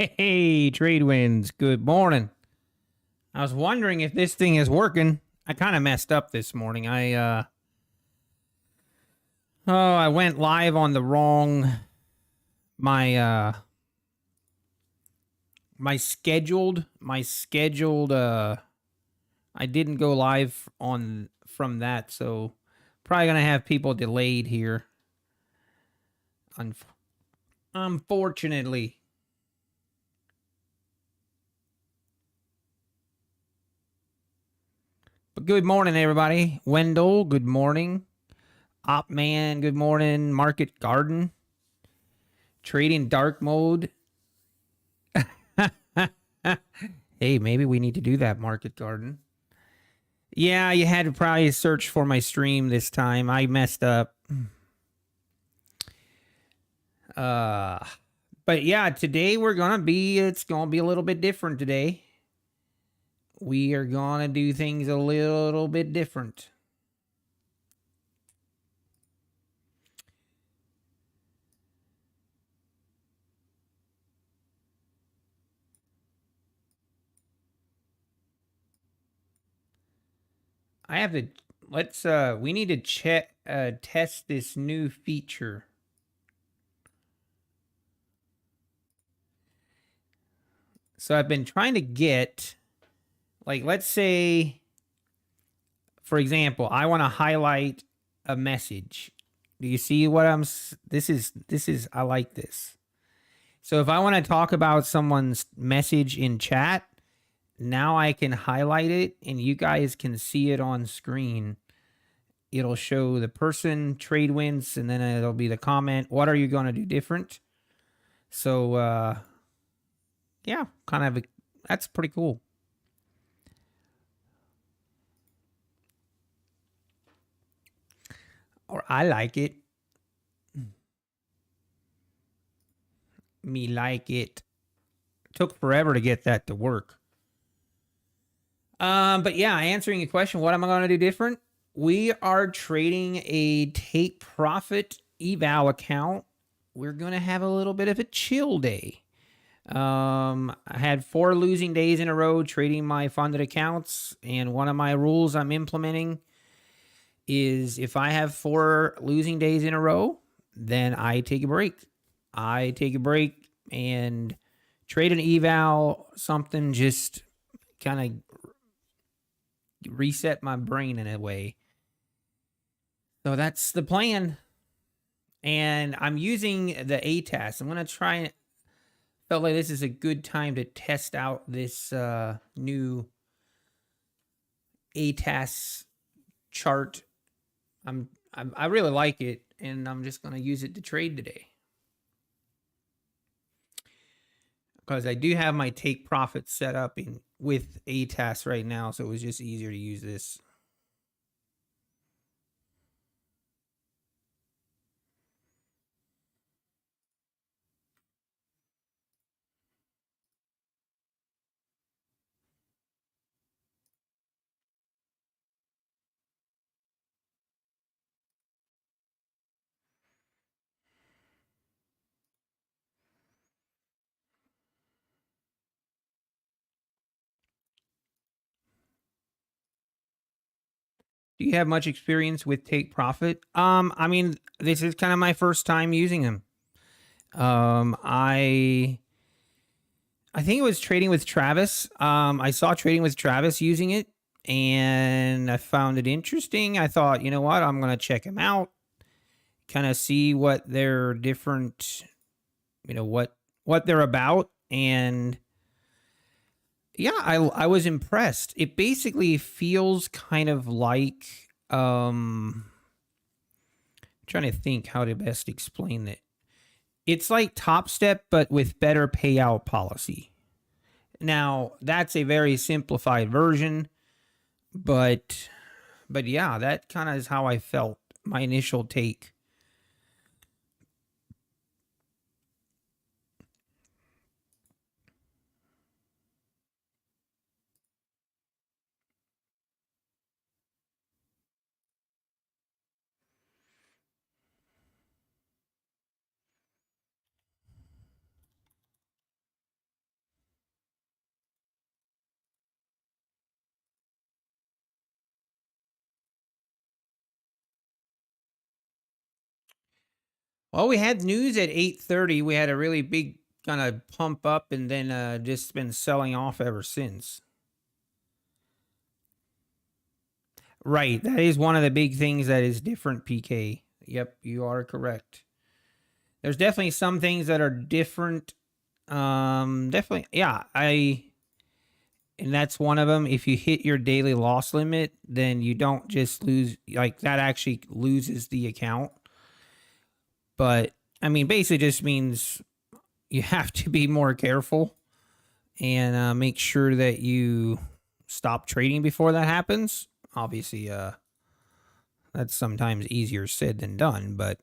Hey, Trade Winds, good morning. I was wondering if this thing is working. I kind of messed up this morning. I went live on the wrong my my scheduled I didn't go live on from that, so probably going to have people delayed here. Unfortunately. But good morning, everybody. Wendell, good morning. Opman, good morning. Market Garden, trading dark mode. Hey, maybe we need to do that, Market Garden. Yeah, you had to probably search for my stream this time. I messed up. Uh, but yeah, today it's gonna be a little bit different today. We are gonna do things a little bit different. I have to we need to test this new feature. So I've been trying to get, like, let's say, for example, I want to highlight a message. Do you see what this is, I like this. So if I want to talk about someone's message in chat, now I can highlight it and you guys can see it on screen. It'll show the person, trade wins, and then it'll be the comment. What are you going to do different? So, yeah, that's pretty cool. Or I like it. Me like it. Took forever to get that to work. But yeah, answering your question, what am I going to do different? We are trading a take profit eval account. We're going to have a little bit of a chill day. I had 4 losing days in a row trading my funded accounts, and one of my rules I'm implementing is if I have 4 losing days in a row, then I take a break. I take a break and trade an eval, something just kind of reset my brain in a way. So that's the plan. And I'm using the ATAS. I'm going to try and felt like this is a good time to test out this new ATAS chart. I really like it, and I'm just going to use it to trade today. Because I do have my take profit set up with ATAS right now, so it was just easier to use this. Do you have much experience with take profit? I mean, this is kind of my first time using them. I think it was trading with Travis. I saw trading with Travis using it, and I found it interesting. I thought, you know what, I'm gonna check him out, kind of see what they're different, what they're about, and yeah, I was impressed. It basically feels kind of like I'm trying to think how to best explain it. It's like Top Step, but with better payout policy. Now, that's a very simplified version, but yeah, that kind of is how I felt. My initial take. Well, we had news at 8:30. We had a really big kind of pump up and then just been selling off ever since. Right. That is one of the big things that is different, PK. Yep, you are correct. There's definitely some things that are different. Definitely. Yeah, and that's one of them. If you hit your daily loss limit, then you don't just lose, like that actually loses the account. But I mean, basically just means you have to be more careful and make sure that you stop trading before that happens. Obviously, that's sometimes easier said than done, but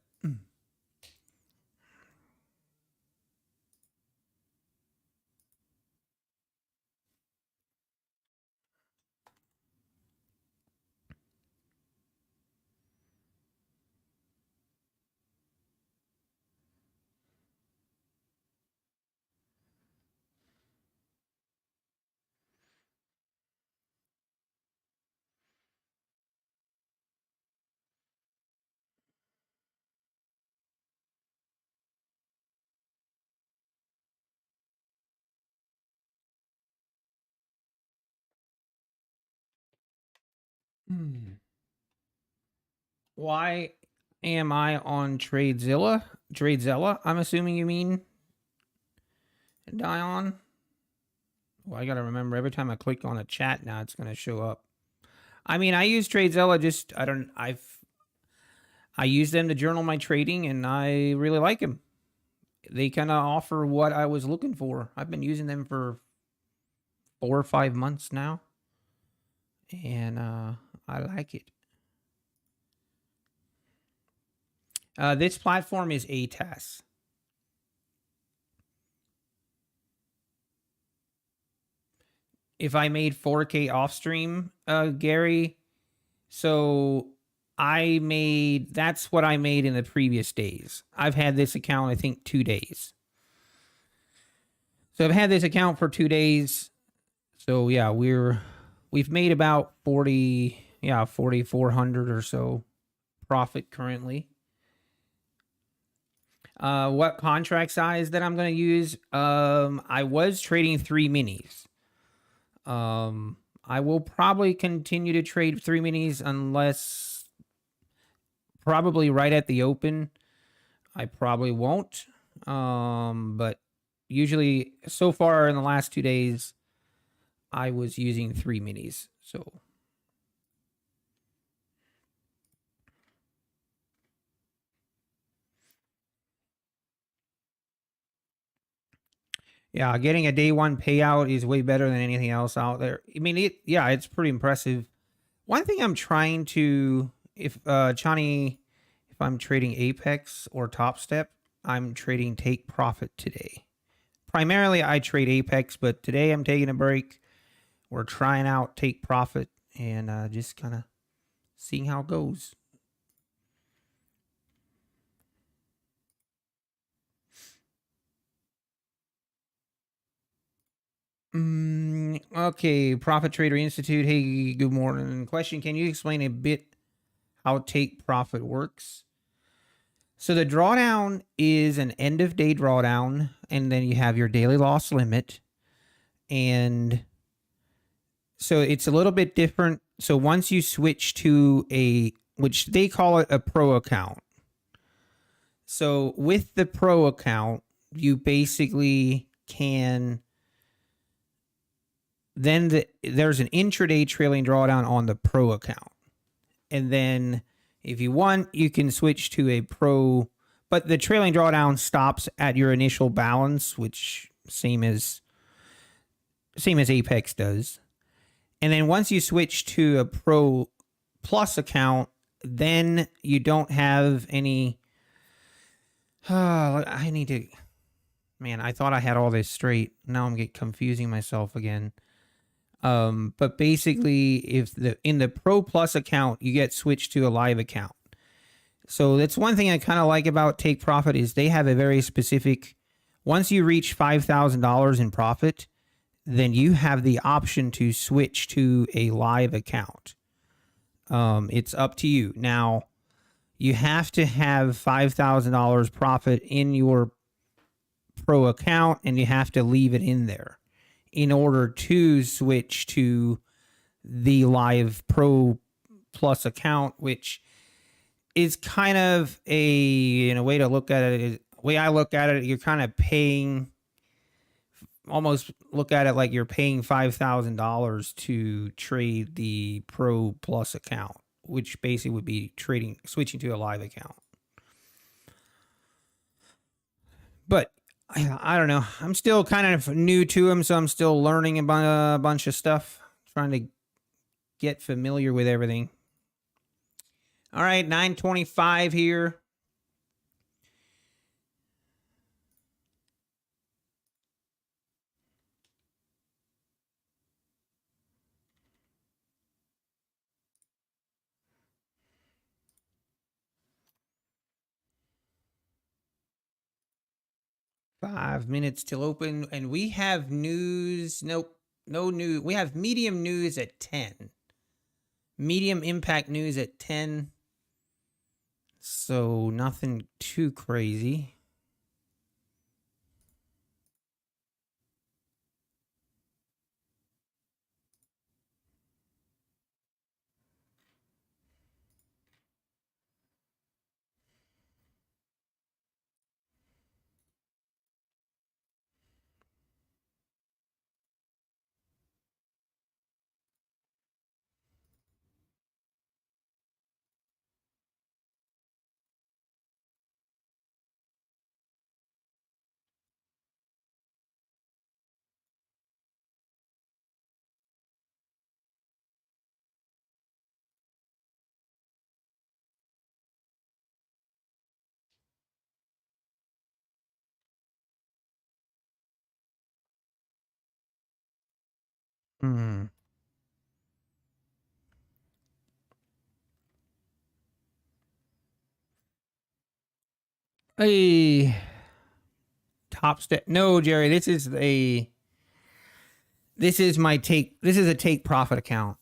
why am I on TradeZilla? TradeZilla, I'm assuming you mean Dion. Well, I gotta remember every time I click on a chat now, it's gonna show up. I mean, I use TradeZilla. Just I use them to journal my trading, and I really like them. They kind of offer what I was looking for. I've been using them for 4 or 5 months now, and I like it. This platform is ATAS. If I made 4K off stream, Gary, so that's what I made in the previous days. I've had this account, I think, 2 days. So I've had this account for 2 days. So yeah, we've made about 4,400 or so profit currently. What contract size that I'm going to use? I was trading 3 minis. I will probably continue to trade 3 minis unless probably right at the open. I probably won't. But usually so far in the last 2 days, I was using 3 minis. So yeah, getting a day one payout is way better than anything else out there. I mean, it's pretty impressive. One thing I'm trying to, if Johnny, if I'm trading Apex or Top Step, I'm trading take profit today. Primarily, I trade Apex, but today I'm taking a break. We're trying out take profit and just kind of seeing how it goes. Okay, Profit Trader Institute. Hey, good morning. Question: can you explain a bit how take profit works? So the drawdown is an end of day drawdown, and then you have your daily loss limit. And so it's a little bit different. So once you switch to which they call it a pro account. So with the pro account, you basically can, then there's an intraday trailing drawdown on the pro account. And then if you want, you can switch to a pro, but the trailing drawdown stops at your initial balance, which same as Apex does. And then once you switch to a pro plus account, then you don't have any. I need to. Man, I thought I had all this straight. Now I'm confusing myself again. But basically, if in the Pro Plus account, you get switched to a live account. So that's one thing I kind of like about Take Profit is they have a very specific. Once you reach $5,000 in profit, then you have the option to switch to a live account. It's up to you. Now, you have to have $5,000 profit in your pro account, and you have to leave it in there in order to switch to the live pro plus account, which is kind of a way to look at it. Is, way I look at it, you're kind of paying, almost look at it like you're paying $5,000 to trade the pro plus account, which basically would be switching to a live account. But I don't know. I'm still kind of new to them, so I'm still learning about a bunch of stuff, trying to get familiar with everything. All right, 9:25 here. Five minutes till open, and we have news. Nope, no news. We have medium news at 10. Medium impact news at 10. So nothing too crazy. Hmm. A top step. No, Jerry. This is my take. This is a take profit account.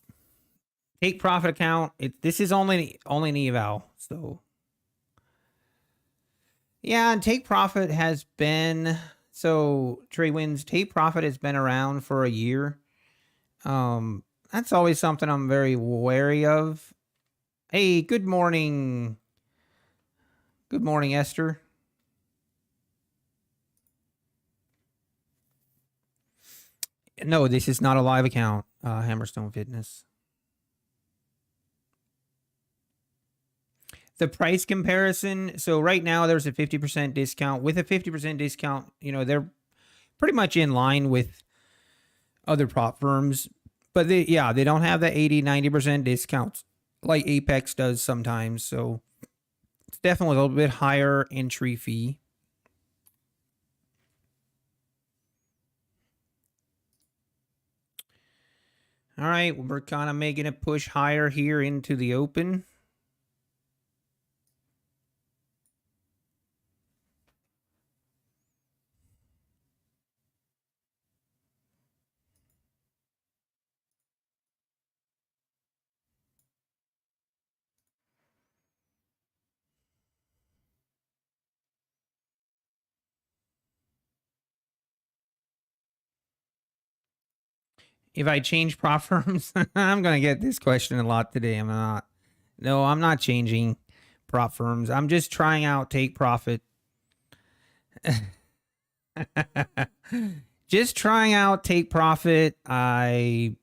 Take profit account. This is only an eval. So yeah, and take profit has been, so Trade Winds take profit has been around for a year. That's always something I'm very wary of. Hey, good morning. Good morning, Esther. No, this is not a live account, Hammerstone Fitness. The price comparison. So right now there's a 50% discount. With a 50% discount, they're pretty much in line with other prop firms. But they don't have the 80, 90% discounts like Apex does sometimes. So it's definitely a little bit higher entry fee. All right, we're kind of making a push higher here into the open. If I change prop firms, I'm going to get this question a lot today. I'm not. No, I'm not changing prop firms. I'm just trying out take profit. Just trying out take profit. I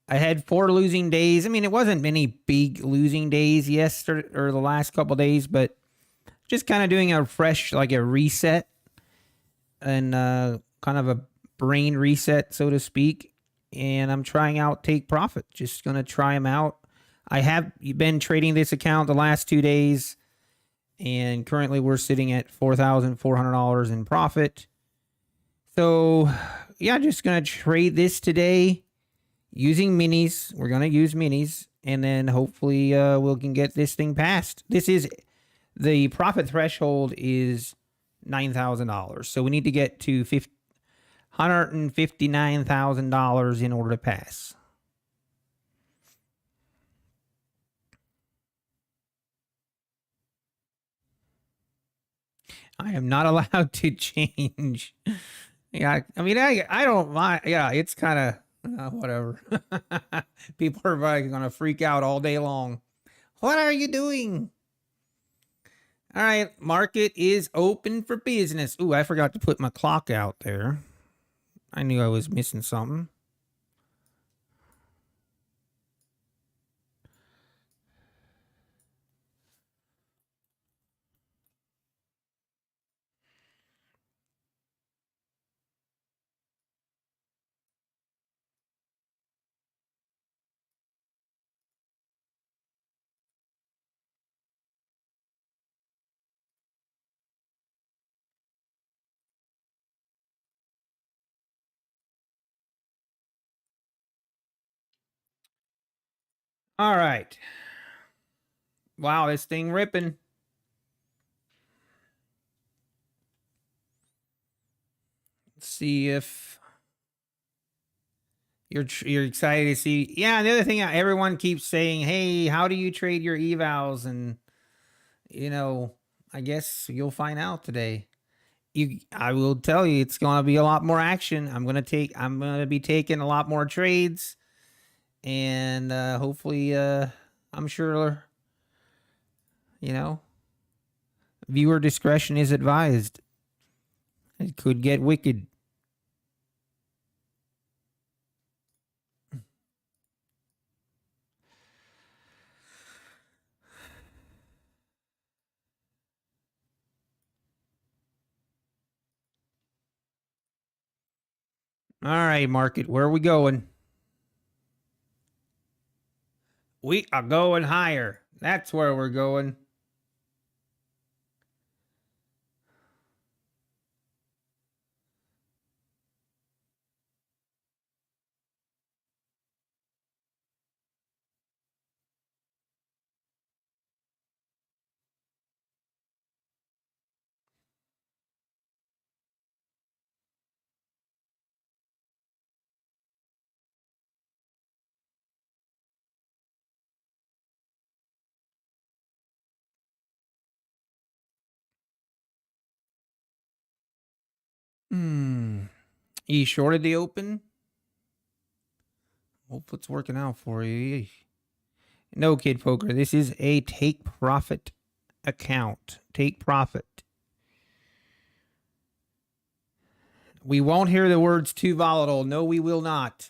had 4 losing days. I mean, it wasn't many big losing days yesterday or the last couple days, but just kind of doing a fresh, like a reset and kind of a brain reset, so to speak. And I'm trying out take profit. Just going to try them out. I have been trading this account the last 2 days, and currently we're sitting at $4,400 in profit. So, yeah, just going to trade this today using minis. We're going to use minis, and then hopefully we can get this thing passed. This is the profit threshold is $9,000. So we need to get to $159,000 in order to pass. I am not allowed to change. Yeah, I mean, I don't mind. Yeah, it's kind of whatever. People are like gonna freak out all day long. What are you doing? All right, market is open for business. Ooh, I forgot to put my clock out there. I knew I was missing something. All right. Wow, this thing ripping. Let's see if you're excited to see. Yeah, the other thing everyone keeps saying, "Hey, how do you trade your evals?" And you know, I guess you'll find out today. I will tell you, it's going to be a lot more action. I'm gonna be taking a lot more trades, and hopefully, I'm sure, you know, viewer discretion is advised. It could get wicked. All right, market, where are we going? We are going higher. That's where we're going. Hmm. You shorted the open? Hope it's working out for you. No, Kid Poker. This is a take profit account. Take profit. We won't hear the words too volatile. No, we will not.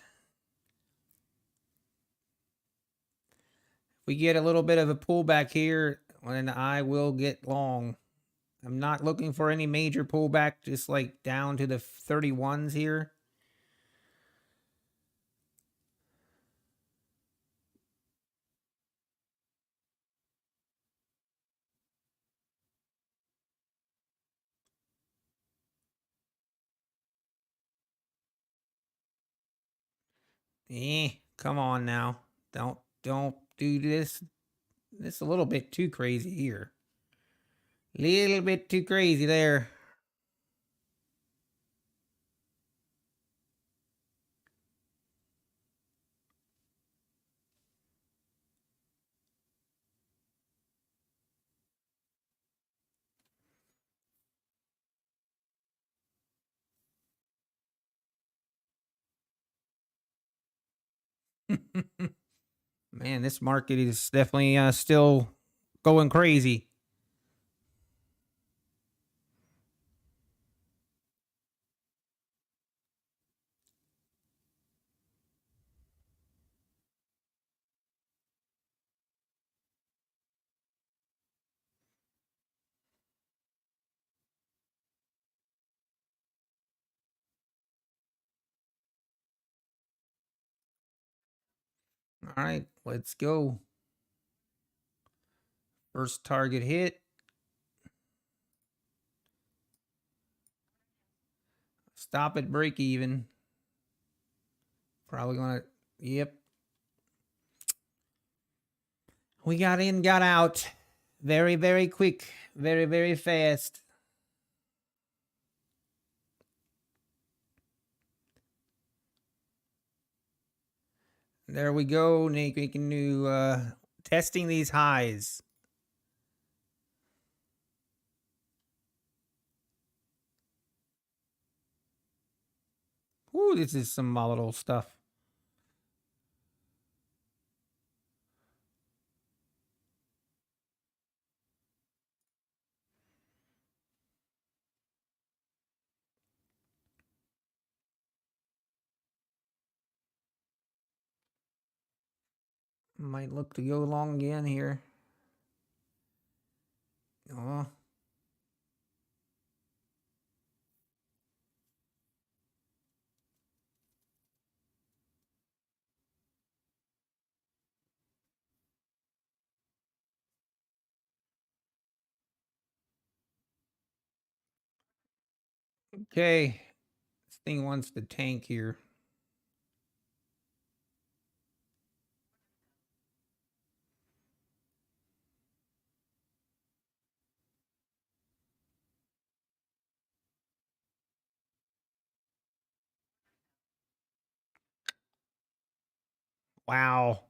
If we get a little bit of a pullback here, then I will get long. I'm not looking for any major pullback, just like down to the 31s here. Come on now. Don't do this. This a little bit too crazy here. Little bit too crazy there. Man, this market is definitely still going crazy. All right, let's go. First target hit. Stop at break even. Probably gonna. Yep. We got in, got out. Very, very quick. Very, very fast. There we go. Nick, we can do testing these highs. Ooh, this is some volatile stuff. Might look to go long again here. Oh. Okay. This thing wants to tank here. Wow.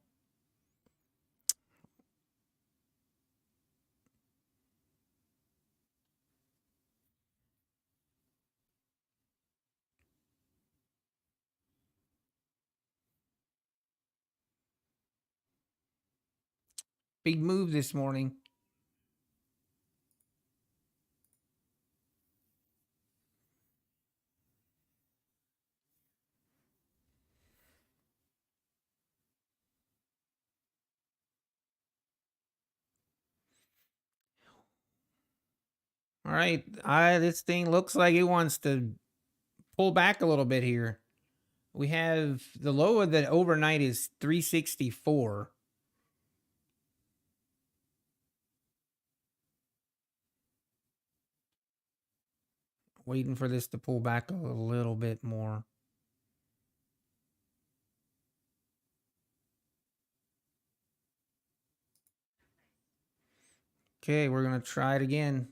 Big move this morning. All right. This thing looks like it wants to pull back a little bit here. We have the low of the overnight is 364. Waiting for this to pull back a little bit more. Okay, we're going to try it again.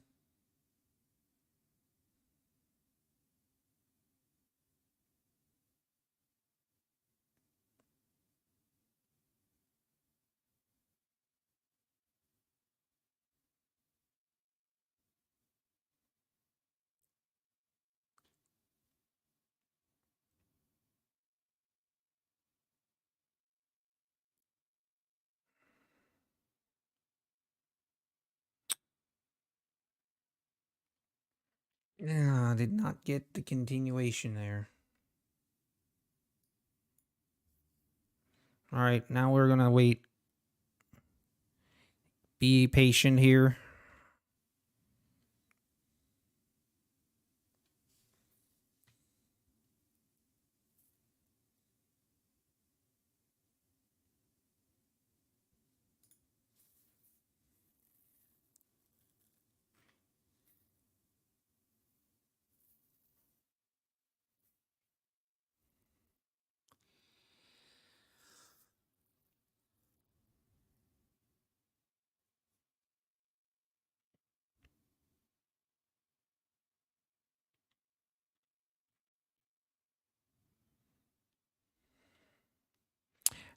Yeah, did not get the continuation there. All right, now we're going to wait. Be patient here.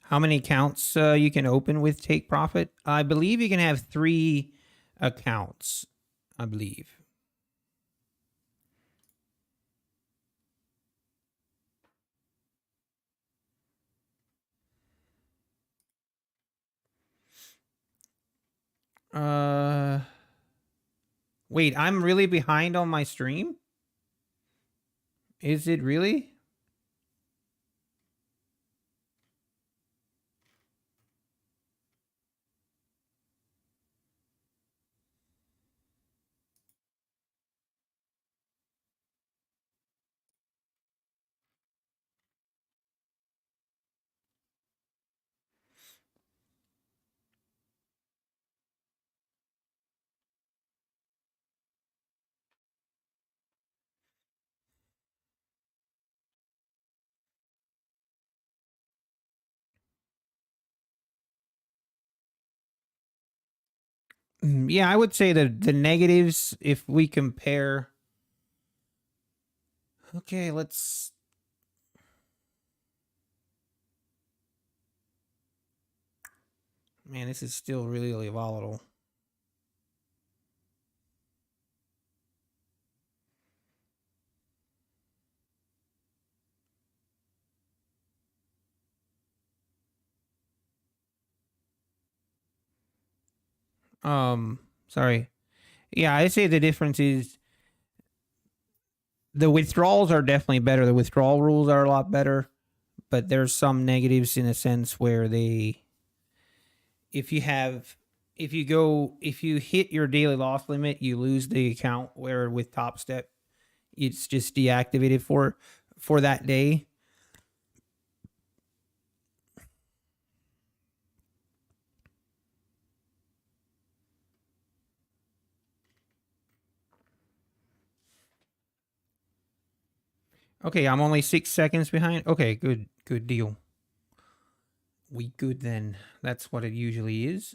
How many accounts you can open with Take Profit? I believe you can have 3 accounts. I believe. Wait, I'm really behind on my stream? Is it really? Yeah, I would say the negatives, if we compare. Okay, let's. Man, this is still really, really volatile. Sorry. Yeah, I say the difference is the withdrawals are definitely better. The withdrawal rules are a lot better, but there's some negatives in a sense where they, if you have, if you hit your daily loss limit, you lose the account. Where with Top Step, it's just deactivated for that day. Okay, I'm only 6 seconds behind. Okay, good deal. We good then. That's what it usually is.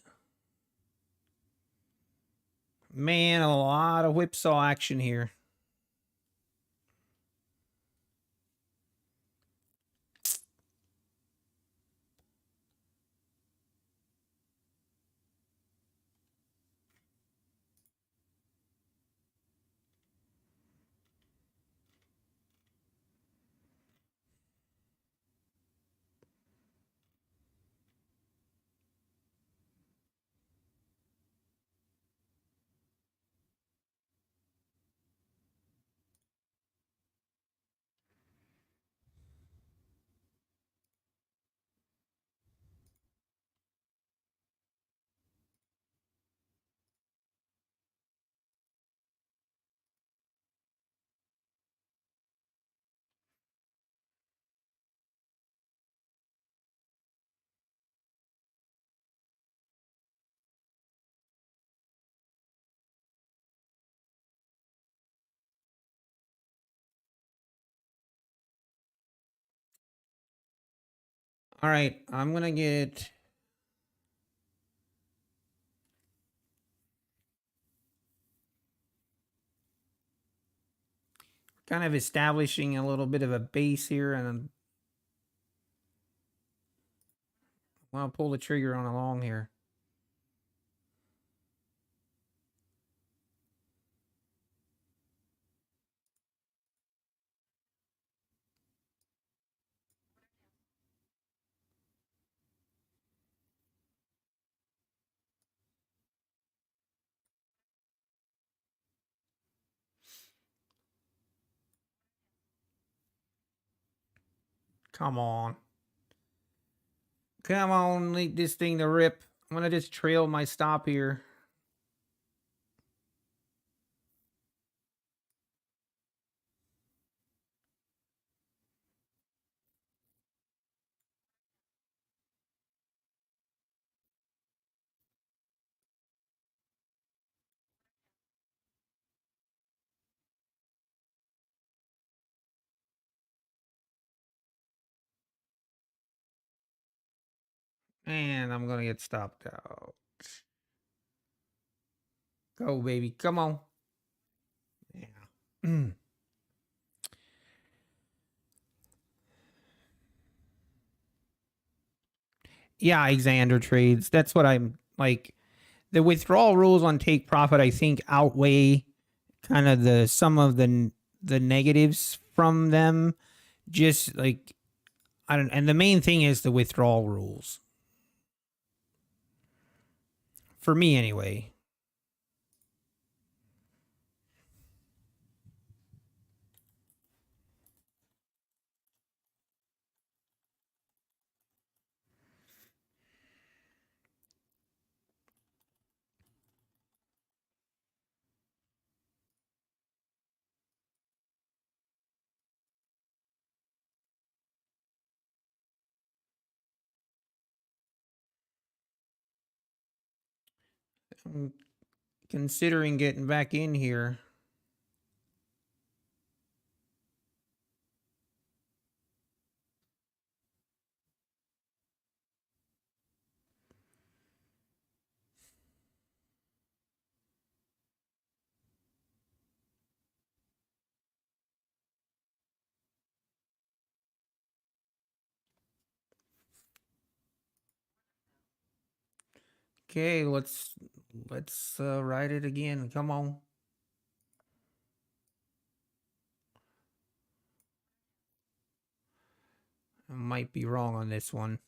Man, a lot of whipsaw action here. All right, I'm gonna get kind of establishing a little bit of a base here, and I'll pull the trigger on a long here. Come on. Come on, leave this thing to rip. I'm gonna just trail my stop here. And I'm gonna get stopped out. Go, baby. Come on. Yeah. Yeah, Xander trades. That's what I'm like. The withdrawal rules on take profit, I think, outweigh kind of the some of the negatives from them. Just like I don't, and the main thing is the withdrawal rules for me anyway. I'm considering getting back in here. Okay, let's write it again. Come on. I might be wrong on this one.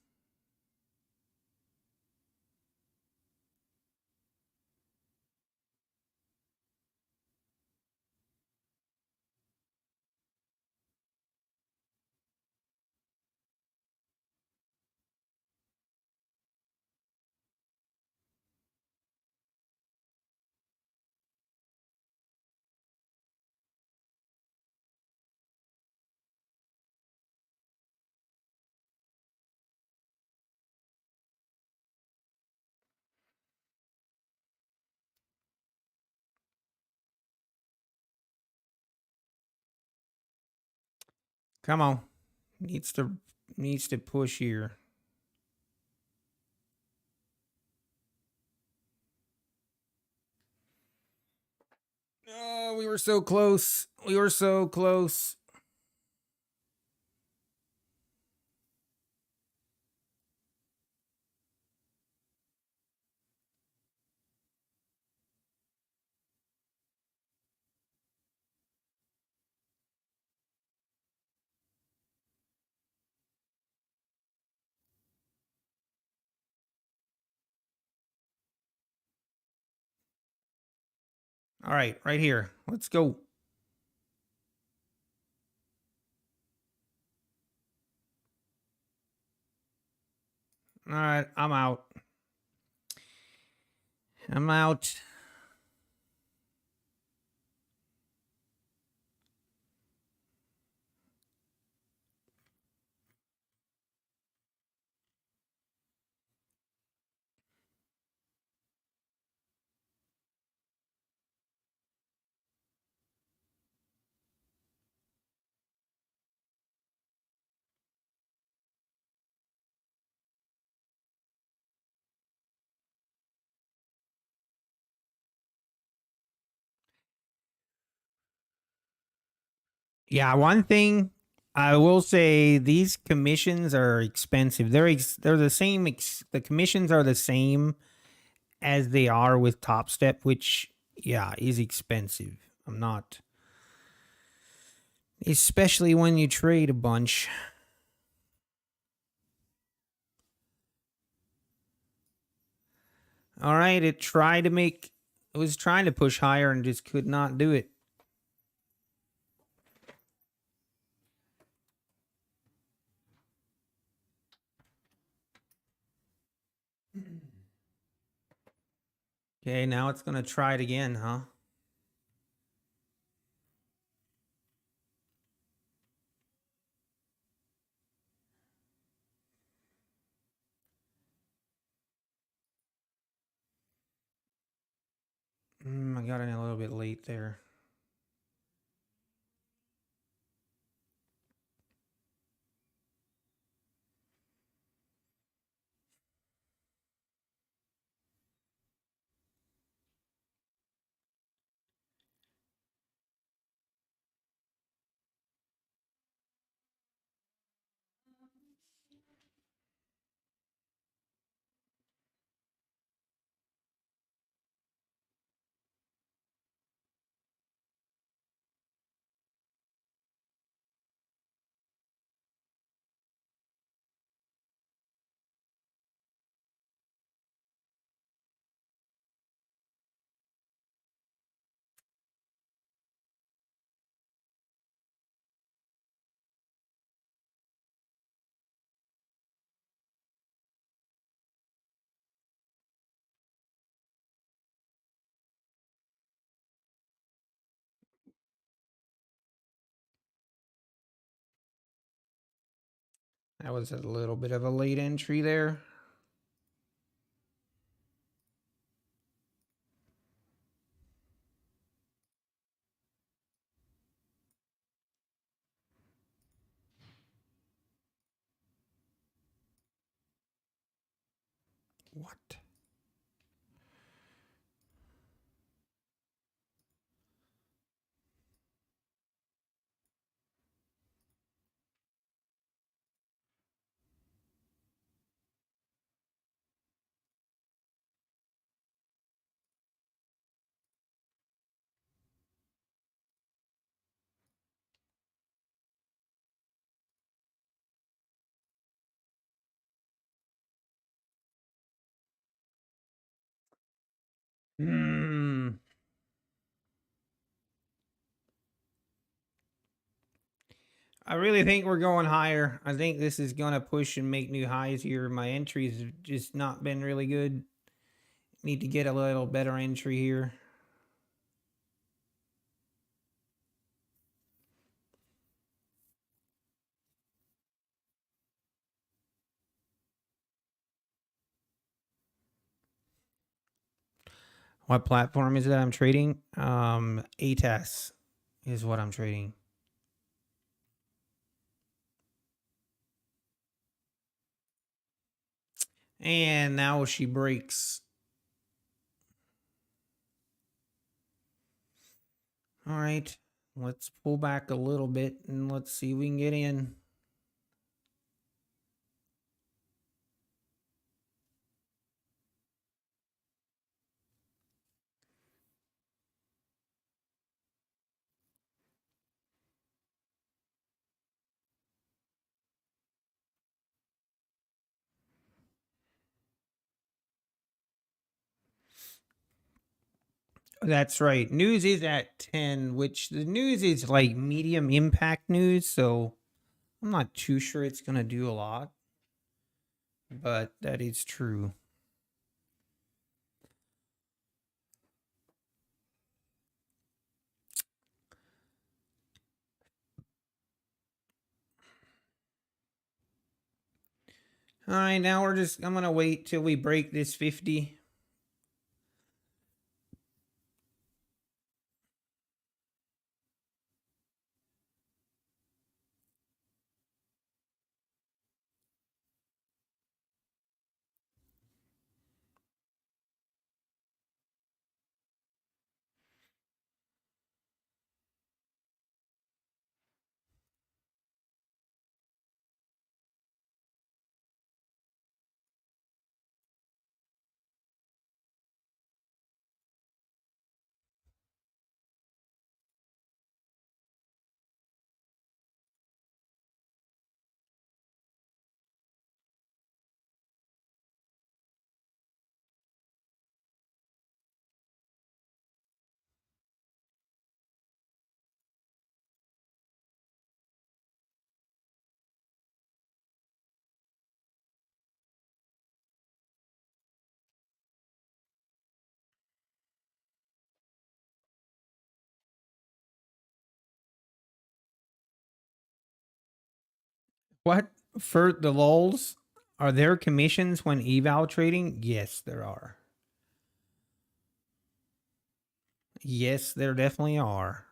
Come on. Needs to push here. Oh, we were so close. We were so close. All right here. Let's go. All right, I'm out. I'm out. Yeah, one thing I will say, these commissions are expensive. They're the same. The commissions are the same as they are with Top Step, which yeah is expensive. I'm not, especially when you trade a bunch. All right, it was trying to push higher and just could not do it. Okay, now it's gonna try it again, huh? I got in a little bit late there. That was a little bit of a late entry there. What? Hmm. I really think we're going higher. I think this is going to push and make new highs here. My entries have just not been really good. Need to get a little better entry here. What platform is that I'm trading? ATAS is what I'm trading. And now she breaks. All right. Let's pull back a little bit and let's see if we can get in. That's right. News is at 10, which the news is like medium impact news. So I'm not too sure it's going to do a lot, but that is true. All right, now I'm going to wait till we break this 50. What? For the lulls? Are there commissions when eval trading? Yes, there are. Yes, there definitely are.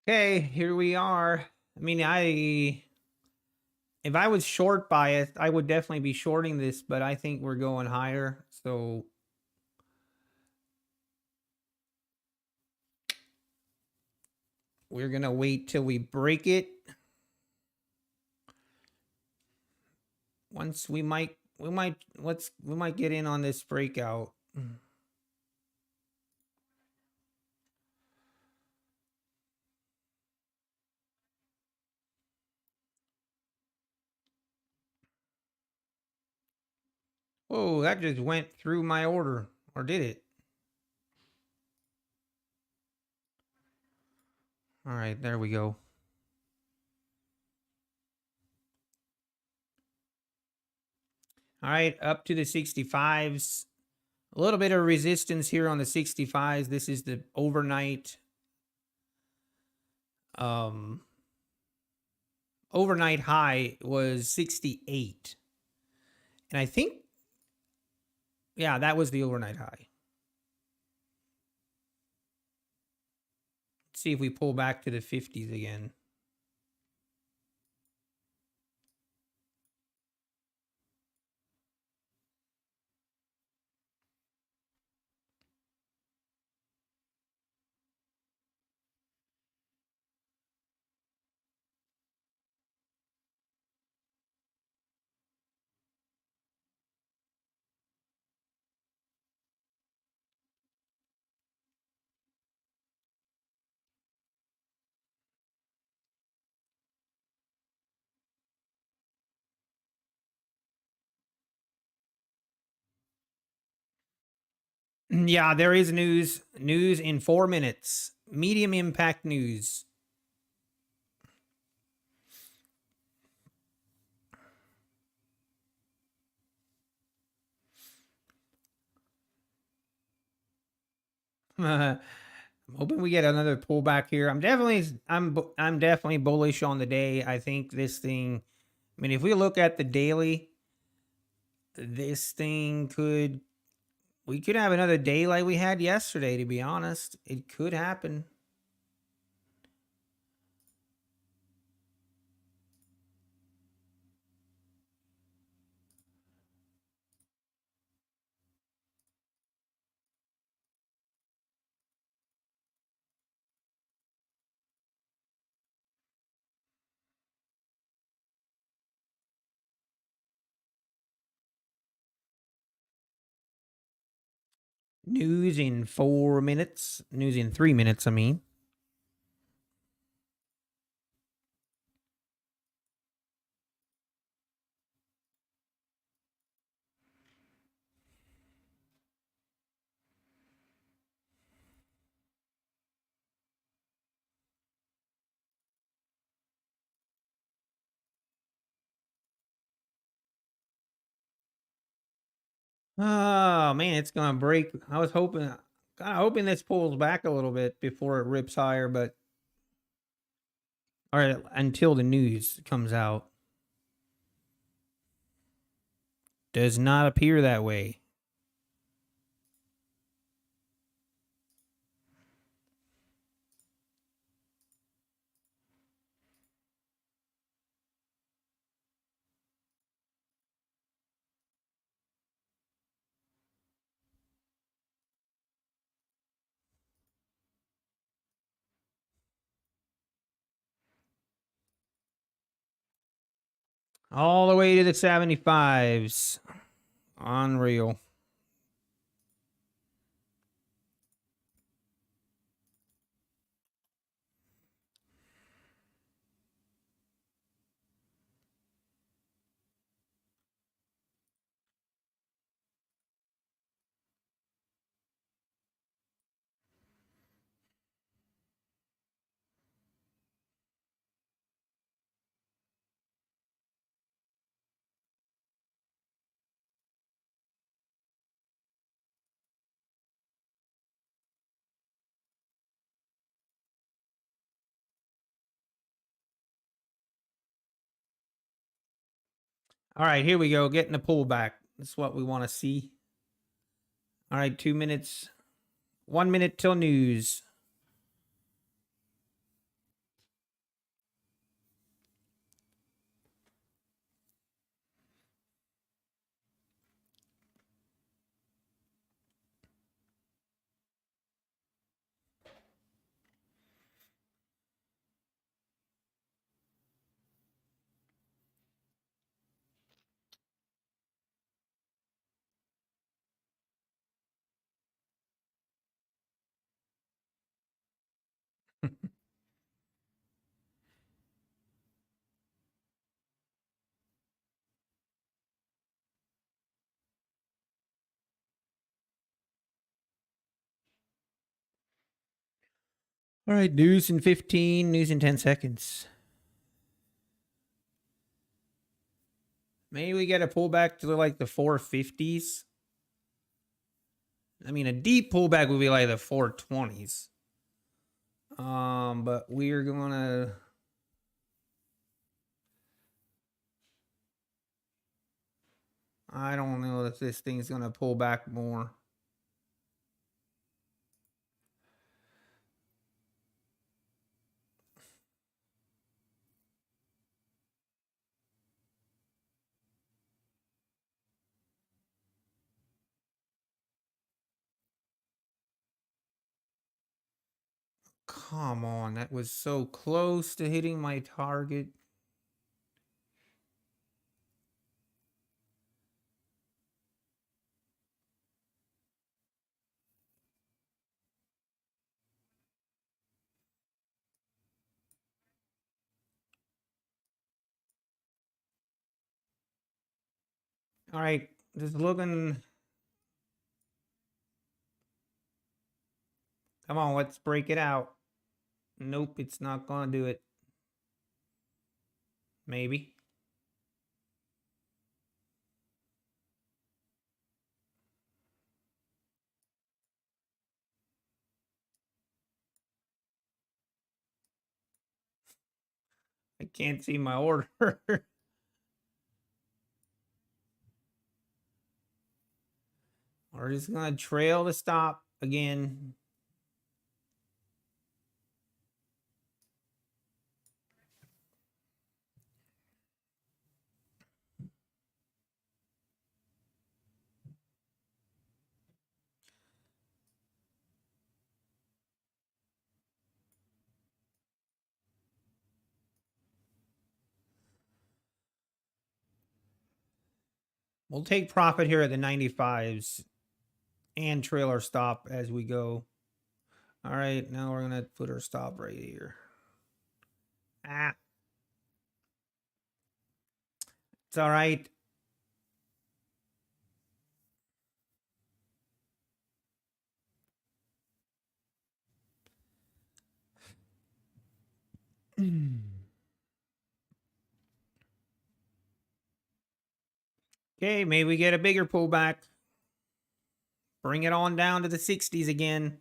Okay, here we are. I mean, if I was short biased, I would definitely be shorting this, but I think we're going higher. So we're going to wait till we break it. Once we might get in on this breakout. Whoa, that just went through my order. Or did it? All right, there we go. All right, up to the 65s. A little bit of resistance here on the 65s. This is the overnight overnight high was 68. And I think, yeah, that was the overnight high. Let's see if we pull back to the 50s again. Yeah, there is news. News in 4 minutes. Medium impact news. I'm hoping we get another pullback here. I'm definitely bullish on the day. I think this thing, I mean, if we look at the daily, this thing we could have another day like we had yesterday, to be honest. It could happen. News in 4 minutes. News in 3 minutes, I mean. Oh man, it's gonna break. I was kind of hoping this pulls back a little bit before it rips higher, but all right, until the news comes out. Does not appear that way. All the way to the 75s. Unreal. All right, here we go. Getting the pullback. That's what we want to see. All right, 2 minutes. 1 minute till news. All right, news in 15, news in 10 seconds. Maybe we get a pullback to like the 450s. I mean, a deep pullback would be like the 420s. But we're gonna. I don't know if this thing's gonna pull back more. Come on, that was so close to hitting my target. All right, just looking. Come on, let's break it out. Nope, it's not gonna do it. Maybe. Can't see my order. We're just going to trail the stop again. We'll take profit here at the 95s and trail our stop as we go. All right, now we're going to put our stop right here. Ah. It's all right. Okay, maybe we get a bigger pullback. Bring it on down to the 60s again.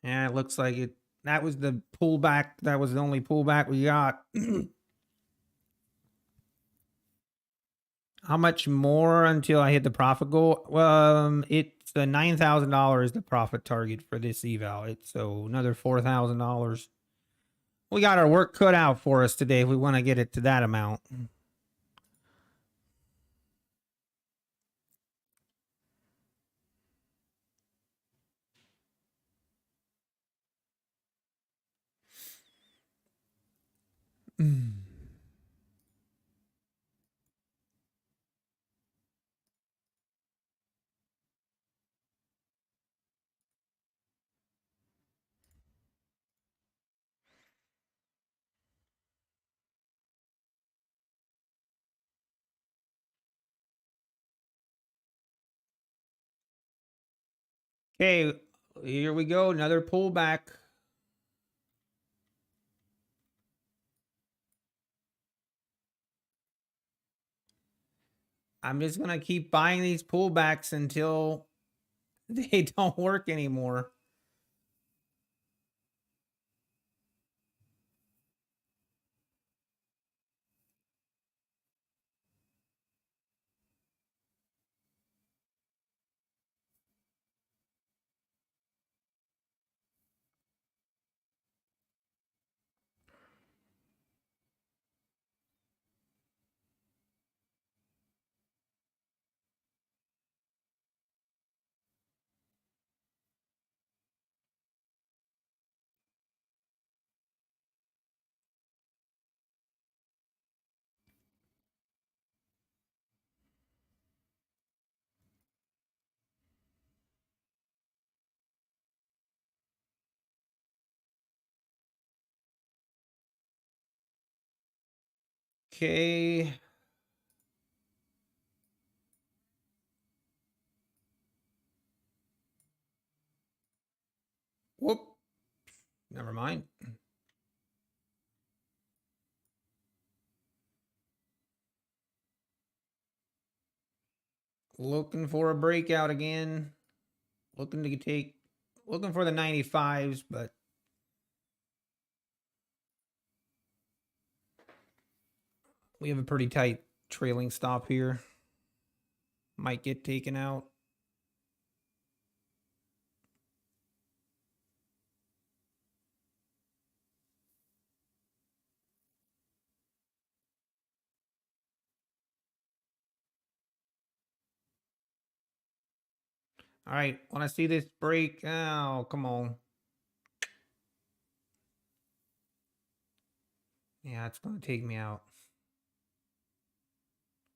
Yeah, it looks like it. That was the pullback. That was the only pullback we got. How much more until I hit the profit goal? It's the $9,000 the profit target for this eval. It's so another $4,000. We got our work cut out for us today if we want to get it to that amount. Okay, here we go. Another pullback. I'm just going to keep buying these pullbacks until they don't work anymore. Okay. Whoop. Never mind. Looking for a breakout again. Looking for the 95s, but we have a pretty tight trailing stop here. Might get taken out. All right, want to see this break? Oh, come on. Yeah, it's going to take me out.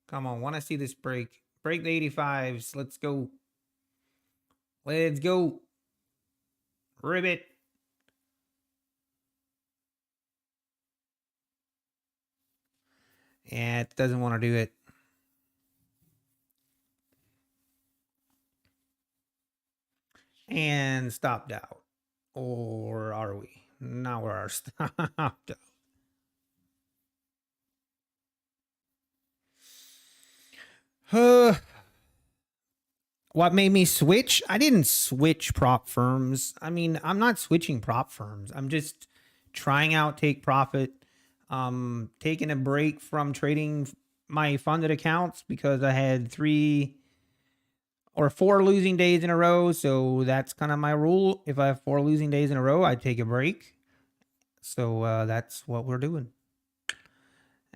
Come on, want to see this break. Break the 85s. Let's go. Let's go. Ribbit. Yeah, it doesn't want to do it. And stopped out. Or are we? Now we're our stopped out. What made me switch? I didn't switch prop firms. I mean, I'm not switching prop firms. I'm just trying out take profit, taking a break from trading my funded accounts because I had 3 or 4 losing days in a row. So that's kind of my rule. If I have 4 losing days in a row, I take a break. So that's what we're doing.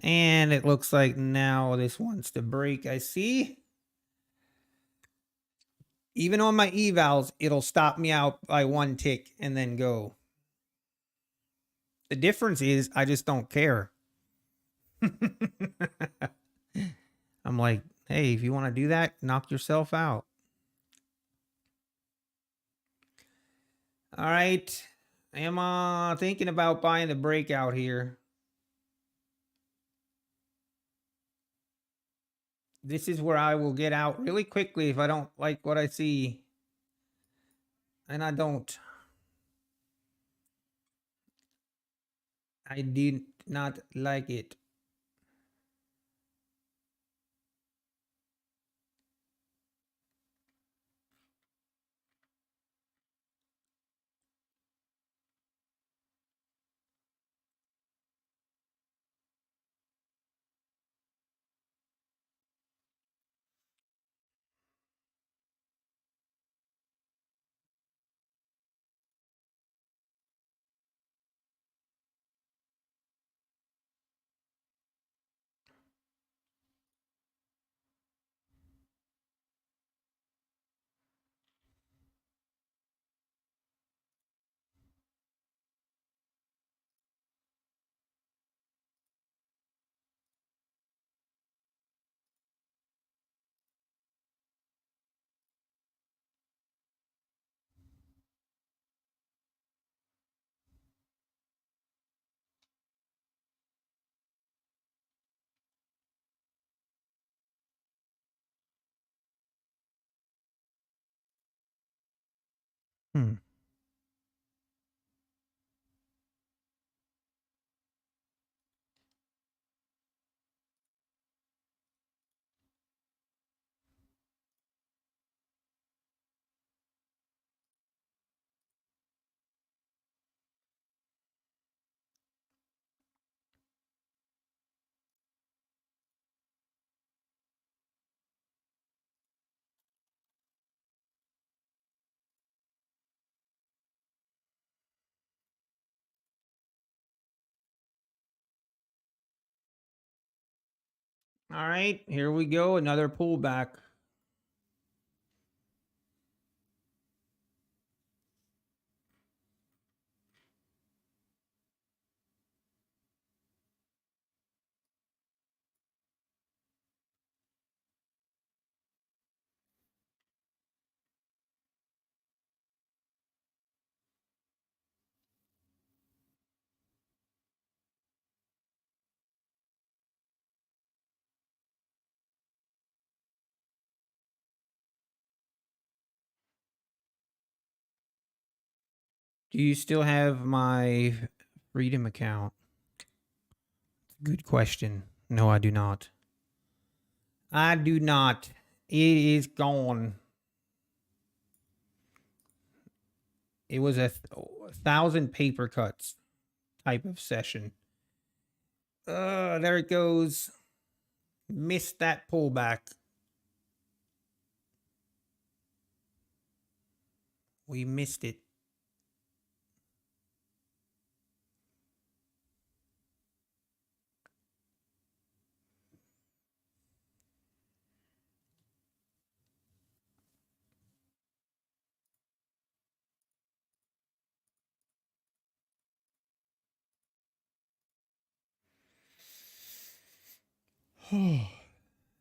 And it looks like now this wants to break. I see. Even on my evals, it'll stop me out by 1 tick and then go. The difference is I just don't care. I'm like, hey, if you want to do that, knock yourself out. All right. Am I thinking about buying the breakout here? This is where I will get out really quickly if I don't like what I see. And I don't. I did not like it. Hmm. All right, here we go. Another pullback. Do you still have my Freedom account? Good question. No, I do not. I do not. It is gone. It was a 1,000 paper cuts type of session. There it goes. Missed that pullback. We missed it.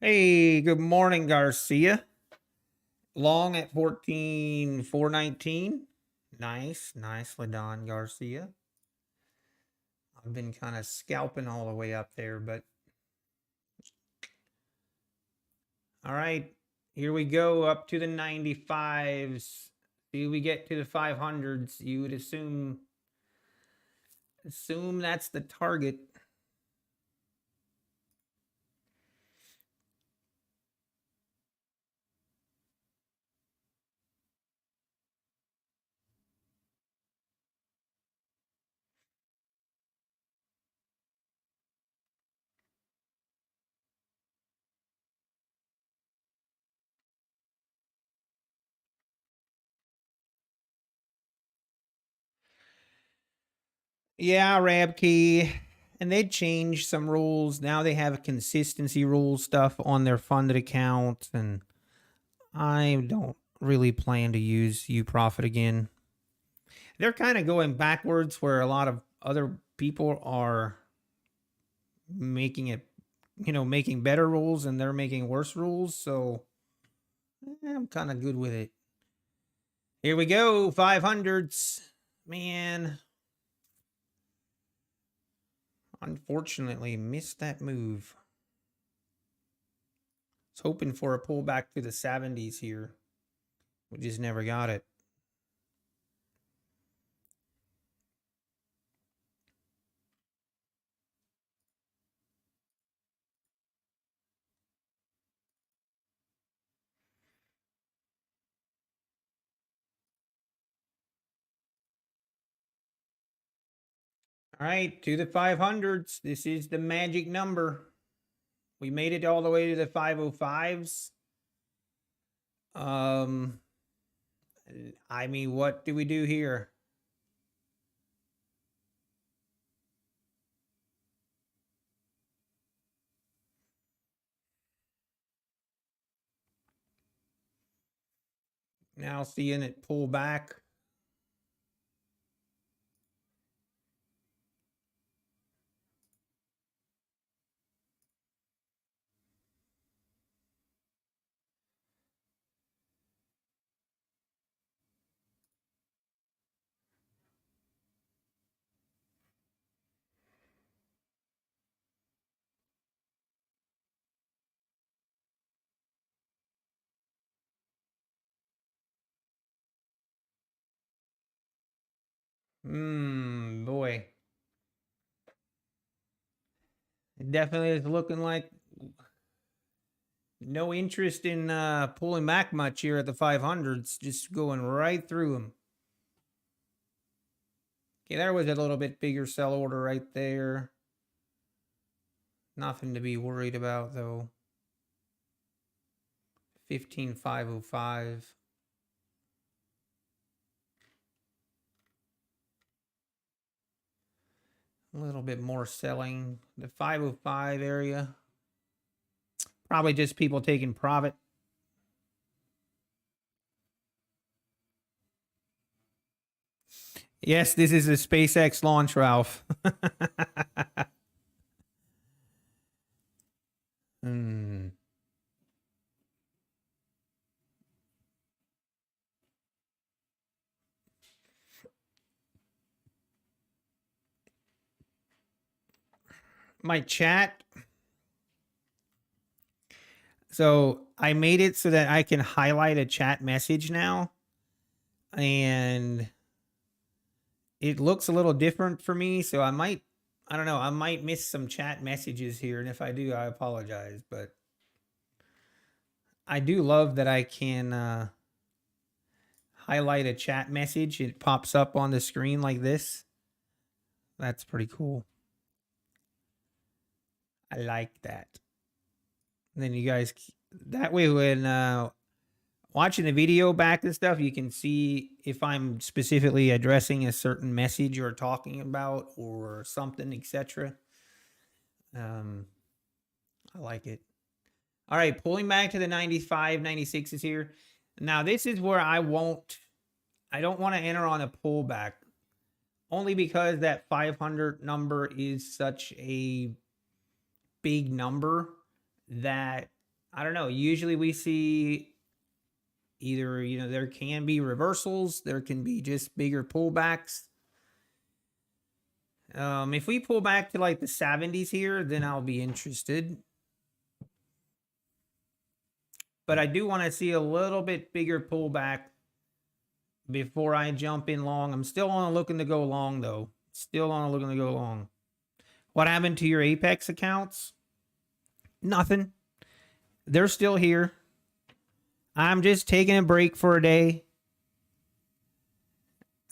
Hey, good morning, Garcia. Long at 14,419. Nice, nicely done, Garcia. I've been kind of scalping all the way up there, but All right, here we go up to the 95s. See, we get to the 500s. You would assume that's the target. Yeah, Rabkey. And they changed some rules. Now they have a consistency rule stuff on their funded account. And I don't really plan to use UProfit again. They're kind of going backwards where a lot of other people are making it, making better rules and they're making worse rules. So I'm kind of good with it. Here we go. 500s. Man. Unfortunately, missed that move. Was hoping for a pullback to the 70s here. We just never got it. All right, to the 500s. This is the magic number. We made it all the way to the 505s. I mean, what do we do here? Now seeing it pull back. Boy. It definitely is looking like no interest in pulling back much here at the 500s. Just going right through them. Okay, there was a little bit bigger sell order right there. Nothing to be worried about, though. 15,505. A little bit more selling. The 505 area. Probably just people taking profit. Yes, this is a SpaceX launch, Ralph. My chat. So I made it so that I can highlight a chat message now. And it looks a little different for me. So I don't know, I might miss some chat messages here. And if I do, I apologize. But I do love that I can highlight a chat message. It pops up on the screen like this. That's pretty cool. I like that. And then you guys, that way when watching the video back and stuff, you can see if I'm specifically addressing a certain message or talking about or something, etc. I like it. All right, pulling back to the 95, 96 is here. Now, this is where I don't want to enter on a pullback only because that 500 number is such a big number that I don't know. Usually we see either, there can be reversals, there can be just bigger pullbacks. If we pull back to like the 70s here, then I'll be interested. But I do want to see a little bit bigger pullback before I jump in long. I'm still on a looking to go long, though. Still on a looking to go long. What happened to your Apex accounts? Nothing. They're still here. I'm just taking a break for a day.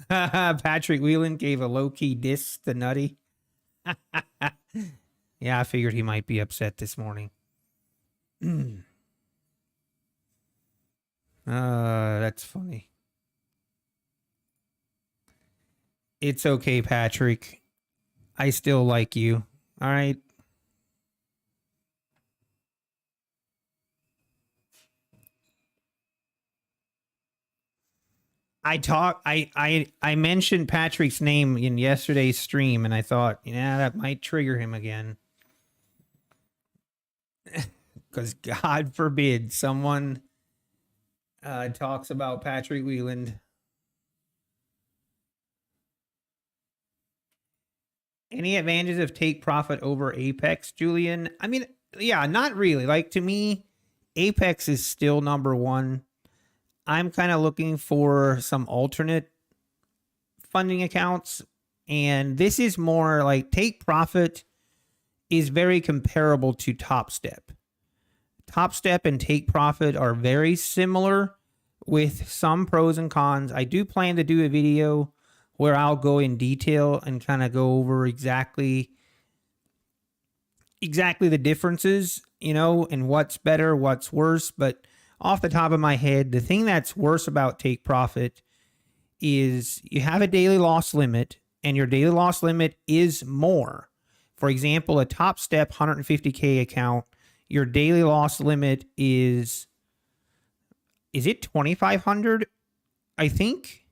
Patrick Whelan gave a low-key diss to Nutty. Yeah, I figured he might be upset this morning. That's funny. It's okay, Patrick. I still like you. All right. I mentioned Patrick's name in yesterday's stream, and I thought, that might trigger him again. Because God forbid someone talks about Patrick Whelan. Any advantages of take profit over Apex, Julian? I mean, yeah, not really. Like, to me, Apex is still number one. I'm kind of looking for some alternate funding accounts. And this is more like take profit is very comparable to Top Step. Top Step and take profit are very similar with some pros and cons. I do plan to do a video where I'll go in detail and kind of go over exactly the differences, and what's better, what's worse. But off the top of my head, the thing that's worse about take profit is you have a daily loss limit, and your daily loss limit is more. For example, a Top Step 150K account, your daily loss limit is it 2,500? I think.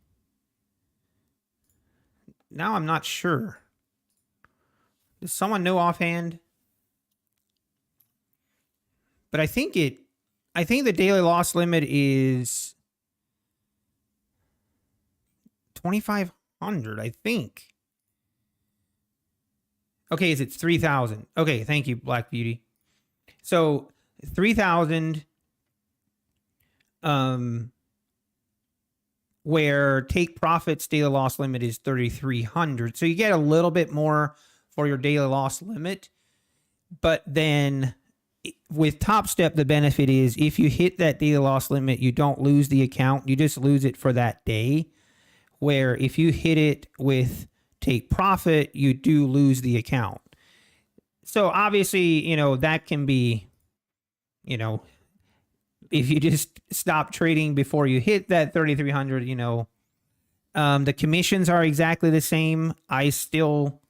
Now I'm not sure. Does someone know offhand? But I think the daily loss limit is 2,500, I think. Okay, it's 3,000. Okay, thank you, Black Beauty. So 3,000, where take profit's daily loss limit is 3,300. So you get a little bit more for your daily loss limit. But then with Top Step, the benefit is if you hit that daily loss limit, you don't lose the account. You just lose it for that day. Where if you hit it with take profit, you do lose the account. So obviously, that can be, if you just stop trading before you hit that 3,300, the commissions are exactly the same. I still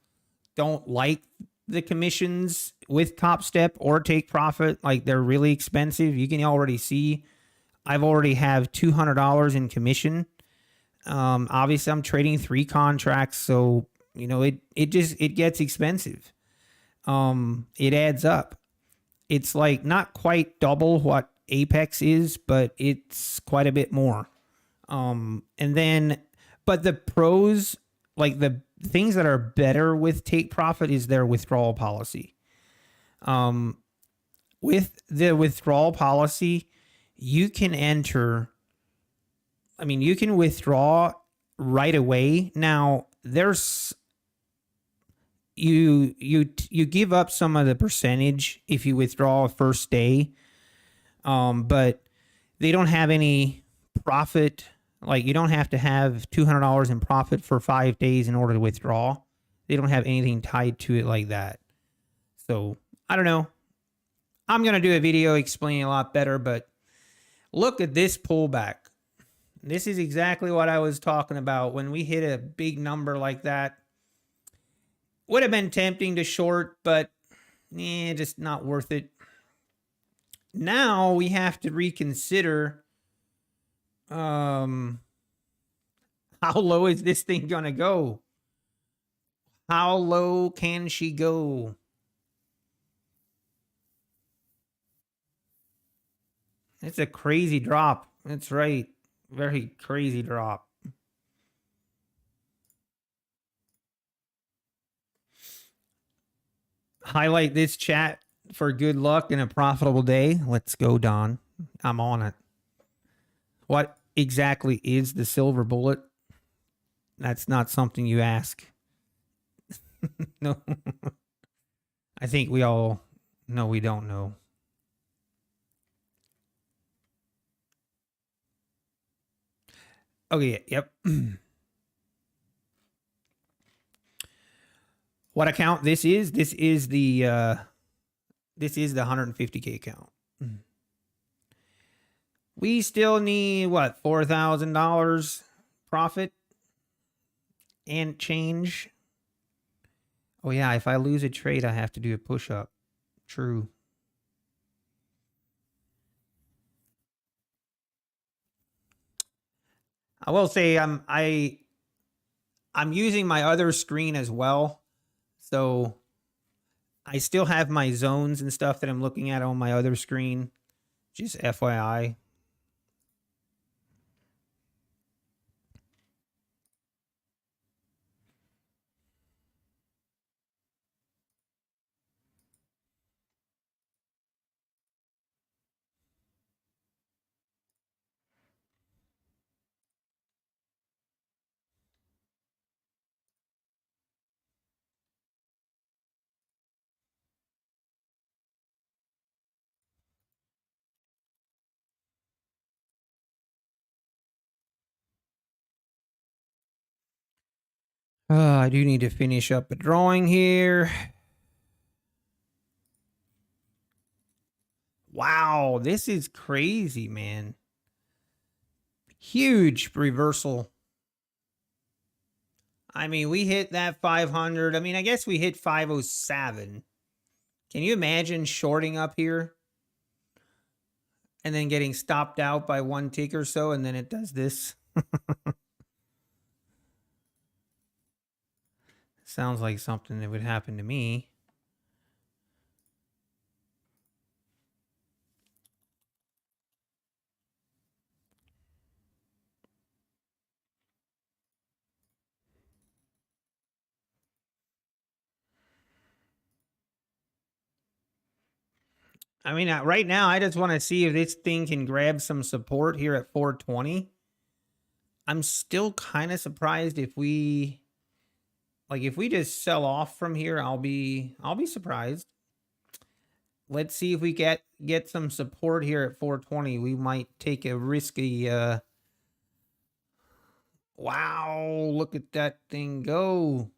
don't like the commissions with Top Step or take profit. Like, they're really expensive. You can already see I've already have $200 in commission. Obviously I'm trading 3 contracts. So, it gets expensive. It adds up. It's like not quite double what Apex is, but it's quite a bit more. But the pros, like the things that are better with take profit, is their withdrawal policy. With the withdrawal policy, you can withdraw right away. Now, there's you give up some of the percentage if you withdraw first day. But they don't have any profit. Like, you don't have to have $200 in profit for 5 days in order to withdraw. They don't have anything tied to it like that. So, I don't know. I'm going to do a video explaining a lot better, but look at this pullback. This is exactly what I was talking about. When we hit a big number like that, would have been tempting to short, but just not worth it. Now we have to reconsider how low is this thing going to go? How low can she go? It's a crazy drop. That's right. Very crazy drop. Highlight this chat for good luck and a profitable day. Let's go, Don. I'm on it. What exactly is the silver bullet? That's not something you ask. No. I think we all know we don't know. Okay, yep. What account this is? This is the 150K account. We still need what, $4,000 profit and change. Oh yeah, if I lose a trade, I have to do a push up. True. I will say I'm using my other screen as well. So I still have my zones and stuff that I'm looking at on my other screen. Just FYI. I do need to finish up a drawing here. Wow, this is crazy, man. Huge reversal. I mean, we hit that 500. I mean, I guess we hit 507. Can you imagine shorting up here and then getting stopped out by one tick or so, and then it does this? Sounds like something that would happen to me. I mean, right now, I just want to see if this thing can grab some support here at 420. I'm still kind of surprised if we just sell off from here, I'll be surprised. Let's see if we get some support here at 420. We might take a risky wow, look at that thing go.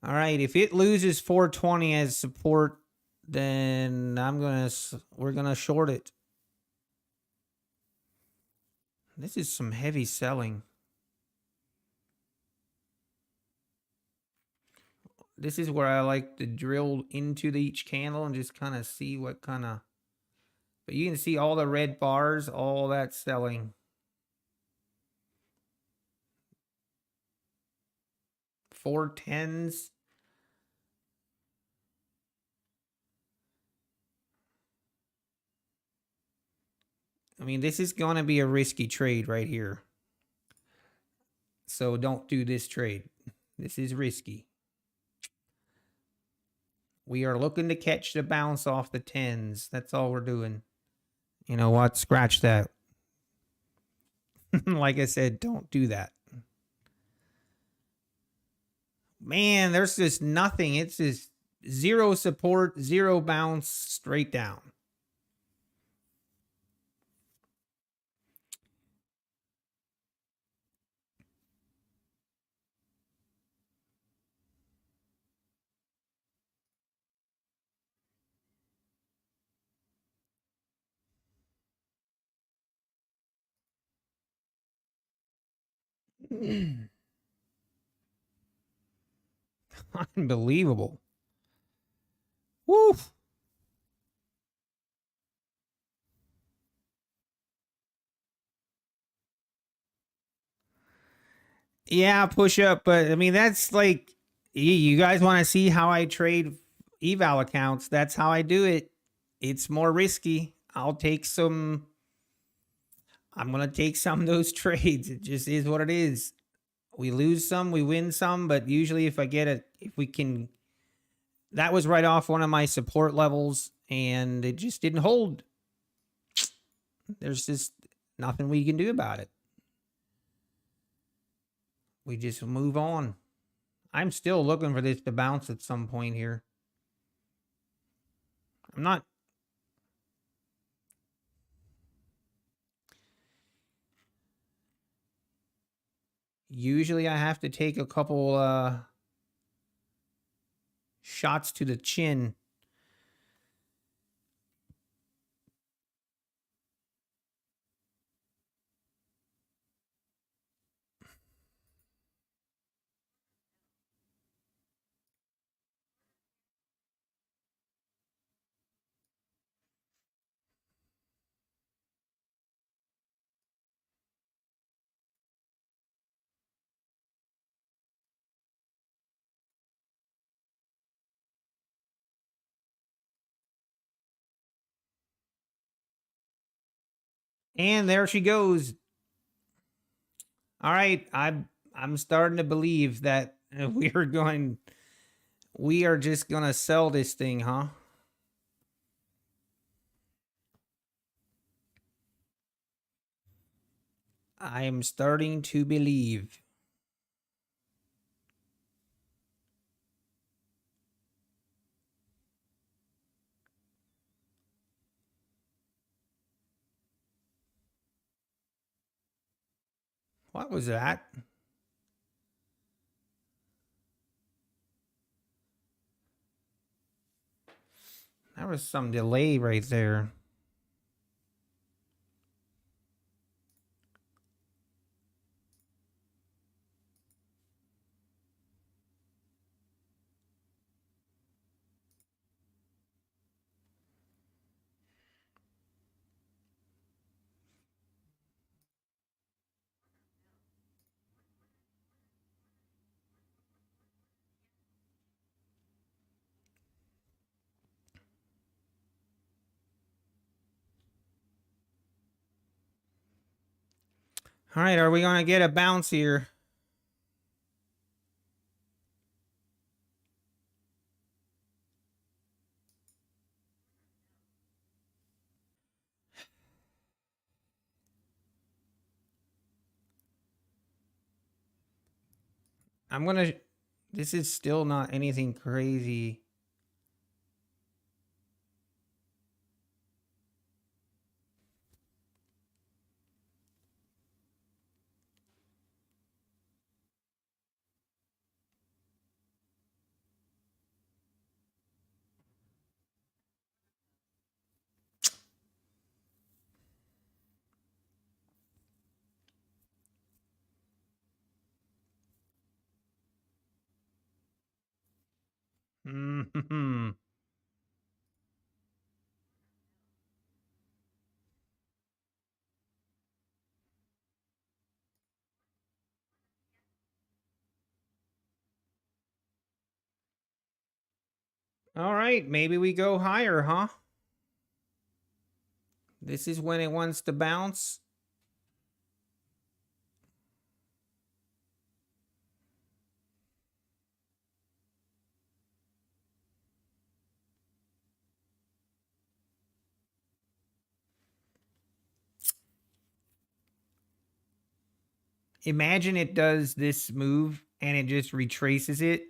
All right, if it loses 420 as support, then we're going to short it. This is some heavy selling. This is where I like to drill into each candle and just kind of see what kind of, but you can see all the red bars, all that selling. 410s. I mean, this is going to be a risky trade right here. So don't do this trade. This is risky. We are looking to catch the bounce off the 10s. That's all we're doing. You know what? Scratch that. Like I said, don't do that. Man, there's just nothing. It's just zero support, zero bounce, straight down. Unbelievable. Woof. Yeah, push up, but I mean that's like you guys want to see how I trade eval accounts. That's how I do it. It's more risky. I'm going to take some of those trades. It just is what it is. We lose some, we win some, but usually if we can, that was right off one of my support levels. and it just didn't hold. There's just nothing we can do about it. We just move on. I'm still looking for this to bounce at some point here. I'm not. Usually I have to take a couple shots to the chin. And there she goes. All right, I'm starting to believe that we are just gonna sell this thing, huh? I am starting to believe. What was that? There was some delay right there. All right, are we gonna get a bounce here? I'm gonna. This is still not anything crazy. Mm-hmm. All right, maybe we go higher, huh? This is when it wants to bounce. Imagine it does this move and it just retraces it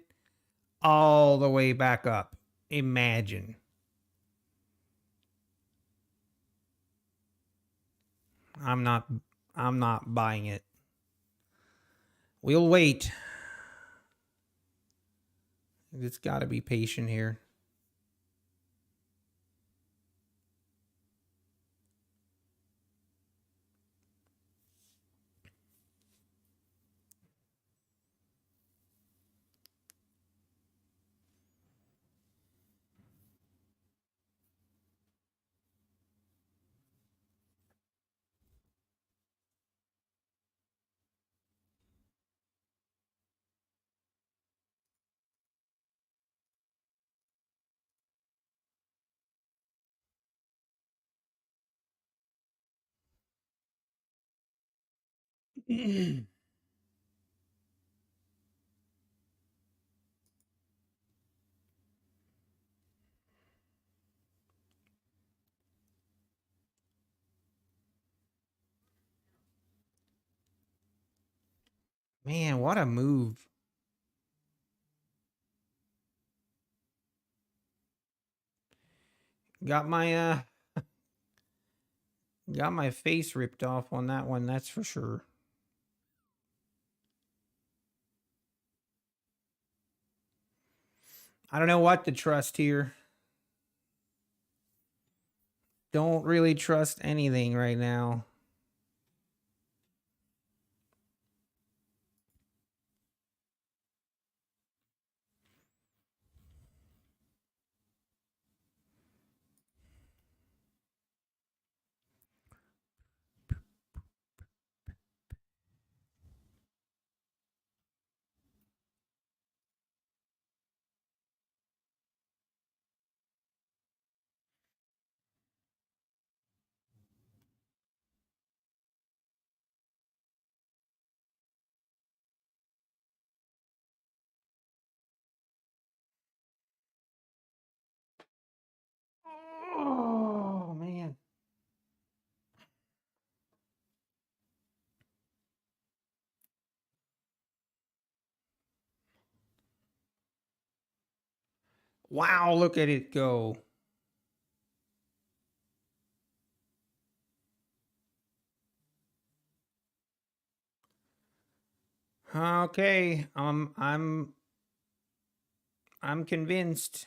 all the way back up. Imagine. I'm not I'm not buying it. We'll wait. It's got to be patient here. Man, what a move. Got my face ripped off on that one, that's for sure. I don't know what to trust here. Don't really trust anything right now. Oh, man. Wow, look at it go. Okay, I'm convinced.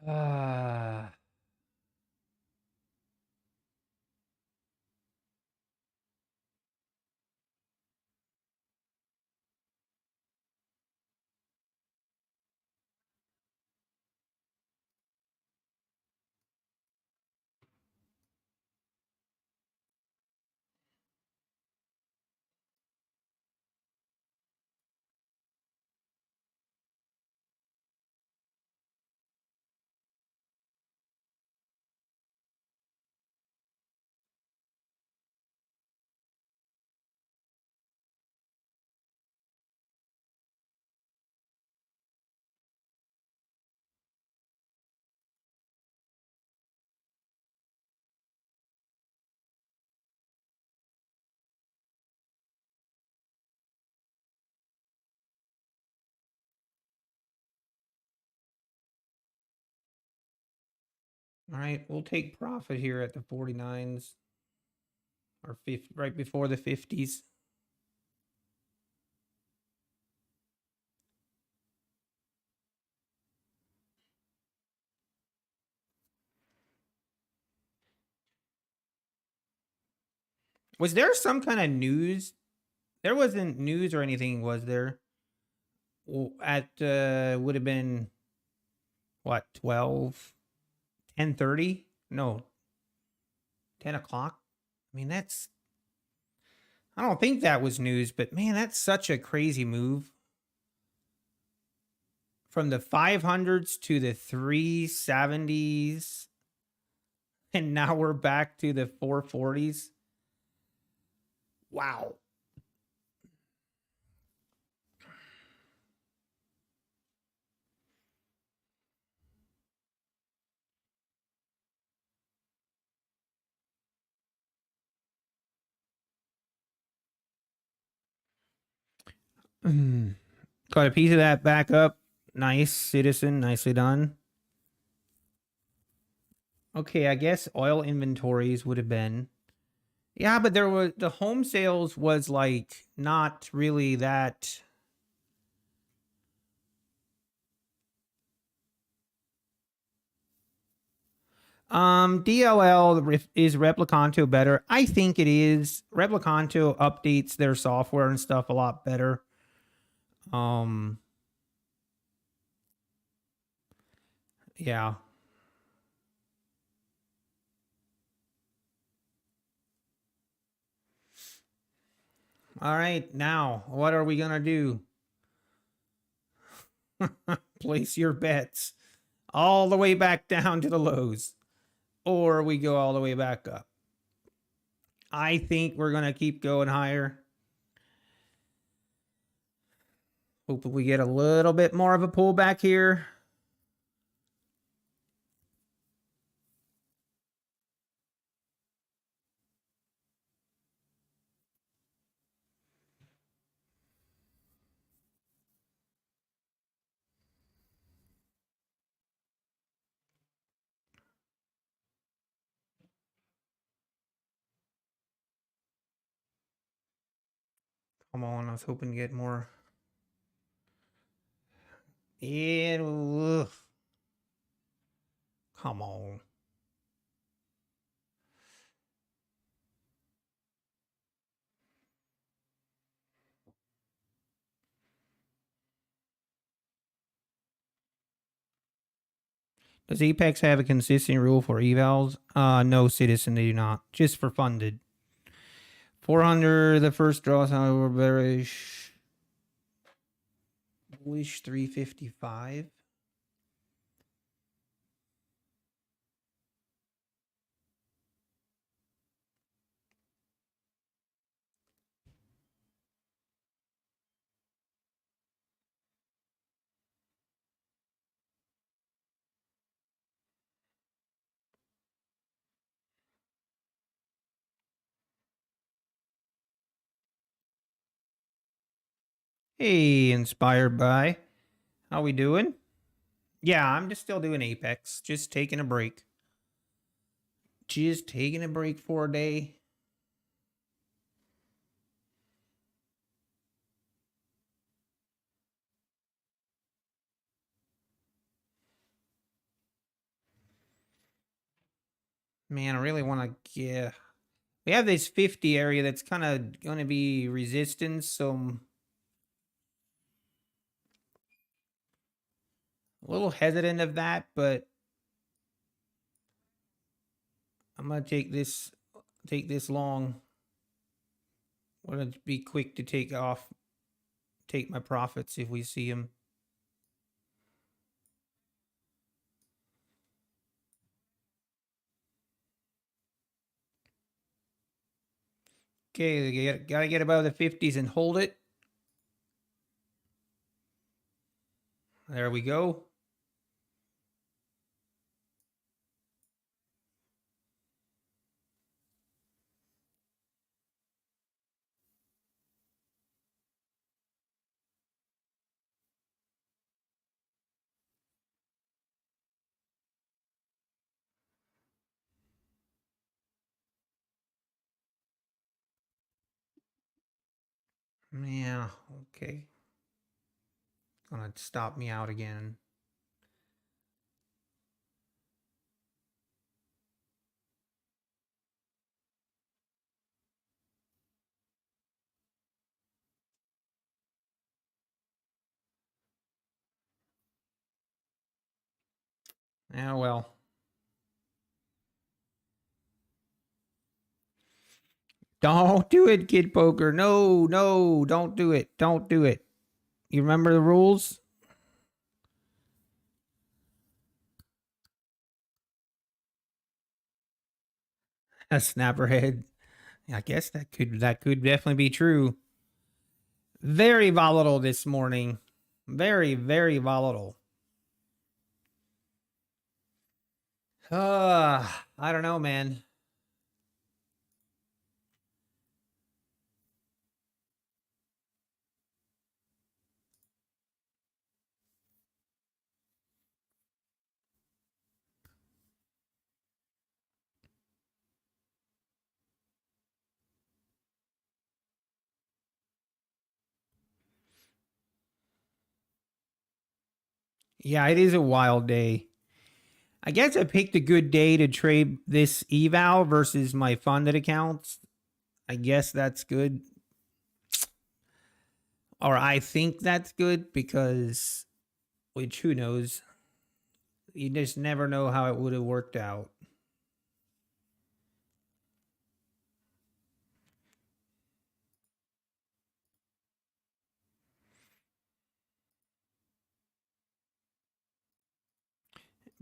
Ah. All right, we'll take profit here at the 49s or 50, right before the 50s. Was there some kind of news? There wasn't news or anything, was there? At would have been what, 12, 10:30? No, 10 o'clock. I mean, I don't think that was news, but man, that's such a crazy move. From the 500s to the 370s, and now we're back to the 440s. Wow. Got a piece of that back up. Nice, Citizen. Nicely done. Okay, I guess oil inventories would have been. Yeah, but there was the home sales was like not really that. DLL is Replicanto better? I think it is. Replicanto updates their software and stuff a lot better. Yeah. All right, now what are we gonna do? Place your bets. all the way back down to the lows, or we go all the way back up. I think we're going to keep going higher. Hope we get a little bit more of a pullback here. Come on, I was hoping to get more. And come on. Does Apex have a consistent rule for evals? No, Citizen, they do not. Just for funded. 400, the first draw, however, bearish. Bullish 355. Hey, inspired by. How we doing? Yeah, I'm just still doing Apex. Just taking a break. Just taking a break for a day. Man, I really want to get... We have this 50 area that's kind of going to be resistance, so I'm a little hesitant of that, but I'm going to take this long. I'm going to be quick to take my profits if we see them. Okay, gotta get above the 50s and hold it. There we go. Yeah, okay. Gonna stop me out again. Yeah, well. Don't do it, Kid Poker. No, no, don't do it. Don't do it. You remember the rules? A snapperhead. I guess that could definitely be true. Very volatile this morning. Very, very volatile. I don't know, man. Yeah, it is a wild day. I guess I picked a good day to trade this eval versus my funded accounts. I guess that's good. Or I think that's good because, which who knows? You just never know how it would have worked out.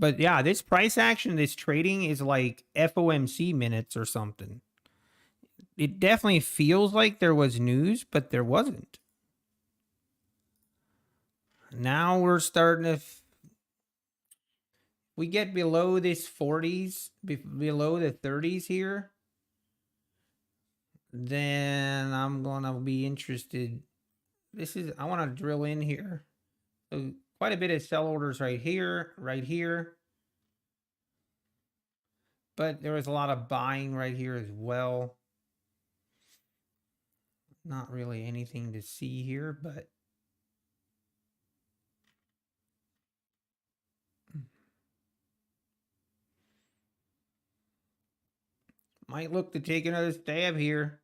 But yeah, this price action, this trading is like FOMC minutes or something. It definitely feels like there was news, but there wasn't. Now we're starting to. We get below this 40s, below the 30s here, then I'm gonna be interested. This is, I want to drill in here. So quite a bit of sell orders right here, right here. But there was a lot of buying right here as well. Not really anything to see here, but might look to take another stab here.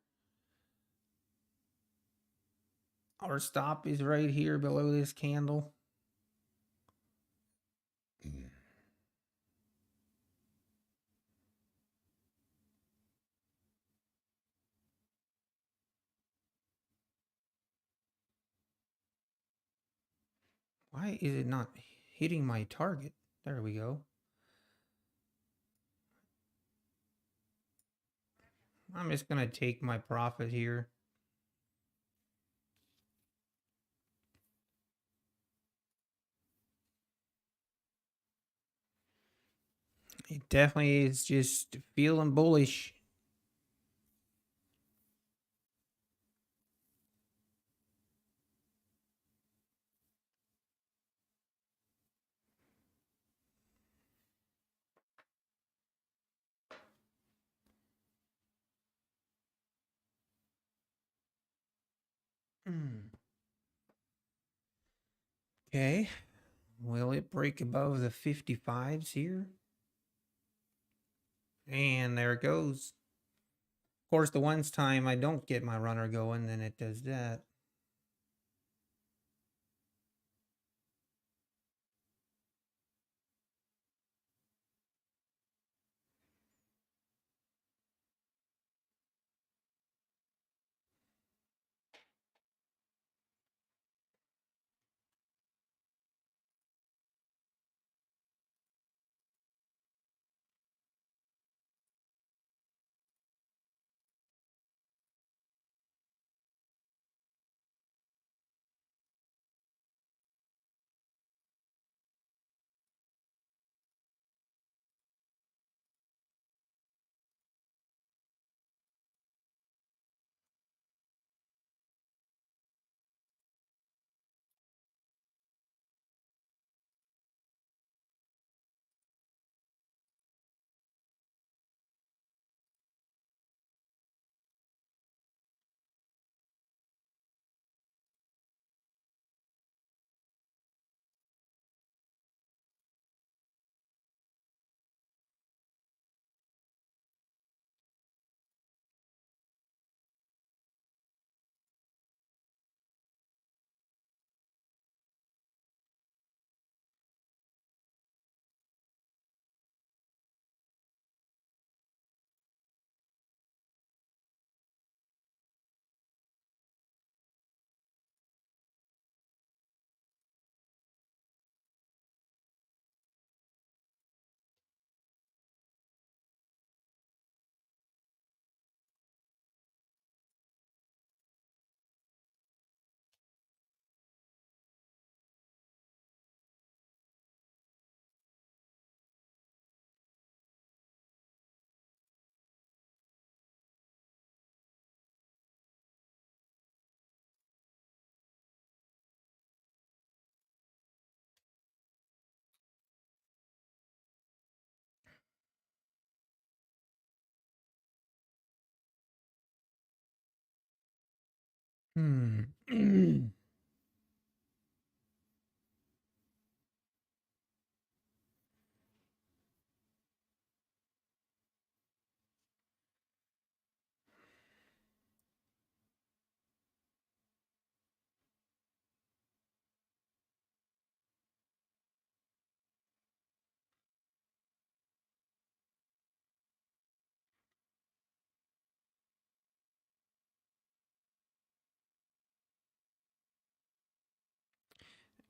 Our stop is right here below this candle. Why is it not hitting my target? There we go. I'm just going to take my profit here. It definitely is just feeling bullish. Okay. Will it break above the 55s here? And there it goes. Of course, the one time I don't get my runner going, then it does that.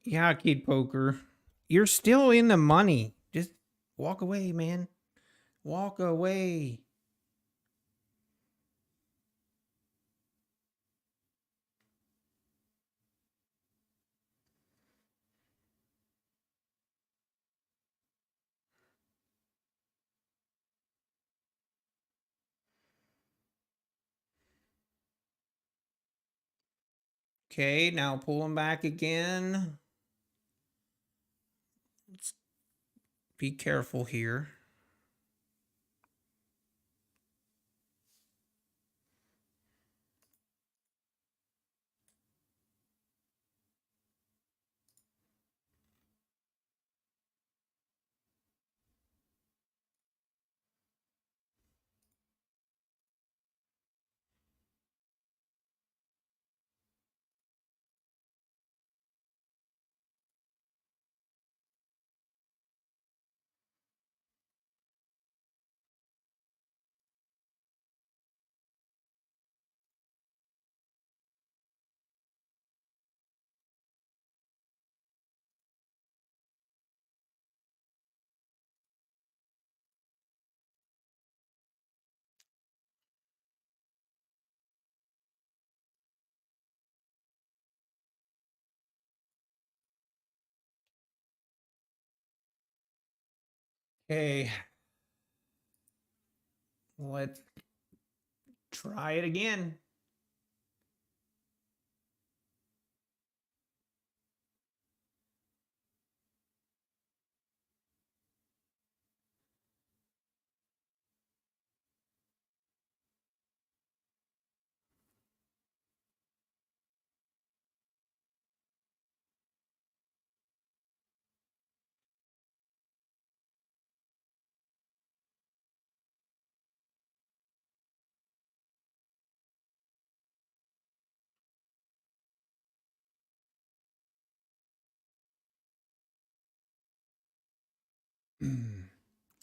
Yeah, Kid Poker. You're still in the money. Just Walk away, man. Walk away. Okay, now pull them back again. Let's be careful here. Okay, let's try it again.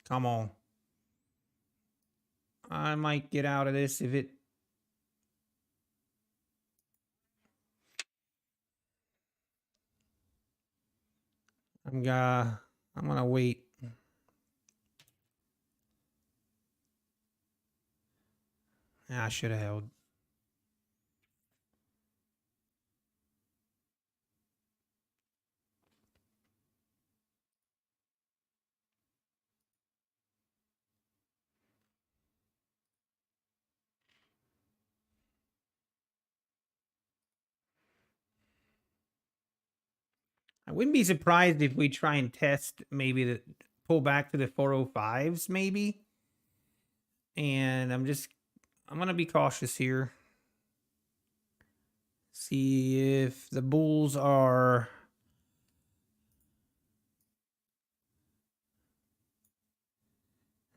Come on. I might get out of this if it. I'm gonna wait. I should have held. I wouldn't be surprised if we try and test maybe the pull back to the 405s maybe. And I'm gonna be cautious here. See if the bulls are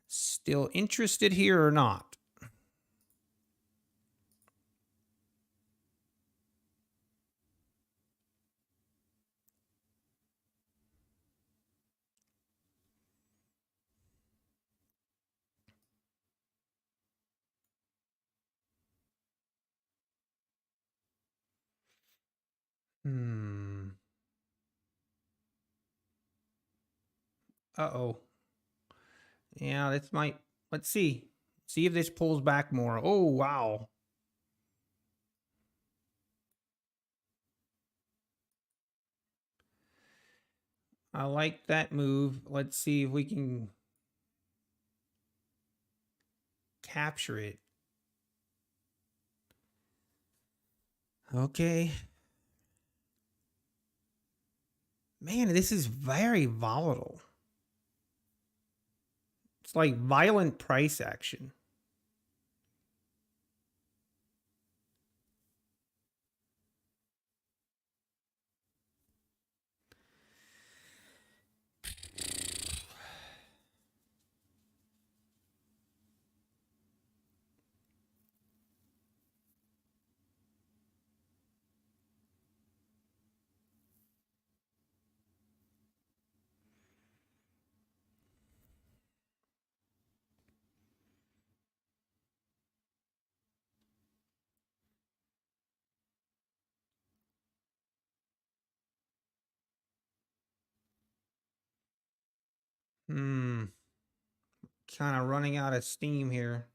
still interested here or not. Uh-oh. Yeah, this might. Let's see. See if this pulls back more. Oh, wow. I like that move. Let's see if we can capture it. Okay. Man, this is very volatile. It's like violent price action. Kind of running out of steam here.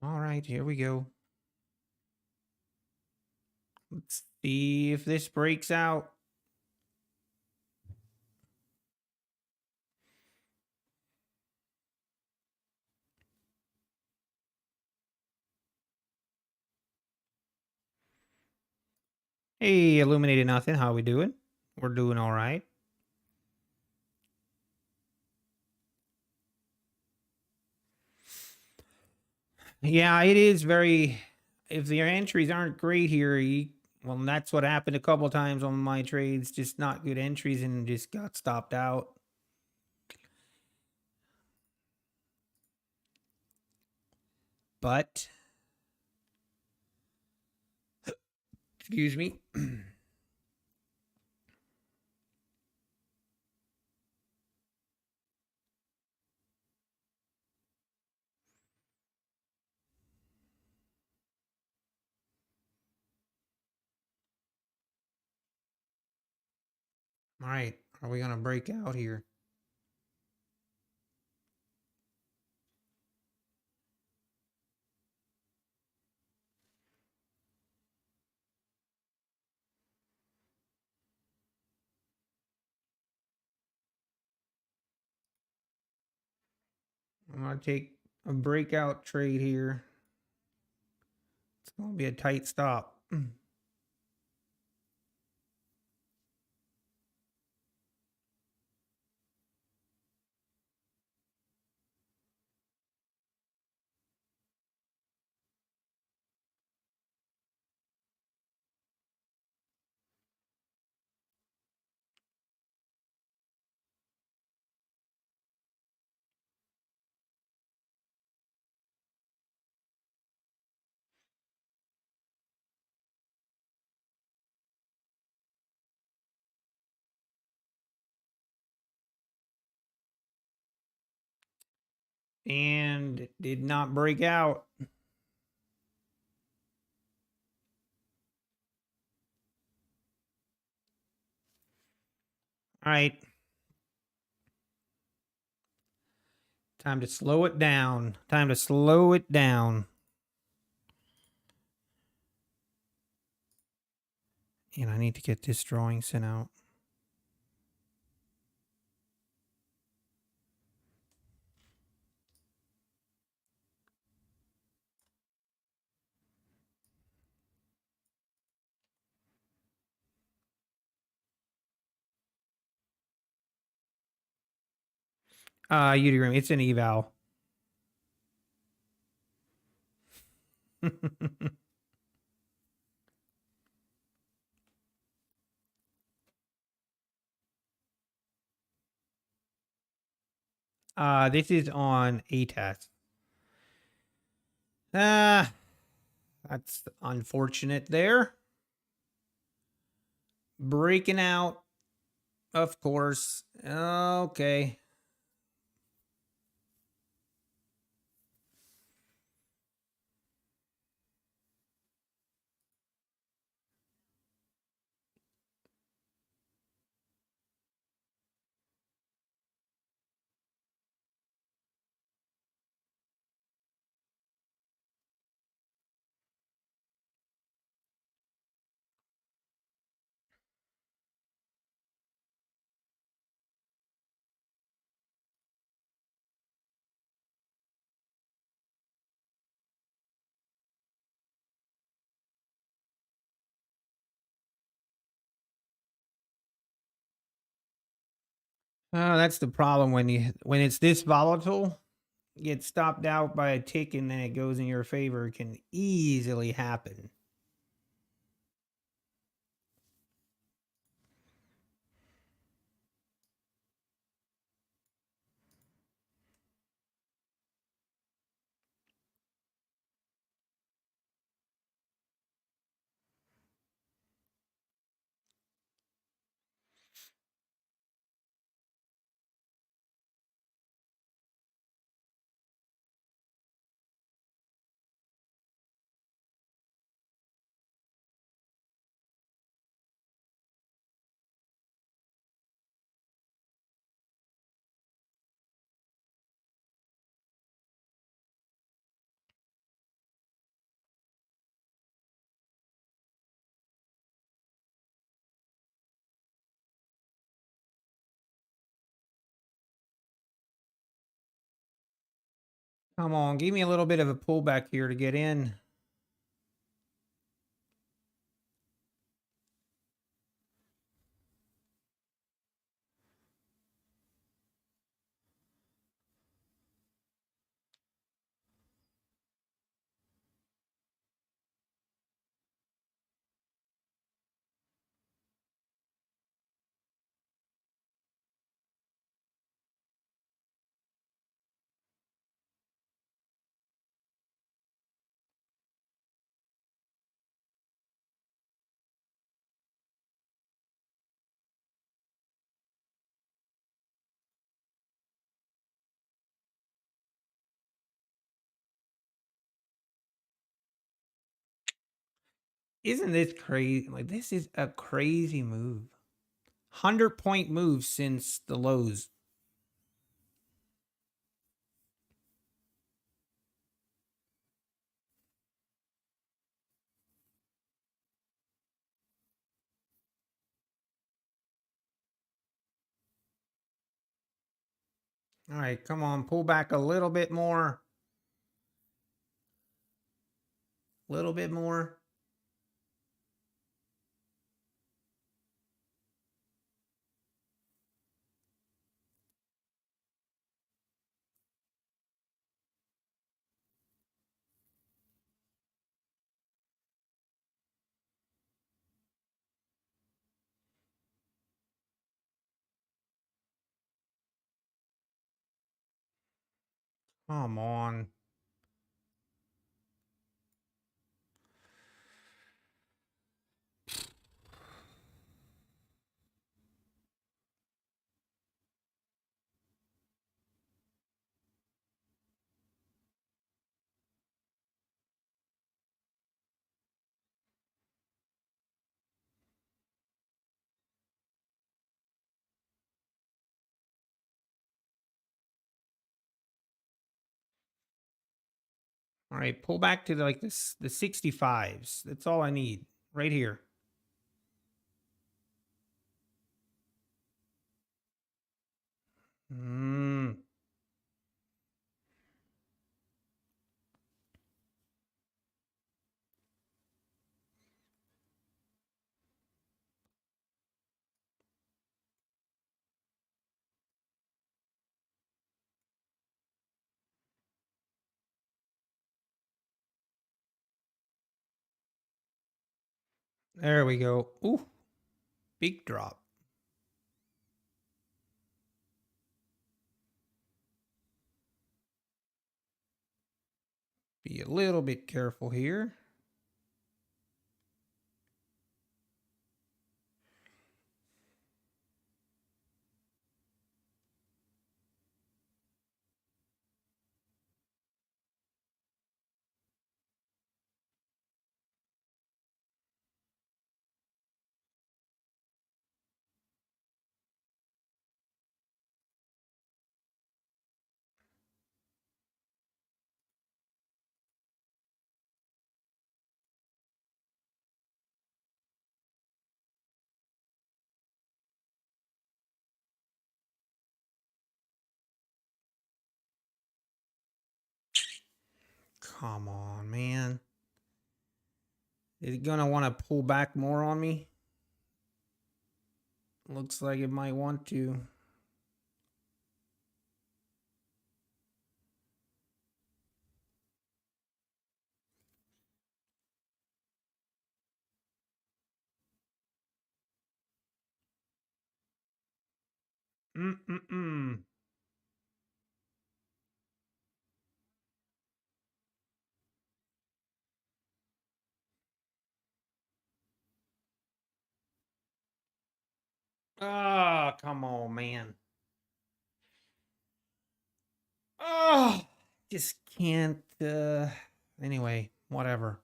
All right, here we go. Let's see if this breaks out. Hey, Illuminated Nothing, how we doing? We're doing all right. Yeah, it is very. If the entries aren't great here, well, that's what happened a couple times on my trades. Just not good entries and just got stopped out. But, excuse me. All right, are we gonna break out here? I'm gonna take a breakout trade here. It's gonna be a tight stop. And it did not break out. All right. Time to slow it down. Time to slow it down. And I need to get this drawing sent out. You do. It's an eval. This is on ATAS. That's unfortunate there. Breaking out, of course. Okay. Oh, that's the problem when it's this volatile, get stopped out by a tick and then it goes in your favor. It can easily happen. Come on, give me a little bit of a pullback here to get in. Isn't this crazy? Like, this is a crazy move. 100-point move since the lows. All right, come on, pull back a little bit more. A little bit more. Come on. All right, pull back to like this the 65s. That's all I need right here. Mm. There we go. Ooh, big drop. Be a little bit careful here. Come on, man. Is it gonna want to pull back more on me? Looks like it might want to. Mm-mm-mm. Oh, come on, man. Oh, just can't. Anyway, whatever.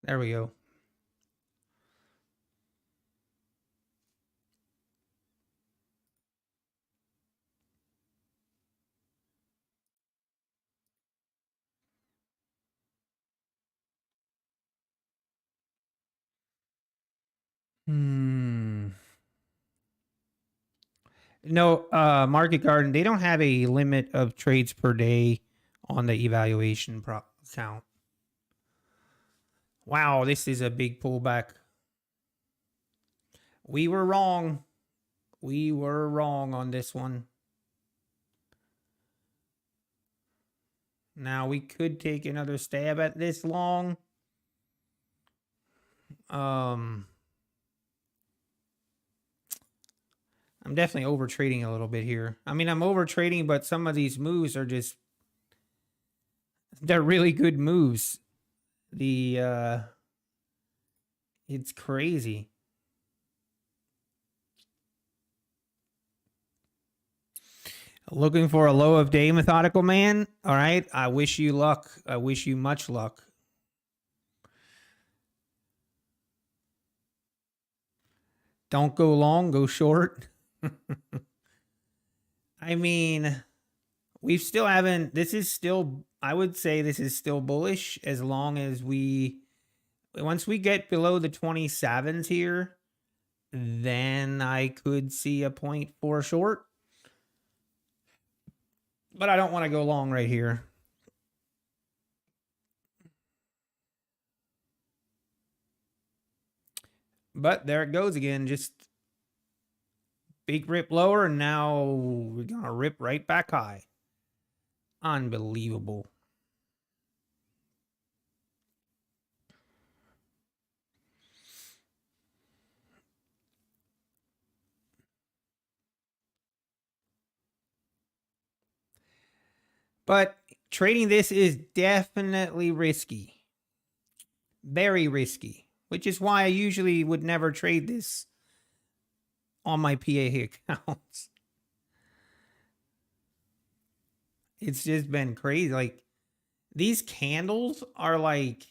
There we go. Hmm. No, Market Garden, they don't have a limit of trades per day on the evaluation count. Wow, this is a big pullback. We were wrong. We were wrong on this one. Now we could take another stab at this long. Um, I'm definitely over trading a little bit here. I mean, I'm over trading, but some of these moves are just they're really good moves. The it's crazy. Looking for a low of day, methodical man. All right. I wish you luck. I wish you much luck. Don't go long, go short. I mean, we still haven't. This is still, I would say this is still bullish as long as once we get below the 27s here, then I could see a point for short. But I don't want to go long right here. But there it goes again. Just big rip lower, and now we're going to rip right back high. Unbelievable. But trading this is definitely risky. Very risky. Which is why I usually would never trade this on my PA accounts. It's just been crazy. Like these candles are like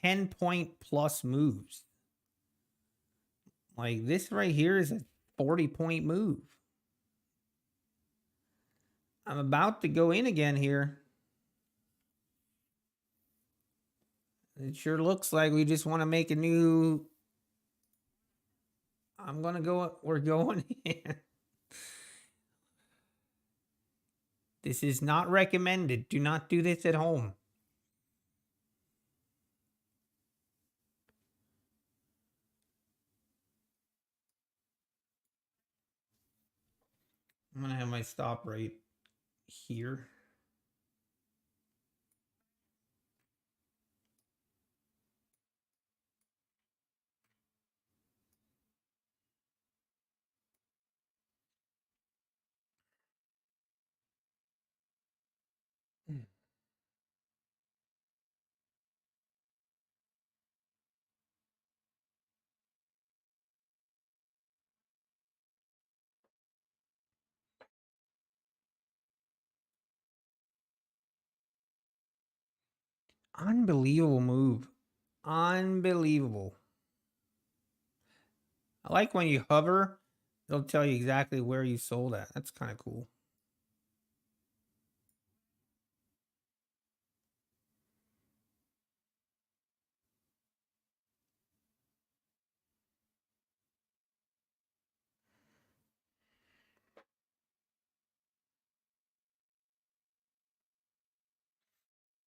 10-point plus moves. Like this right here is a 40-point move. I'm about to go in again here. It sure looks like we just want to make a new. I'm going to go. We're going in. This is not recommended. Do not do this at home. I'm going to have my stop right here. Unbelievable move. Unbelievable. I like when you hover, it'll tell you exactly where you sold at. That's kind of cool.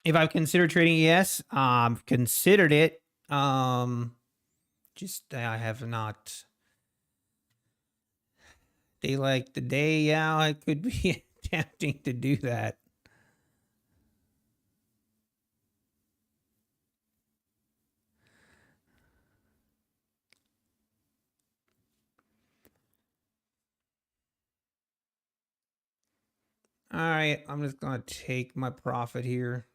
If I've considered trading, yes. Considered it. Just I have not. Day like today, yeah, it could be tempting to do that. All right, I'm just gonna take my profit here.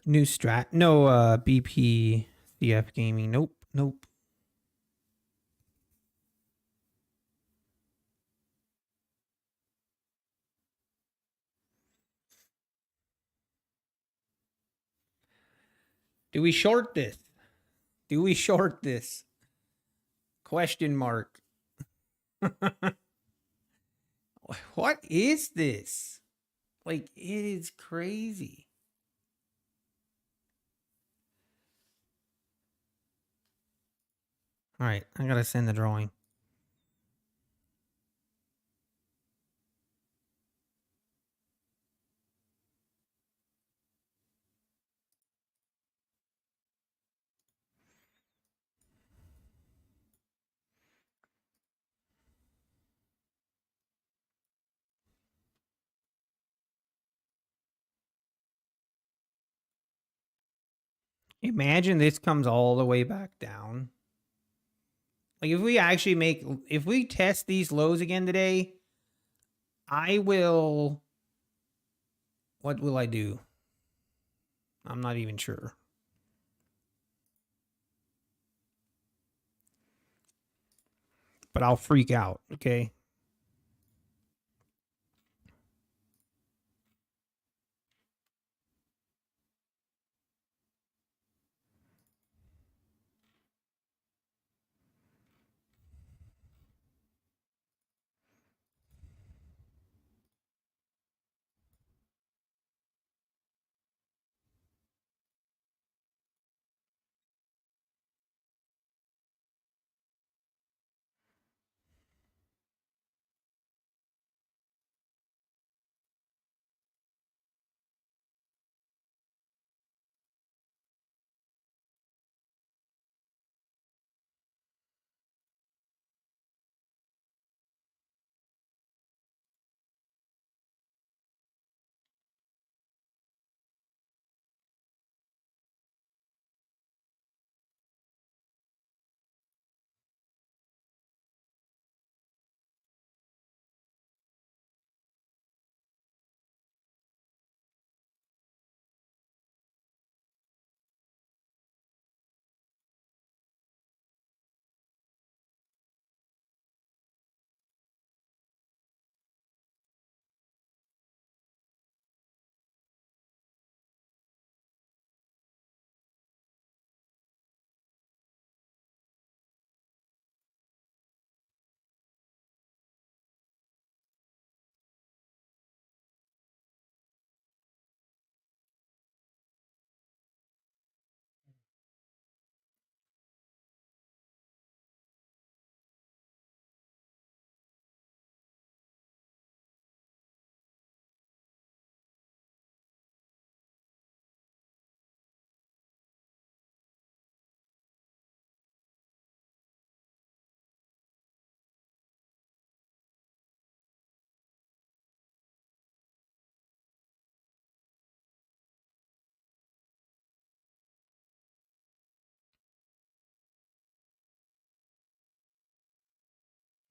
New strat. No BP CF gaming. Nope. Nope. Do we short this? Do we short this? Question mark. What is this? Like, it is crazy. All right, I gotta send the drawing. Imagine this comes all the way back down. Like, if we actually if we test these lows again today, I will. What will I do? I'm not even sure. But I'll freak out, okay?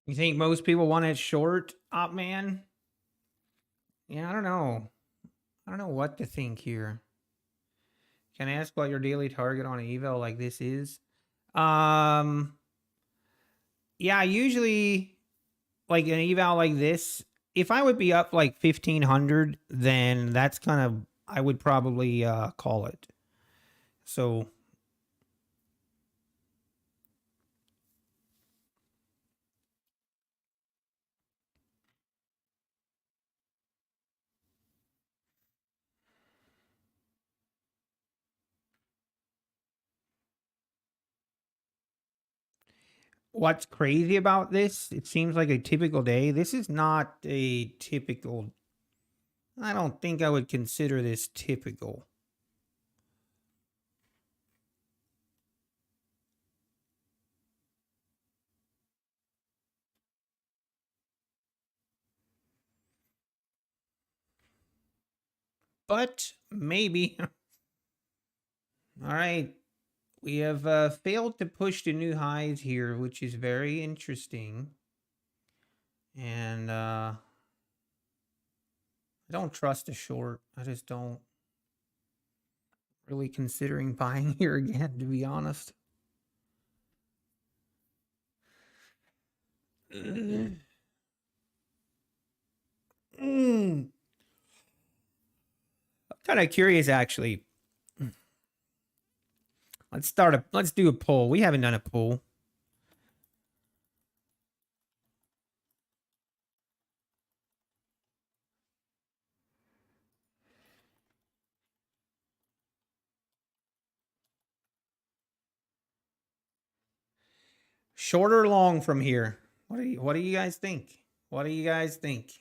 You think most people want it short, op man? Yeah, I don't know. I don't know what to think here. Can I ask what your daily target on an eval like this is? Um, yeah, usually like an eval like this, if I would be up like 1500, then that's kind of I would probably call it. So what's crazy about this, it seems like a typical day. This is not a typical. I don't think I would consider this typical. But maybe. All right. We have failed to push to new highs here, which is very interesting. And I don't trust a short. I just don't really considering buying here again, to be honest. Mm. I'm kind of curious, actually. Let's do a poll. We haven't done a poll. Short or long from here? What do you guys think? What do you guys think?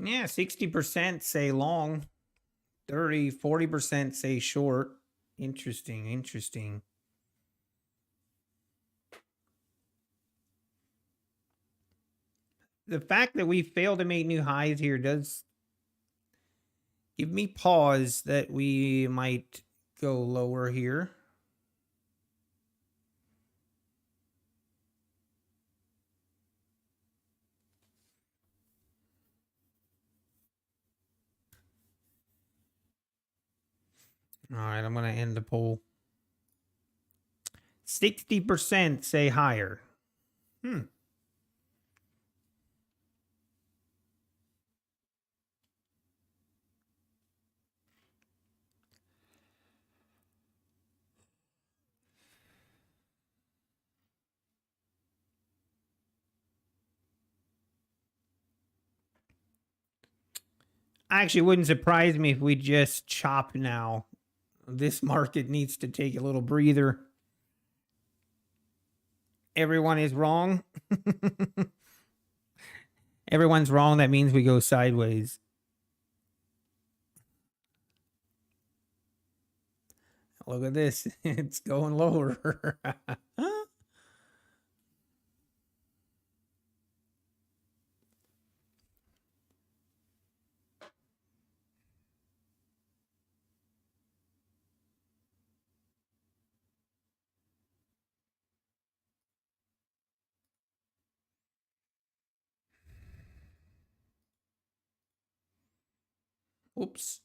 Yeah, 60% say long, 40% say short. Interesting, interesting. The fact that we failed to make new highs here does give me pause that we might go lower here. All right, I'm going to end the poll. 60% say higher. Actually, wouldn't surprise me if we just chop now. This market needs to take a little breather. Everyone is wrong. Everyone's wrong. That means we go sideways. Look at this. It's going lower. Oops.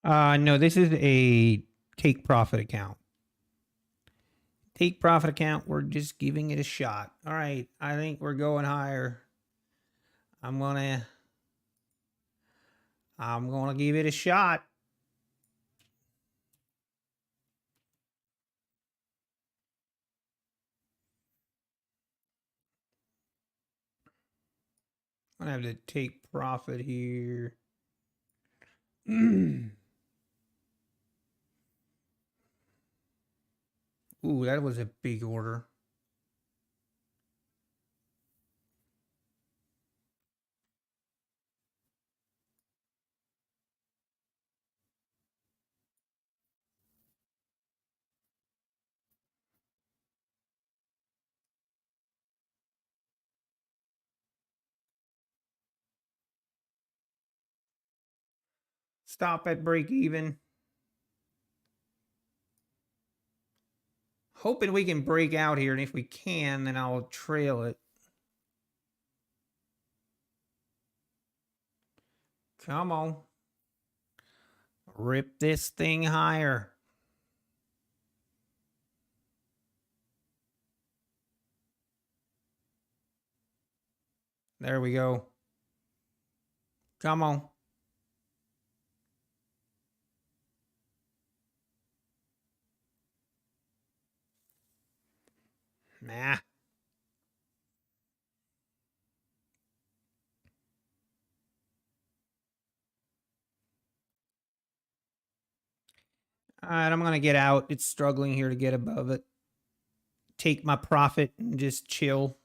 No, this is a take profit account. Take profit account. We're just giving it a shot. All right. I think we're going higher. I'm gonna give it a shot. I'm gonna have to take profit here. Ooh, that was a big order. Stop at break even. Hoping we can break out here, and if we can, then I'll trail it. Come on. Rip this thing higher. There we go. Come on. Nah. All right, I'm going to get out. It's struggling here to get above it. Take my profit and just chill.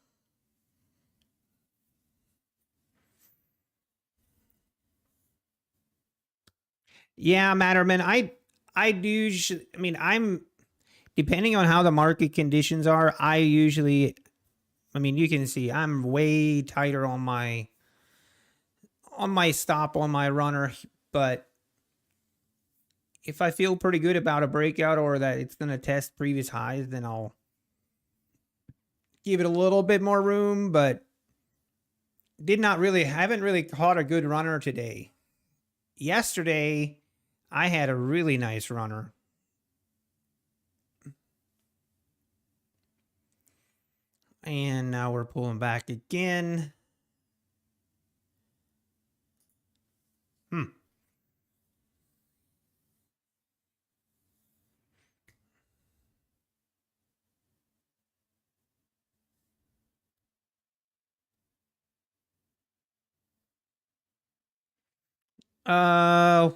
Yeah, Matterman, I do. I mean, I'm depending on how the market conditions are. I mean, you can see I'm way tighter on my stop on my runner, but if I feel pretty good about a breakout or that it's going to test previous highs, then I'll give it a little bit more room. But haven't really caught a good runner today. Yesterday, I had a really nice runner. And now we're pulling back again.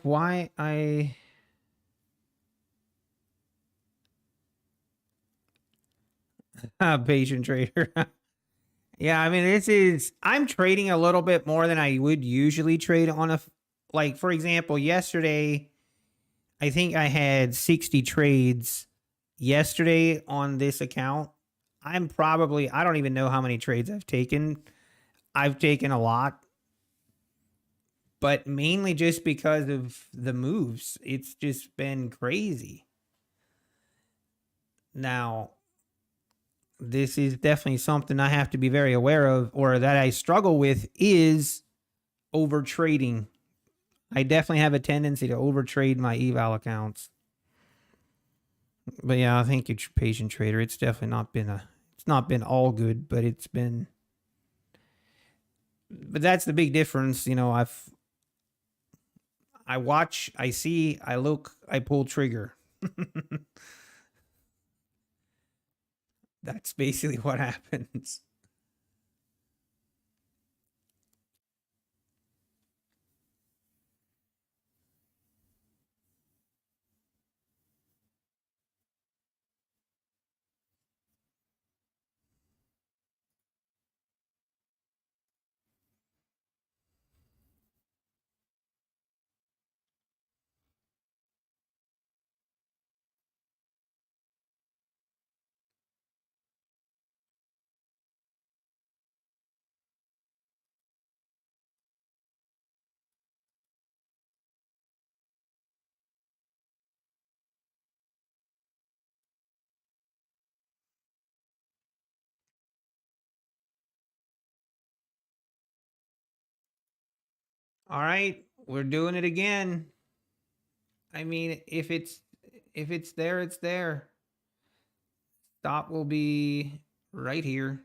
Why I patient trader. Yeah, I mean, I'm trading a little bit more than I would usually trade on like, for example, yesterday, I think I had 60 trades yesterday on this account. I don't even know how many trades I've taken. I've taken a lot, but mainly just because of the moves. It's just been crazy. Now, this is definitely something I have to be very aware of, or that I struggle with, is over trading. I definitely have a tendency to over trade my eval accounts. But yeah, I think it's patient trader. It's definitely it's not been all good, but but that's the big difference. I watch, I see, I look, I pull trigger. That's basically what happens. All right, we're doing it again. I mean, if it's there, it's there. Stop will be right here.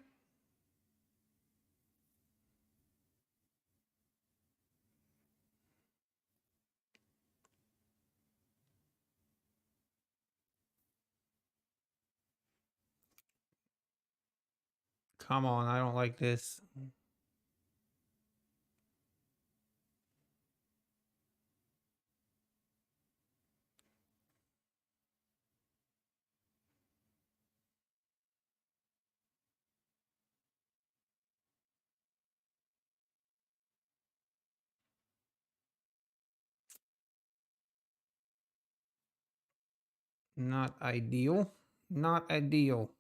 Come on, I don't like this. Not ideal. Not ideal.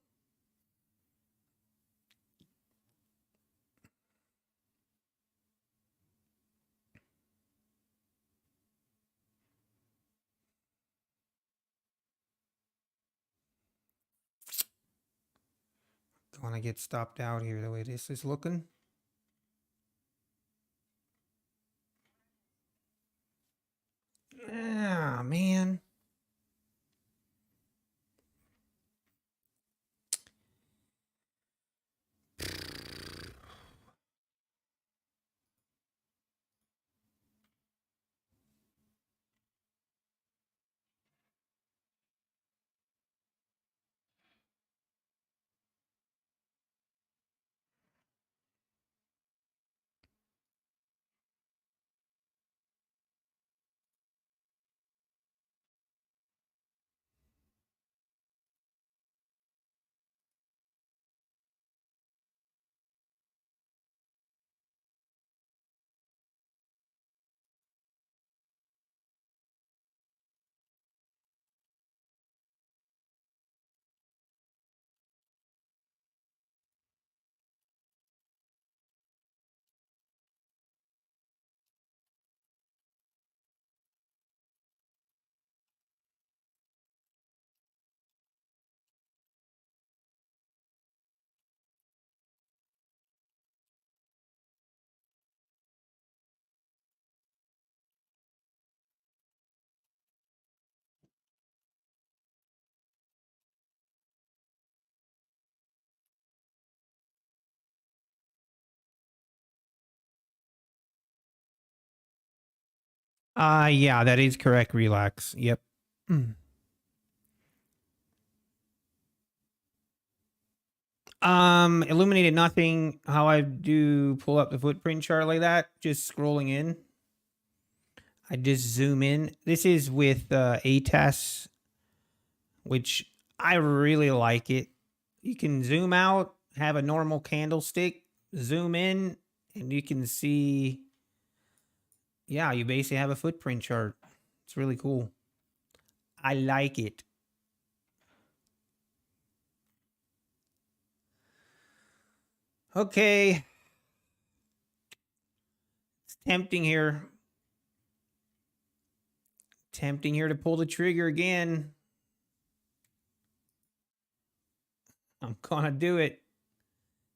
Don't want to get stopped out here the way this is looking. Ah, man. Yeah, that is correct. Relax. Yep. Illuminated nothing. How I do pull up the footprint chart like that, just scrolling in. I just zoom in. This is with ATAS, which I really like it. You can zoom out, have a normal candlestick, zoom in, and you can see, yeah, you basically have a footprint chart. It's really cool. I like it. Okay. It's tempting here. Tempting here to pull the trigger again. I'm gonna do it.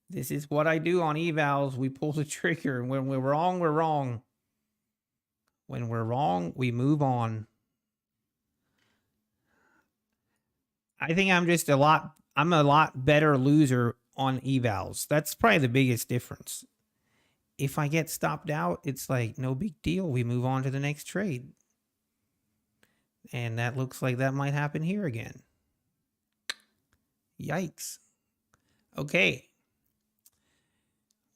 This is what I do on evals. We pull the trigger. And when we're wrong, we're wrong. When we're wrong, we move on. I think I'm a lot better loser on evals. That's probably the biggest difference. If I get stopped out, it's like no big deal. We move on to the next trade. And that looks like that might happen here again. Yikes. Okay.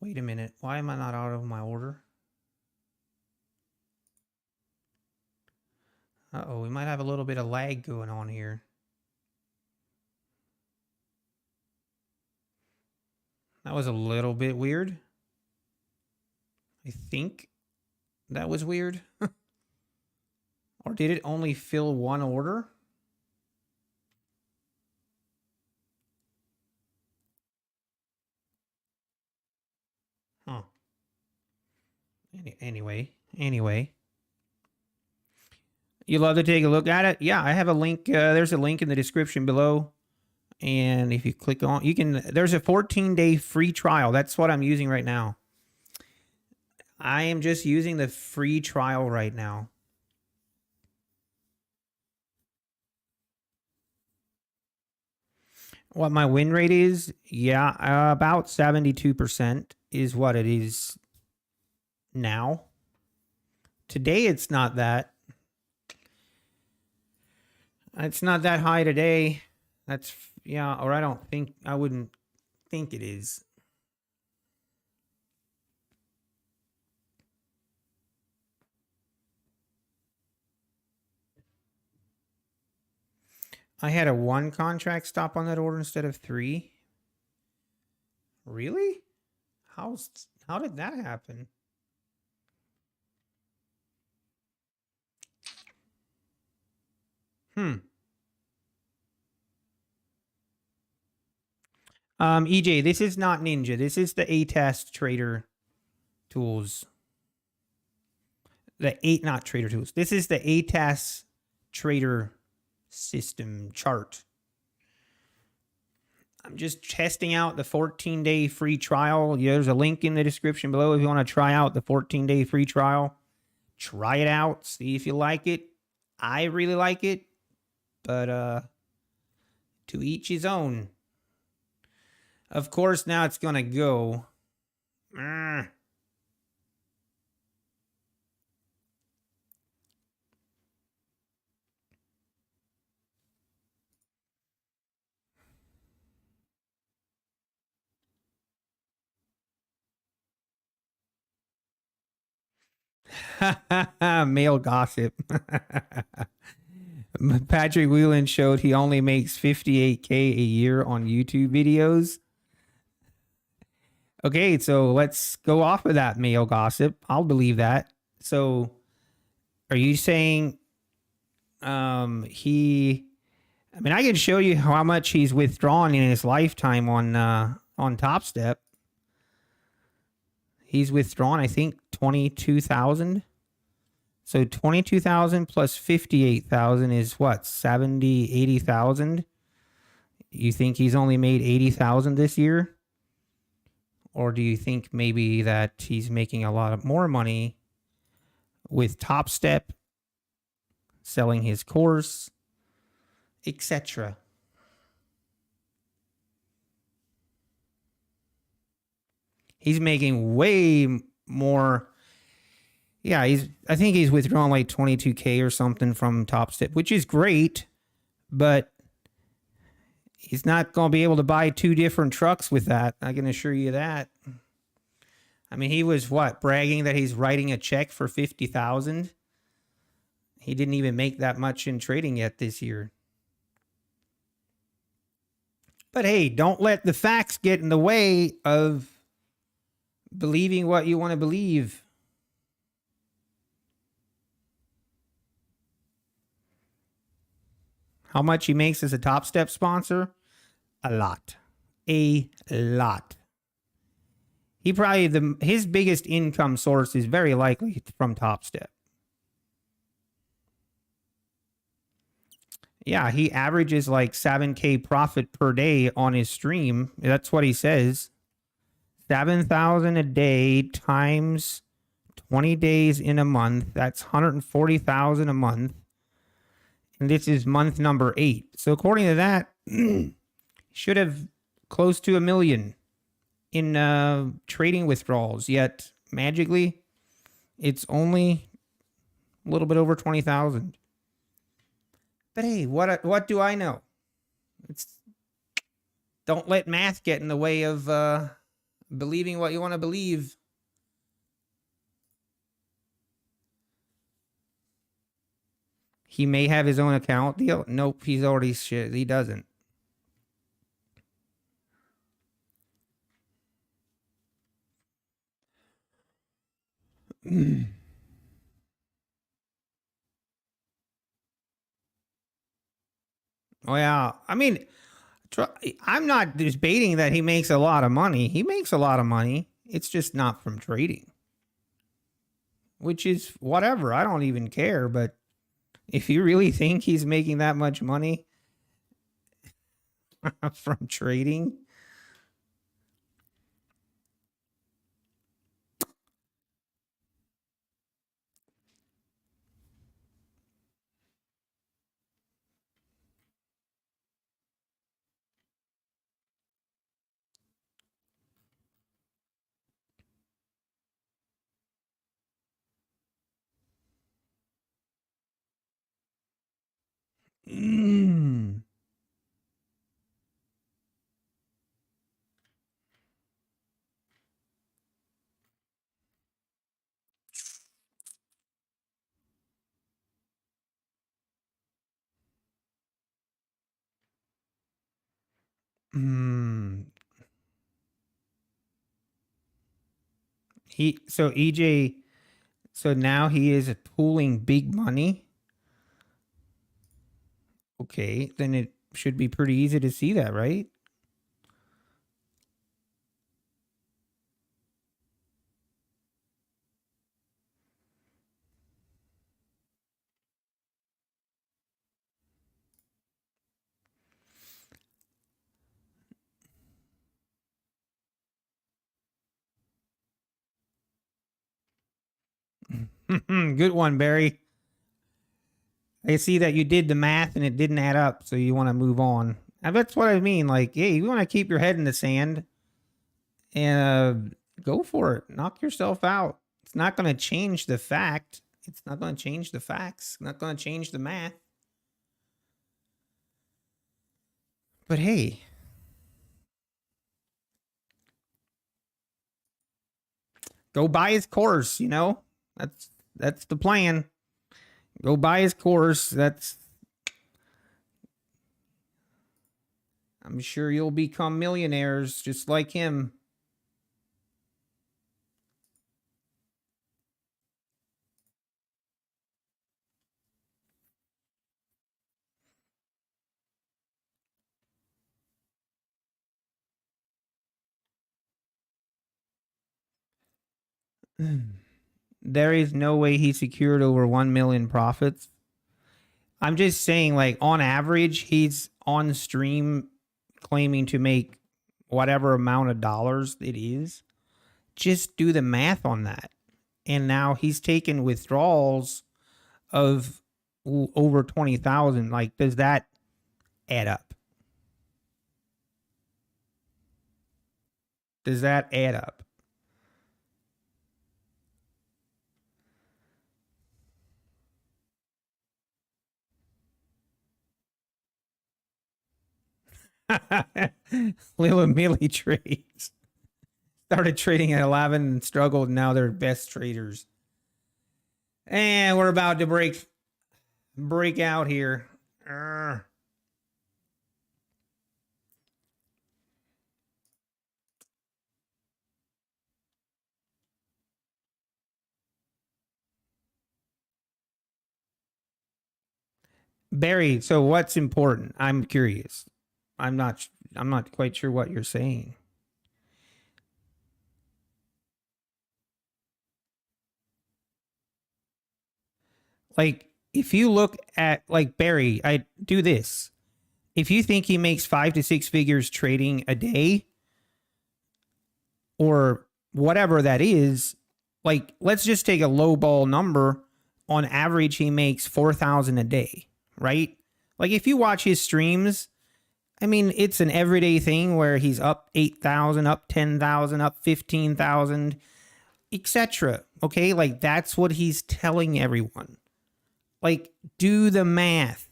Wait a minute. Why am I not out of my order? Uh-oh, we might have a little bit of lag going on here. That was a little bit weird. I think that was weird. Or did it only fill one order? Huh. Anyway. You love to take a look at it? Yeah, I have a link. There's a link in the description below. And if you click on, there's a 14-day free trial. That's what I'm using right now. I am just using the free trial right now. What my win rate is? Yeah, about 72% is what it is now. Today, it's not that. It's not that high today. That's, yeah, or I wouldn't think it is. I had a 1 contract stop on that order instead of 3. Really? How did that happen? EJ, this is not Ninja. This is the ATAS Trader tools. Not Trader tools. This is the ATAS Trader system chart. I'm just testing out the 14-day free trial. There's a link in the description below if you want to try out the 14-day free trial. Try it out. See if you like it. I really like it. But to each his own. Of course, now it's going to go. Male gossip. Patrick Whelan showed he only makes 58K a year on YouTube videos. Okay, so let's go off of that male gossip. I'll believe that. So are you saying I can show you how much he's withdrawn in his lifetime on Top Step. He's withdrawn, I think, 22,000. So 22,000 plus 58,000 is what? 70, 80,000. You think he's only made 80,000 this year? Or do you think maybe that he's making a lot more money with Top Step, selling his course, etc.? He's making way more. Yeah, I think he's withdrawn like 22K or something from Top Step, which is great, but he's not going to be able to buy 2 different trucks with that. I can assure you that. I mean, he was bragging that he's writing a check for 50,000. He didn't even make that much in trading yet this year. But hey, don't let the facts get in the way of believing what you want to believe. How much he makes as a Top Step sponsor? A lot. A lot. He probably, his biggest income source is very likely from Top Step. Yeah, he averages like 7K profit per day on his stream. That's what he says. 7,000 a day times 20 days in a month. That's 140,000 a month. And this is month number 8. So according to that, should have close to $1 million in trading withdrawals. Yet magically, it's only a little bit over 20,000. But hey, what do I know? Don't let math get in the way of believing what you want to believe. He may have his own account deal. Nope, he's already shit. He doesn't. Oh yeah, I mean, I'm not debating that he makes a lot of money. He makes a lot of money. It's just not from trading, which is whatever. I don't even care. But if you really think he's making that much money from trading, Mm. Mm. So EJ, so now he is pooling big money. Okay, then it should be pretty easy to see that, right? Good one, Barry. I see that you did the math and it didn't add up, so you want to move on. And that's what I mean. Like, hey, you want to keep your head in the sand and go for it. Knock yourself out. It's not going to change the fact. It's not going to change the facts. It's not going to change the math. But hey, go buy his course. You know, that's the plan. Go buy his course. That's. I'm sure you'll become millionaires just like him. There is no way he secured over 1 million profits. I'm just saying, like, on average, he's on stream claiming to make whatever amount of dollars it is. Just do the math on that. And now he's taken withdrawals of over 20,000. Like, does that add up? Does that add up? Little Millie trades. Started trading at 11 and struggled. And now they're best traders. And we're about to break out here. Barry, so what's important? I'm curious. I'm not quite sure what you're saying. Like, if you look at, like, Barry, I do this. If you think he makes 5 to 6 figures trading a day or whatever that is, like, let's just take a low ball number. On average, he makes 4,000 a day, right? Like, if you watch his streams, I mean, it's an everyday thing where he's up 8,000, up 10,000, up 15,000, etc. Okay, like, that's what he's telling everyone. Like, do the math.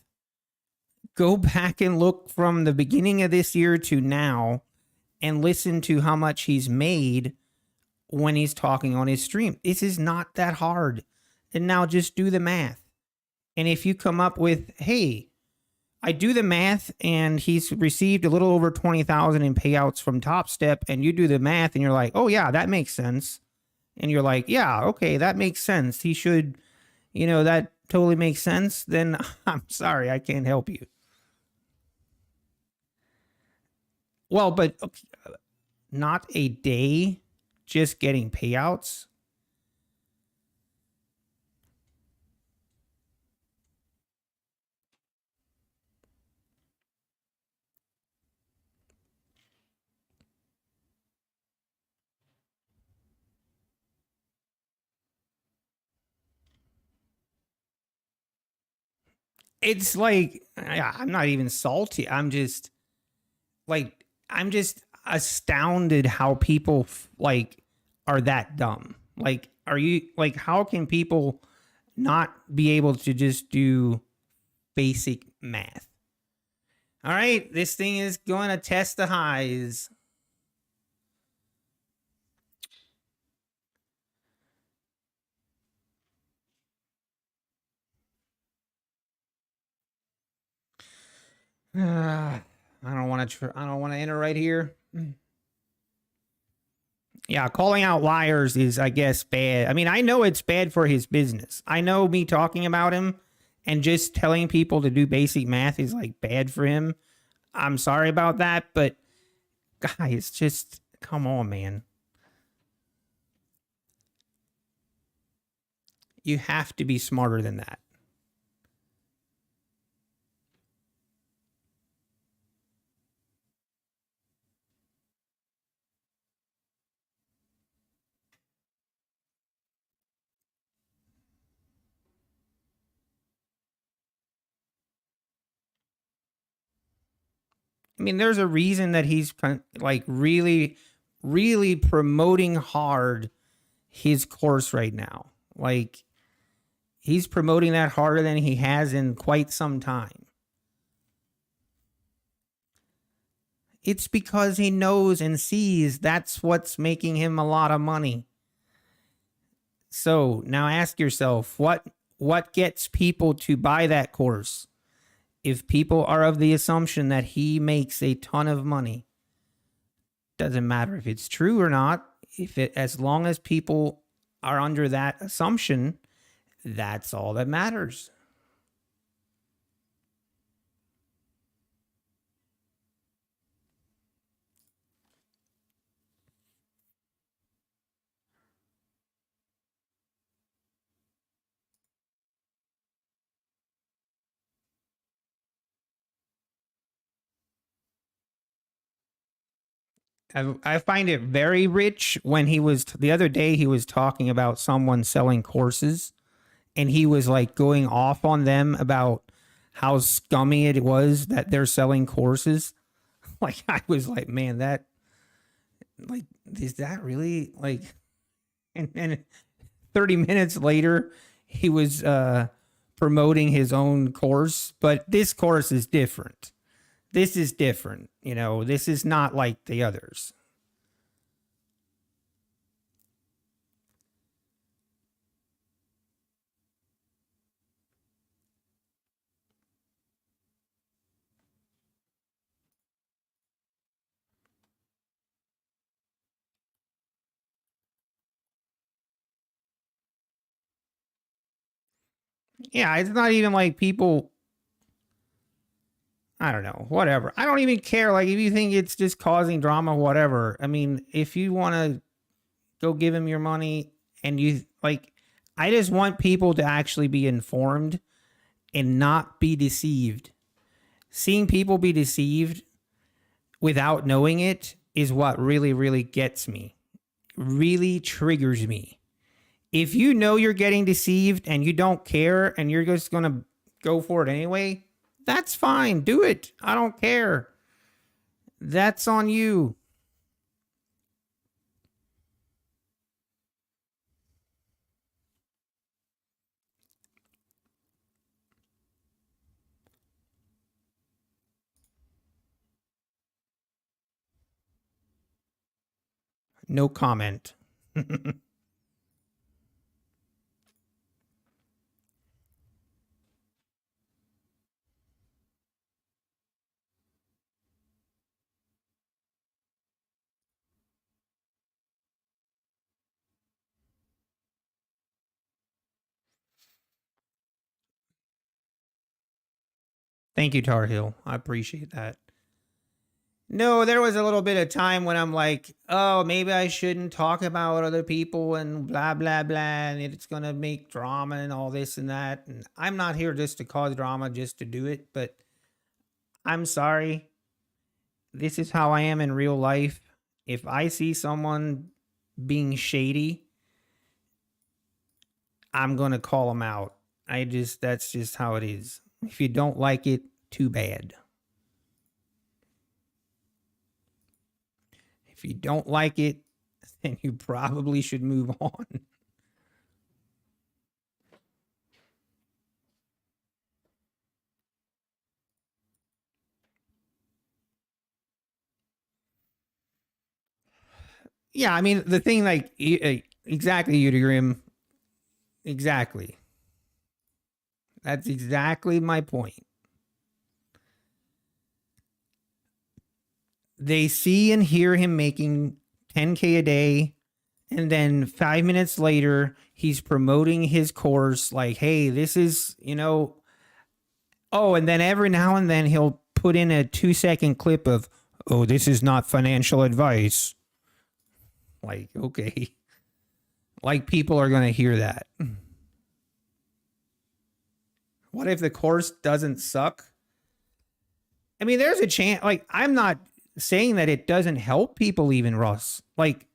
Go back and look from the beginning of this year to now and listen to how much he's made when he's talking on his stream. This is not that hard. And now just do the math. And if you come up with, hey, I do the math and he's received a little over 20,000 in payouts from Top Step, and you do the math and you're like, oh yeah, that makes sense. And you're like, yeah, okay, that makes sense. He should, that totally makes sense. Then I'm sorry, I can't help you. Well, but not a day just getting payouts. It's like, I'm not even salty. I'm just astounded how people like are that dumb. Like, are you like, how can people not be able to just do basic math. All right, this thing is going to test the highs. I don't want to. I don't want to enter right here. Yeah, calling out liars is, I guess, bad. I mean, I know it's bad for his business. I know me talking about him and just telling people to do basic math is like bad for him. I'm sorry about that, but guys, just come on, man. You have to be smarter than that. I mean, there's a reason that he's like really, really promoting hard his course right now. Like, he's promoting that harder than he has in quite some time. It's because he knows and sees that's what's making him a lot of money. So now ask yourself, what gets people to buy that course? If people are of the assumption that he makes a ton of money, doesn't matter if it's true or not. If it, as long as people are under that assumption, that's all that matters. I find it very rich when he was the other day he was talking about someone selling courses and he was like going off on them about how scummy it was that they're selling courses. Like, I was like, man, that, like, is that really like, and 30 minutes later he was promoting his own course, but this course is different. This is different. You know, this is not like the others. Yeah, it's not even like people, I don't know, whatever. I don't even care. Like, if you think it's just causing drama, whatever. I mean, if you want to go give him your money and you like, I just want people to actually be informed and not be deceived. Seeing people be deceived without knowing it is what really, really gets me, really triggers me. If you know you're getting deceived and you don't care and you're just going to go for it anyway, that's fine. Do it. I don't care. That's on you. No comment. Thank you, Tar Heel. I appreciate that. No, there was a little bit of time when I'm like, oh, maybe I shouldn't talk about other people and blah, blah, blah. And it's going to make drama and all this and that. And I'm not here just to cause drama, just to do it. But I'm sorry. This is how I am in real life. If I see someone being shady, I'm going to call them out. That's just how it is. If you don't like it, too bad. If you don't like it, then you probably should move on. Yeah, I mean, the thing, like, exactly, Udagrim. Exactly. That's exactly my point. They see and hear him making 10K a day, and then 5 minutes later, he's promoting his course like, hey, this is, oh, and then every now and then he'll put in a 2 second clip of, oh, this is not financial advice. Like, okay. Like, people are going to hear that. What if the course doesn't suck? I mean, there's a chance. Like, I'm not saying that it doesn't help people, even, Russ. Like,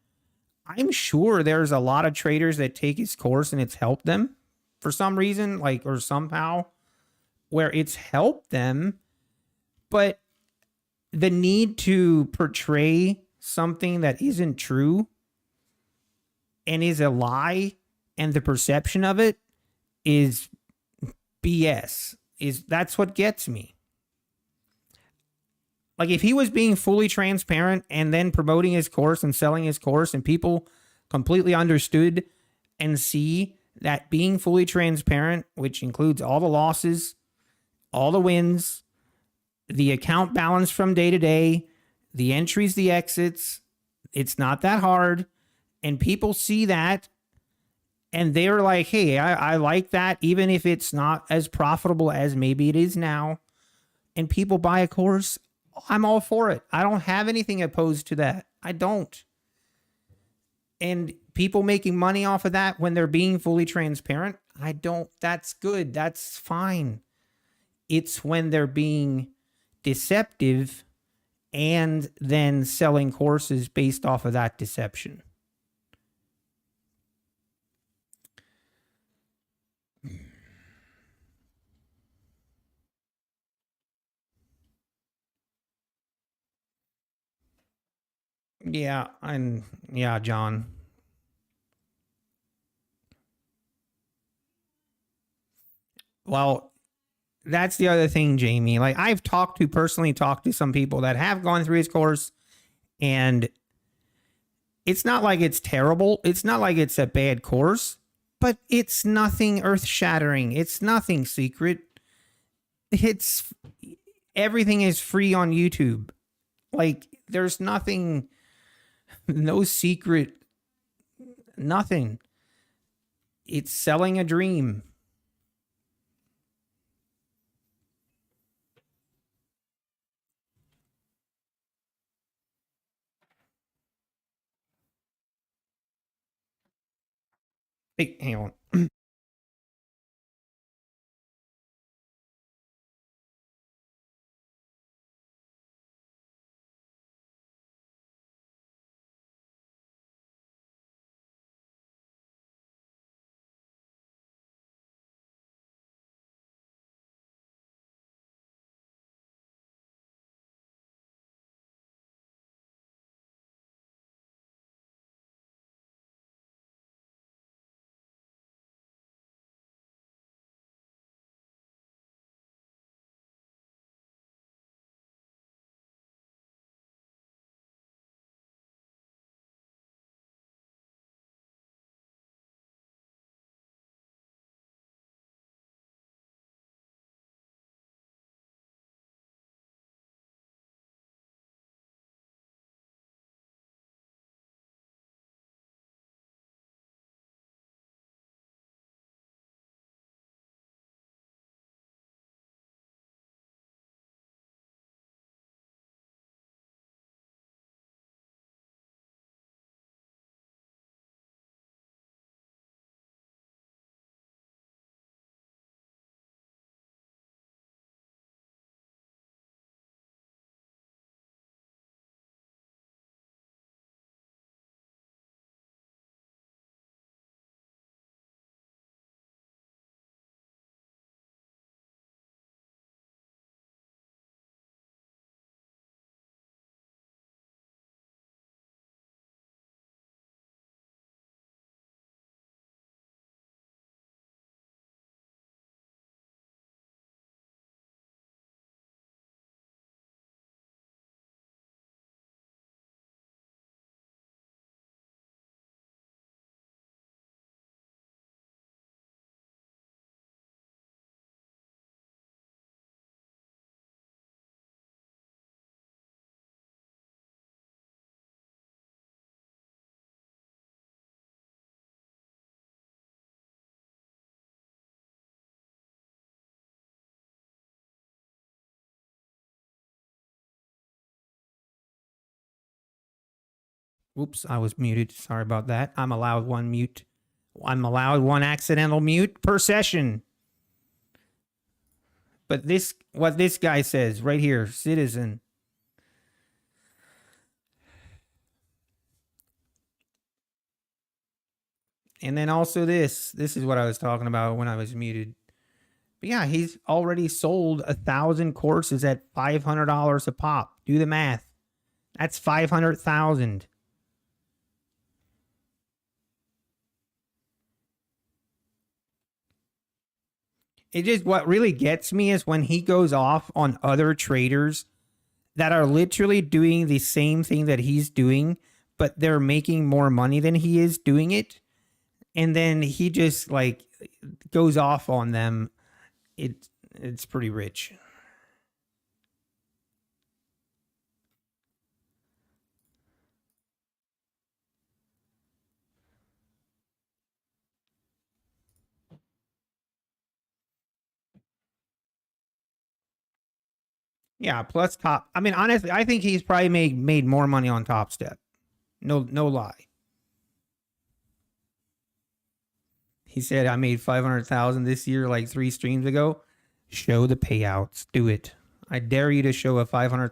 I'm sure there's a lot of traders that take his course and it's helped them for some reason, like, or somehow, where it's helped them. But the need to portray something that isn't true and is a lie, and the perception of it is BS. That's what gets me. Like, if he was being fully transparent and then promoting his course and selling his course, and people completely understood and see that being fully transparent, which includes all the losses, all the wins, the account balance from day to day, the entries, the exits, it's not that hard. And people see that and they're like, hey, I like that, even if it's not as profitable as maybe it is now. And people buy a course, I'm all for it. I don't have anything opposed to that. I don't. And people making money off of that when they're being fully transparent, I don't. That's good. That's fine. It's when they're being deceptive and then selling courses based off of that deception. Yeah, and yeah, John. Well, that's the other thing, Jamie. Like, I've personally talked to some people that have gone through his course, and it's not like it's terrible. It's not like it's a bad course, but it's nothing earth shattering. It's nothing secret. It's everything is free on YouTube. Like, there's nothing, no secret, nothing. It's selling a dream. Hey, hang on. Oops, I was muted. Sorry about that. I'm allowed one mute. I'm allowed one accidental mute per session. But this, what this guy says right here, citizen. And then also this is what I was talking about when I was muted. But yeah, he's already sold 1,000 courses at $500 a pop. Do the math. That's 500,000. It just, what really gets me is when he goes off on other traders that are literally doing the same thing that he's doing, but they're making more money than he is doing it. And then he just like goes off on them. It's pretty rich. Yeah, plus top. I mean, honestly, I think he's probably made more money on Top Step. No lie. He said I made 500,000 this year, like 3 streams ago. Show the payouts. Do it. I dare you to show a $500,000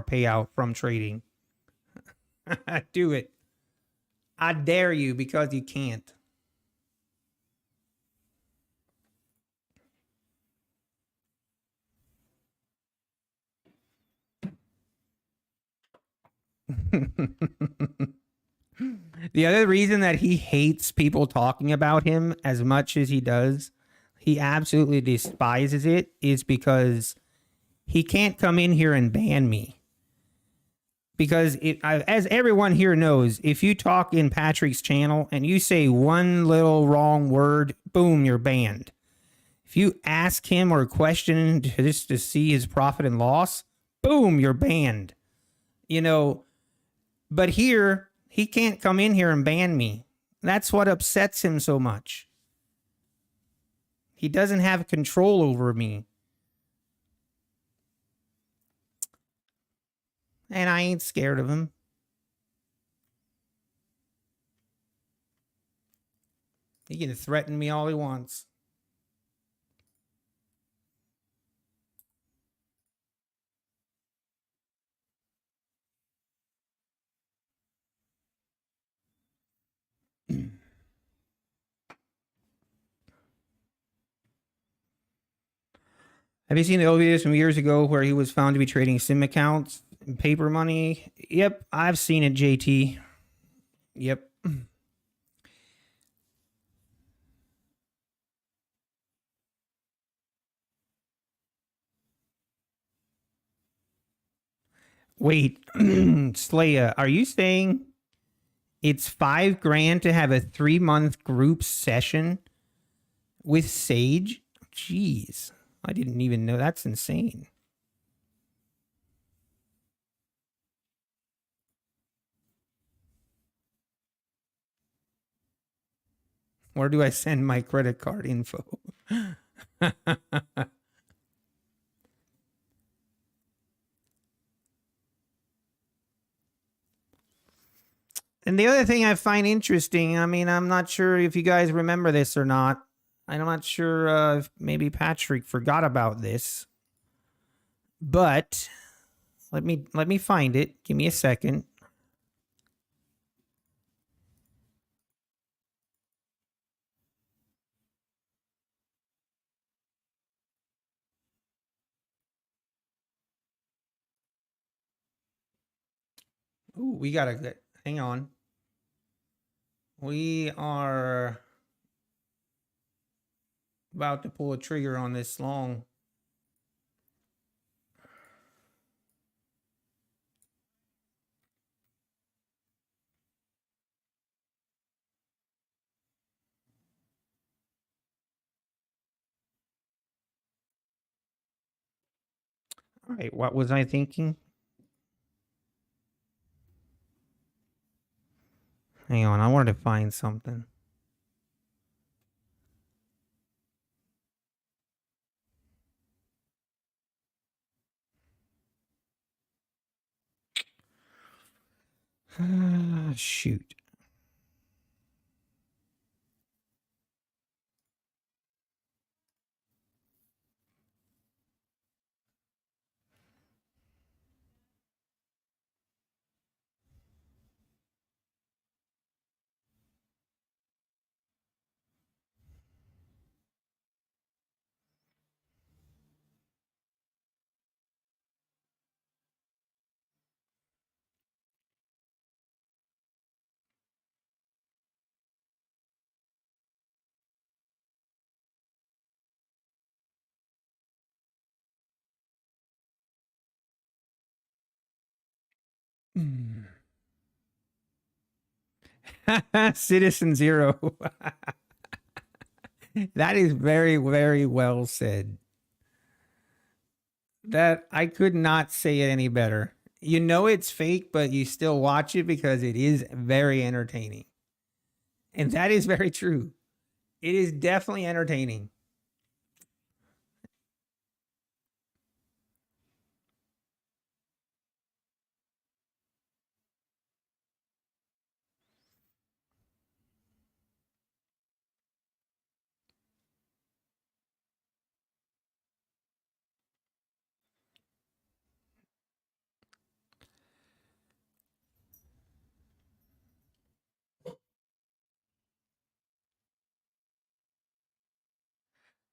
payout from trading. Do it. I dare you because you can't. The other reason that he hates people talking about him as much as he does, he absolutely despises it, is because he can't come in here and ban me. Because as everyone here knows, if you talk in Patrick's channel and you say one little wrong word, boom, you're banned. If you ask him or question just to see his profit and loss, boom, you're banned. You know, but here, he can't come in here and ban me. That's what upsets him so much. He doesn't have control over me. And I ain't scared of him. He can threaten me all he wants. Have you seen the old videos from years ago where he was found to be trading sim accounts and paper money? Yep, I've seen it, JT. Yep. Wait, Slaya, are you saying it's $5,000 to have a 3-month group session with Sage? Jeez, I didn't even know. That's insane. Where do I send my credit card info? And the other thing I find interesting, I mean, I'm not sure if you guys remember this or not. I'm not sure if maybe Patrick forgot about this. But let me find it. Give me a second. Ooh, we gotta get, hang on. We are about to pull a trigger on this long. All right, what was I thinking? Hang on, I wanted to find something. Shoot. Citizen Zero. That is very, very well said. That I could not say it any better. You know it's fake, but you still watch it because it is very entertaining. And that is very true. It is definitely entertaining.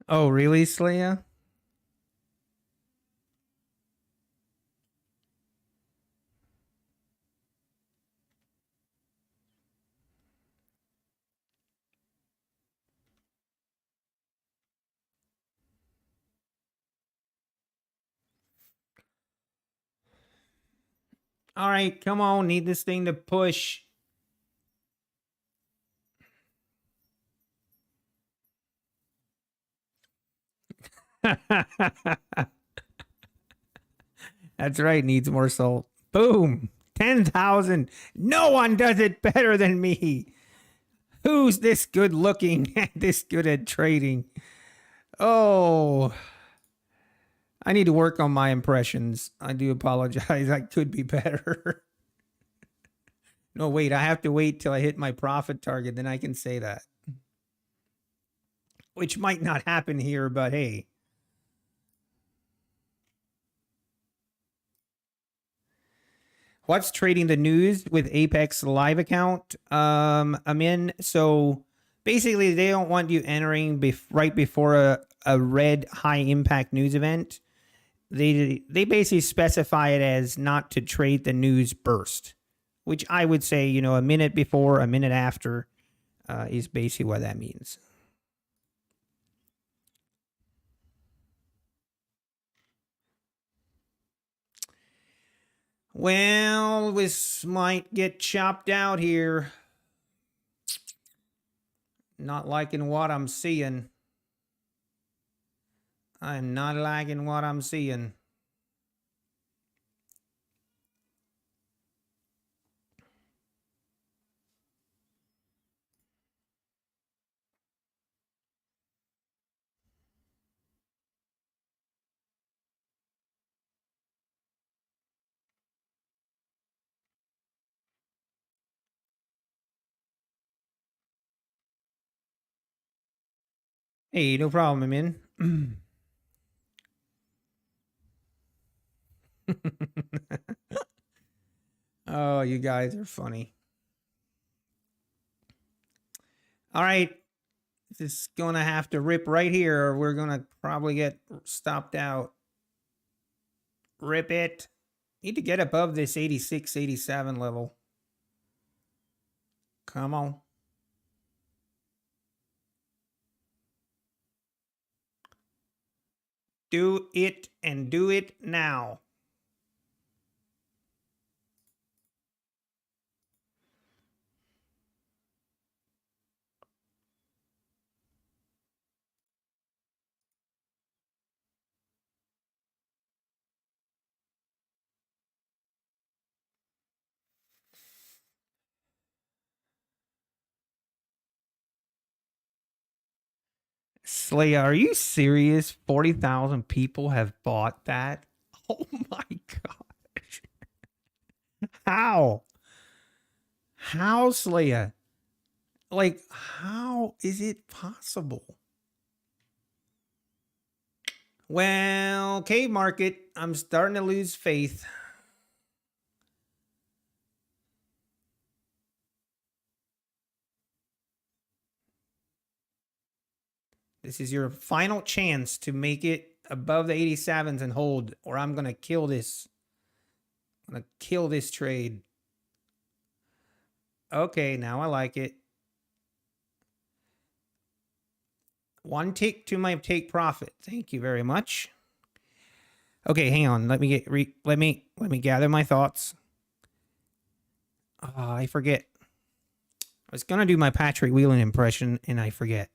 Oh, really, Slaya? All right, come on. Need this thing to push. That's right. Needs more salt. Boom. 10,000. No one does it better than me. Who's this good looking and this good at trading? Oh, I need to work on my impressions. I do apologize. I could be better. No, wait. I have to wait till I hit my profit target. Then I can say that. Which might not happen here, but hey. What's trading the news with Apex live account? I'm in. So basically, they don't want you entering right before a red high impact news event. They basically specify it as not to trade the news burst, which I would say, you know, a minute before, a minute after is basically what that means. Well, this might get chopped out here. Not liking what I'm seeing. I'm not liking what I'm seeing. Hey, no problem, I'm in. Oh, you guys are funny. All right. This is going to have to rip right here, or we're going to probably get stopped out. Rip it. Need to get above this 86, 87 level. Come on. Do it and do it now. Slay, are you serious? 40,000 people have bought that? Oh my gosh. How? How, Slayer? Like, how is it possible? Well, okay, market, I'm starting to lose faith. This is your final chance to make it above the 87s and hold, or I'm going to kill this. I'm going to kill this trade. Okay, now I like it. One tick to my take profit. Thank you very much. Okay, hang on. Let me gather my thoughts. I forget. I was gonna do my Patrick Whelan impression and I forget.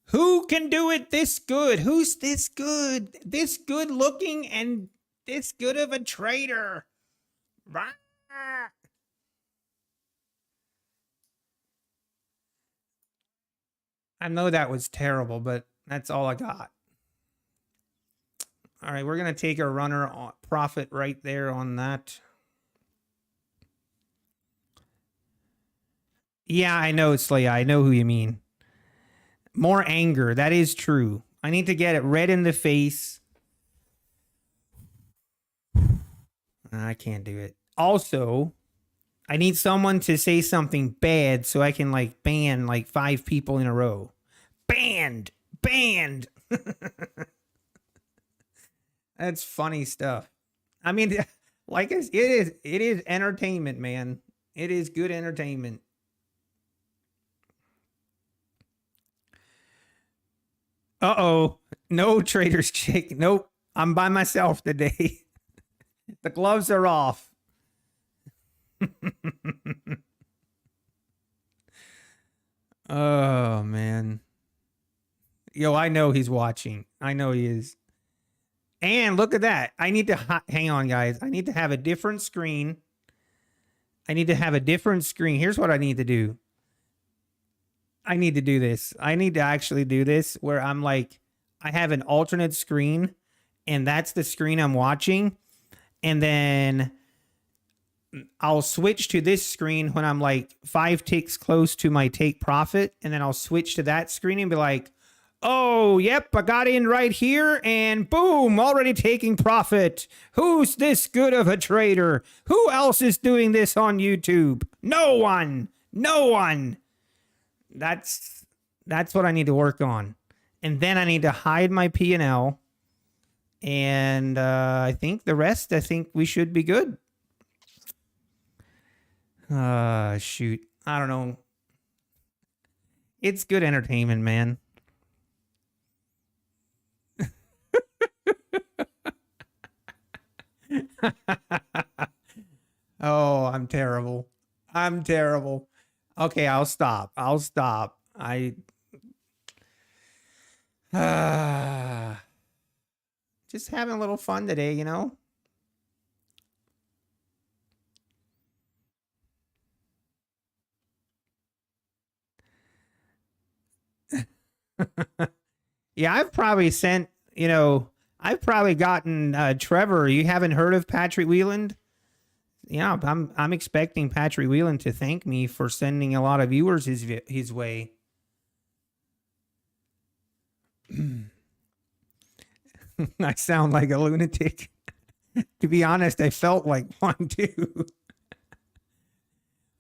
Who can do it this good? Who's this good? This good looking and this good of a trader? I know that was terrible, but that's all I got. All right, we're going to take a runner profit right there on that. Yeah, I know, Slaya. I know who you mean. More anger. That is true. I need to get it red in the face. I can't do it. Also, I need someone to say something bad so I can like ban like 5 people in a row. Banned. Banned. That's funny stuff. I mean, like it is entertainment, man. It is good entertainment. Uh-oh. No Trader's Chick. Nope. I'm by myself today. The gloves are off. Oh, man. Yo, I know he's watching. I know he is. And look at that. I need to hang on, guys. I need to have a different screen. I need to have a different screen. Here's what I need to do. I need to do this. I need to actually do this where I'm like, I have an alternate screen and that's the screen I'm watching. And then I'll switch to this screen when I'm like 5 ticks close to my take profit. And then I'll switch to that screen and be like, oh, yep, I got in right here and boom, already taking profit. Who's this good of a trader? Who else is doing this on YouTube? No one. No one. That's what I need to work on. And then I need to hide my P&L. And I think the rest, I think we should be good. Shoot. I don't know. It's good entertainment, man. Oh, I'm terrible. I'm terrible. Okay, I'll stop. I'll stop. Just having a little fun today, you know? Yeah, I've probably sent, you know, I've probably gotten Trevor. You haven't heard of Patrick Whelan? Yeah, I'm expecting Patrick Whelan to thank me for sending a lot of viewers his way. I sound like a lunatic. To be honest, I felt like one too.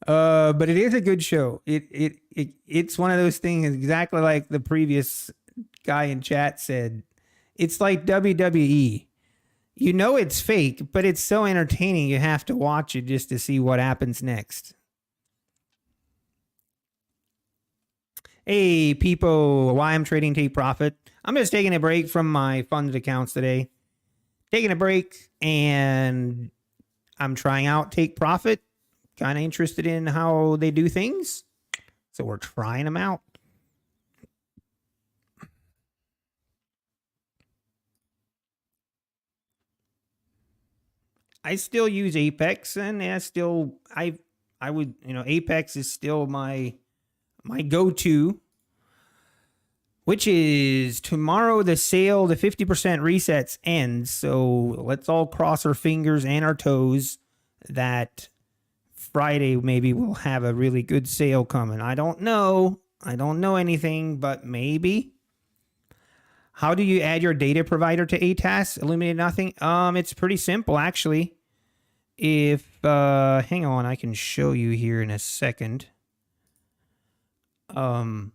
But it is a good show. It's one of those things exactly like the previous guy in chat said. It's like WWE. You know it's fake, but it's so entertaining you have to watch it just to see what happens next. Hey, people, why I'm trading take profit. I'm just taking a break from my funded accounts today. Taking a break, and I'm trying out take profit. Kind of interested in how they do things. So we're trying them out. I still use Apex, and I would, you know, Apex is still my go-to, which is tomorrow the sale, the 50% resets ends. So let's all cross our fingers and our toes that Friday, maybe we'll have a really good sale coming. I don't know. I don't know anything, but maybe. How do you add your data provider to ATAS? Illuminate nothing? It's pretty simple, actually. If, hang on, I can show you here in a second. So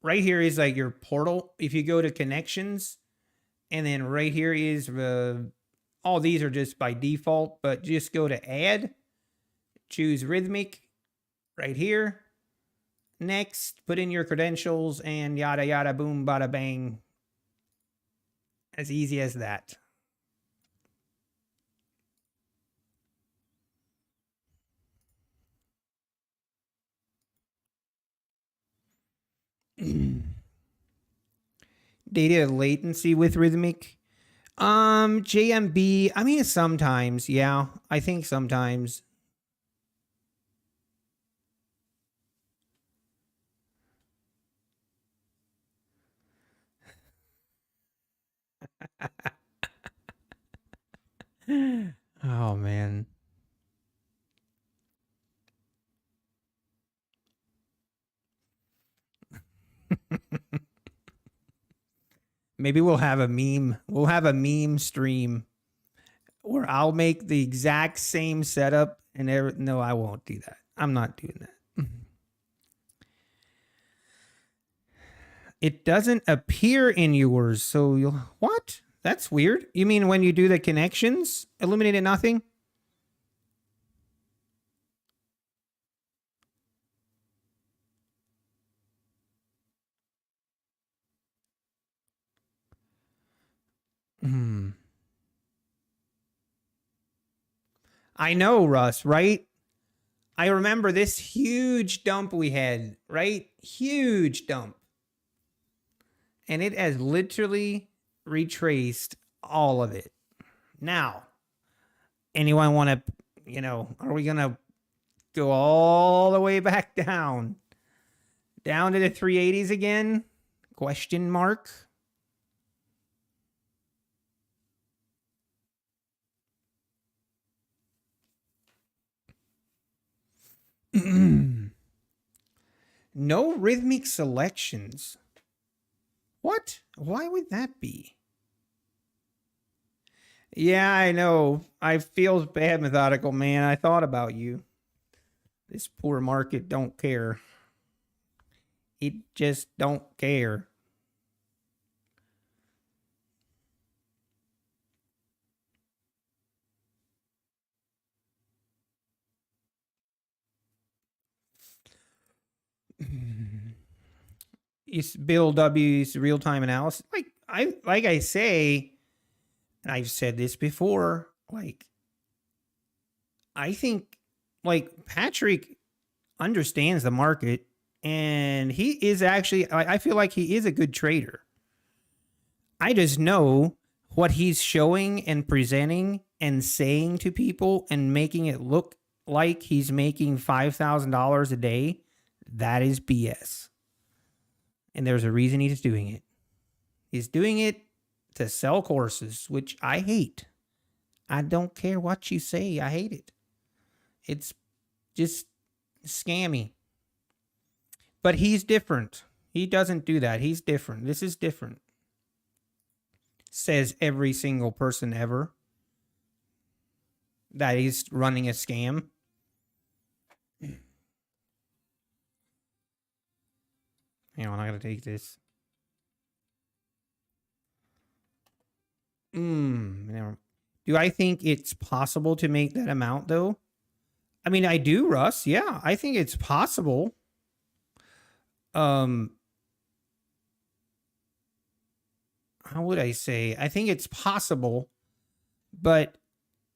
right here is like your portal. If you go to connections, and then right here is, all these are just by default, but just go to add, choose Rhythmic right here. Next, put in your credentials and yada, yada, boom, bada, bang. As easy as that. Data latency with Rhythmic. JMB, I mean, sometimes, yeah. I think sometimes. Oh, man. Maybe we'll have a meme. We'll have a meme stream where I'll make the exact same setup and no, I won't do that. I'm not doing that. It doesn't appear in yours, so you'll what? That's weird. You mean when you do the connections, illuminated nothing? I know, Russ, right? I remember this huge dump we had, right? Huge dump. And it has literally retraced all of it. Now, anyone want to, are we going to go all the way back down? Down to the 380s again? Question mark. No rhythmic selections. What? Why would that be? Yeah, I know. I feel bad, Methodical Man. I thought about you. This poor market don't care. It just don't care. It's Bill W's real-time analysis. Like I say, and I've said this before, like I think like Patrick understands the market and he is actually I feel like he is a good trader. I just know what he's showing and presenting and saying to people and making it look like he's making $5,000 a day. That is BS. And there's a reason he's doing it. He's doing it to sell courses, which I hate. I don't care what you say. I hate it. It's just scammy. But he's different. He doesn't do that. He's different. This is different. Says every single person ever that he's running a scam. Hang on, I gotta take this. Do I think it's possible to make that amount though? I mean, I do, Russ. Yeah, I think it's possible. How would I say? I think it's possible, but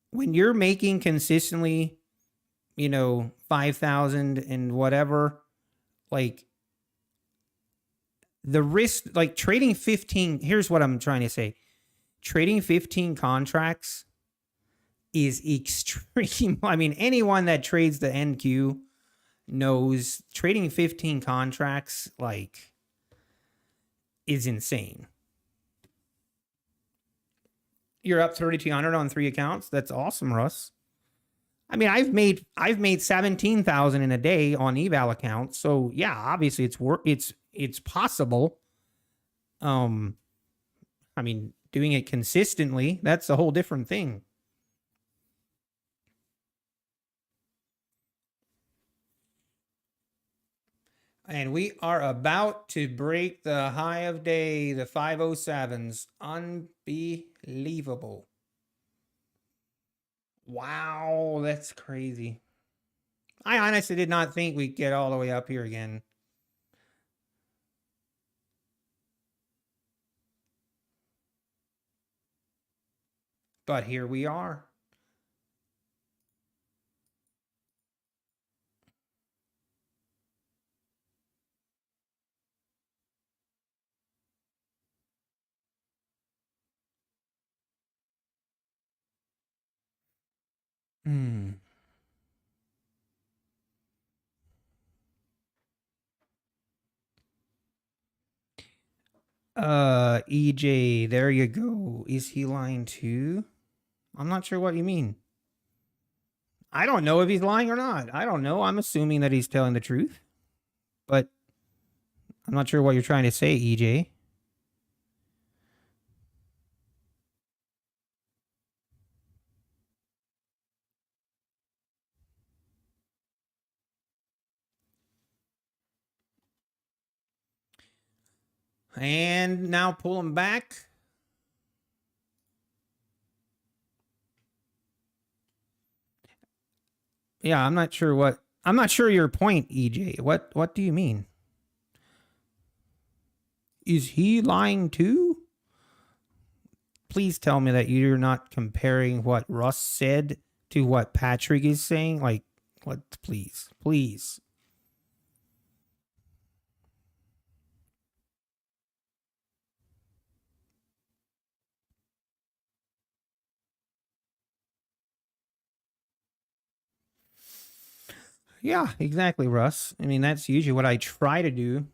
when you're making consistently, 5,000 and whatever, like the risk, like trading 15, here's what I'm trying to say. Trading 15 contracts is extreme. I mean, anyone that trades the NQ knows trading 15 contracts like is insane. You're up 3,200 on 3 accounts. That's awesome, Russ. I mean, I've made 17,000 in a day on eval accounts. So yeah, obviously it's possible. Um, I mean, doing it consistently, that's a whole different thing. And we are about to break the high of day, the 507s. Unbelievable. Wow, that's crazy. I honestly did not think we'd get all the way up here again. But here we are. Hmm. EJ, there you go. Is he lying too? I'm not sure what you mean. I don't know if he's lying or not. I don't know. I'm assuming that he's telling the truth, but I'm not sure what you're trying to say, EJ. And now pull him back. Yeah, I'm not sure your point, EJ. What do you mean? Is he lying too? Please tell me that you're not comparing what Russ said to what Patrick is saying. Like, what? Please, please. Yeah, exactly, Russ. I mean, that's usually what I try to do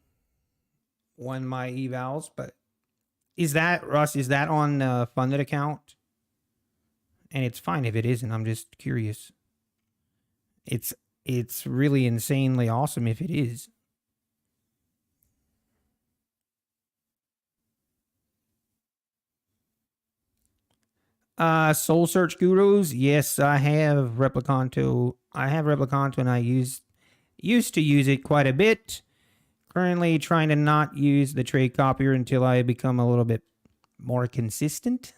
on my evals. But is that Russ? Is that on a funded account? And it's fine if it isn't. I'm just curious. It's it's really insanely awesome if it is. Soul Search Gurus. Yes, I have Replicanto. I have Replicanto, and I used to use it quite a bit. Currently, trying to not use the trade copier until I become a little bit more consistent.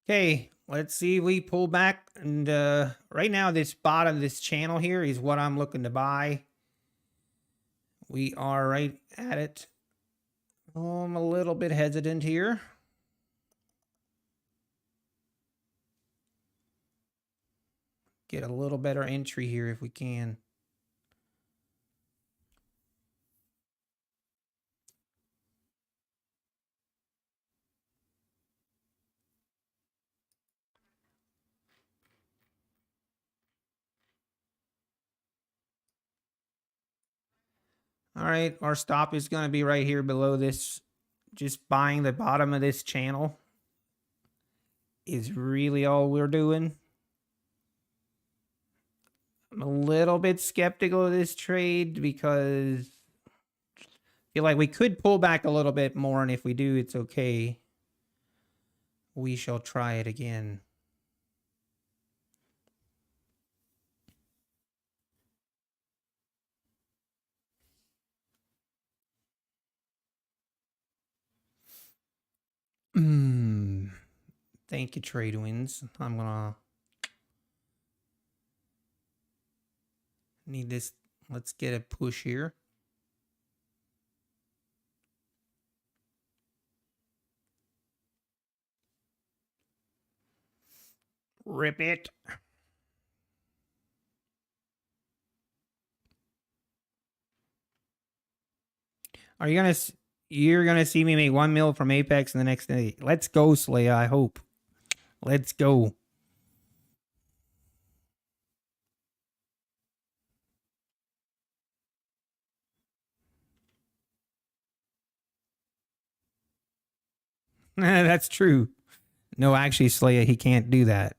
Okay, let's see if we pull back. And right now, this bottom of this channel here is what I'm looking to buy. We are right at it. Oh, I'm a little bit hesitant here. Get a little better entry here if we can. All right, our stop is going to be right here below this. Just buying the bottom of this channel is really all we're doing. I'm a little bit skeptical of this trade because I feel like we could pull back a little bit more, and if we do, it's okay. We shall try it again. Thank you, Trade Winds. I'm gonna need this. Let's get a push here. Rip it. Are you gonna? You're gonna see me make 1 mil from Apex in the next day. Let's go, Slaya. I hope. Let's go. That's true. No, actually, Slaya, he can't do that.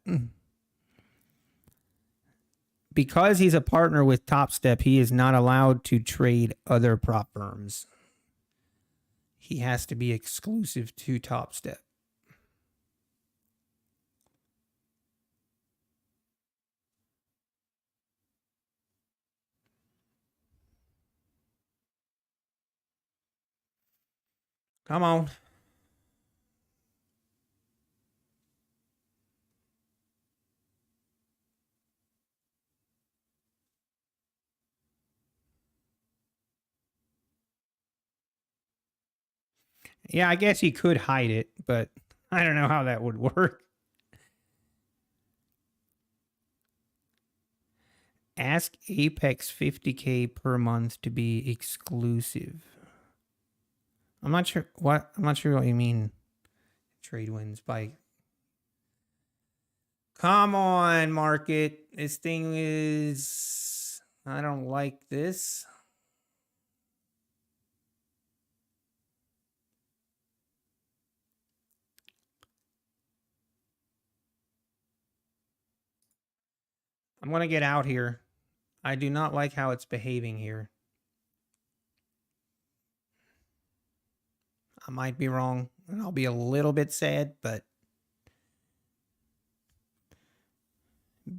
Because he's a partner with Top Step, he is not allowed to trade other prop firms. He has to be exclusive to Top Step. Come on. Yeah, I guess he could hide it, but I don't know how that would work. Ask Apex 50K per month to be exclusive. I'm not sure what you mean. Trade wins by. Come on, market. This thing is. I don't like this. I'm going to get out here. I do not like how it's behaving here. I might be wrong, and I'll be a little bit sad, but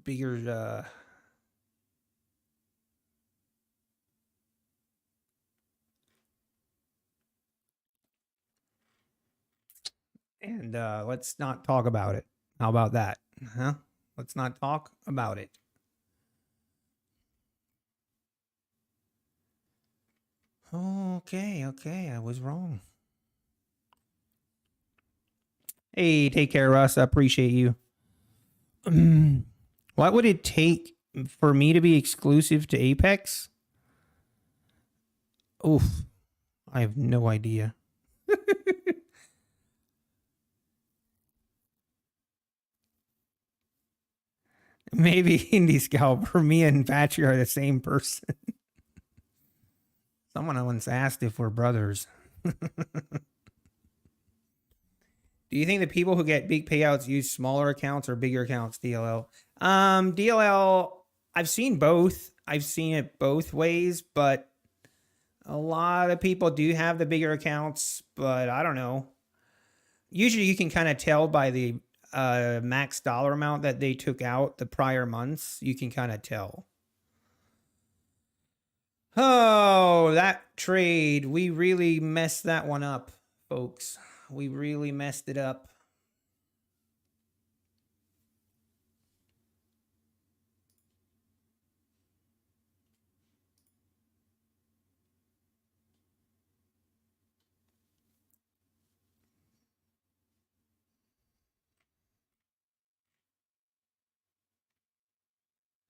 bigger and let's not talk about it. How about that? Huh? Let's not talk about it. Okay, I was wrong. Hey, take care, Russ. I appreciate you. What would it take for me to be exclusive to Apex? Oof. I have no idea. Maybe Indie Scalper, me and Patchy are the same person. Someone once asked if we're brothers. Do you think the people who get big payouts use smaller accounts or bigger accounts, DLL? DLL, I've seen both. I've seen it both ways, but a lot of people do have the bigger accounts, but I don't know. Usually you can kind of tell by the max dollar amount that they took out the prior months. You can kind of tell. Oh, that trade. We really messed that one up, folks. We really messed it up.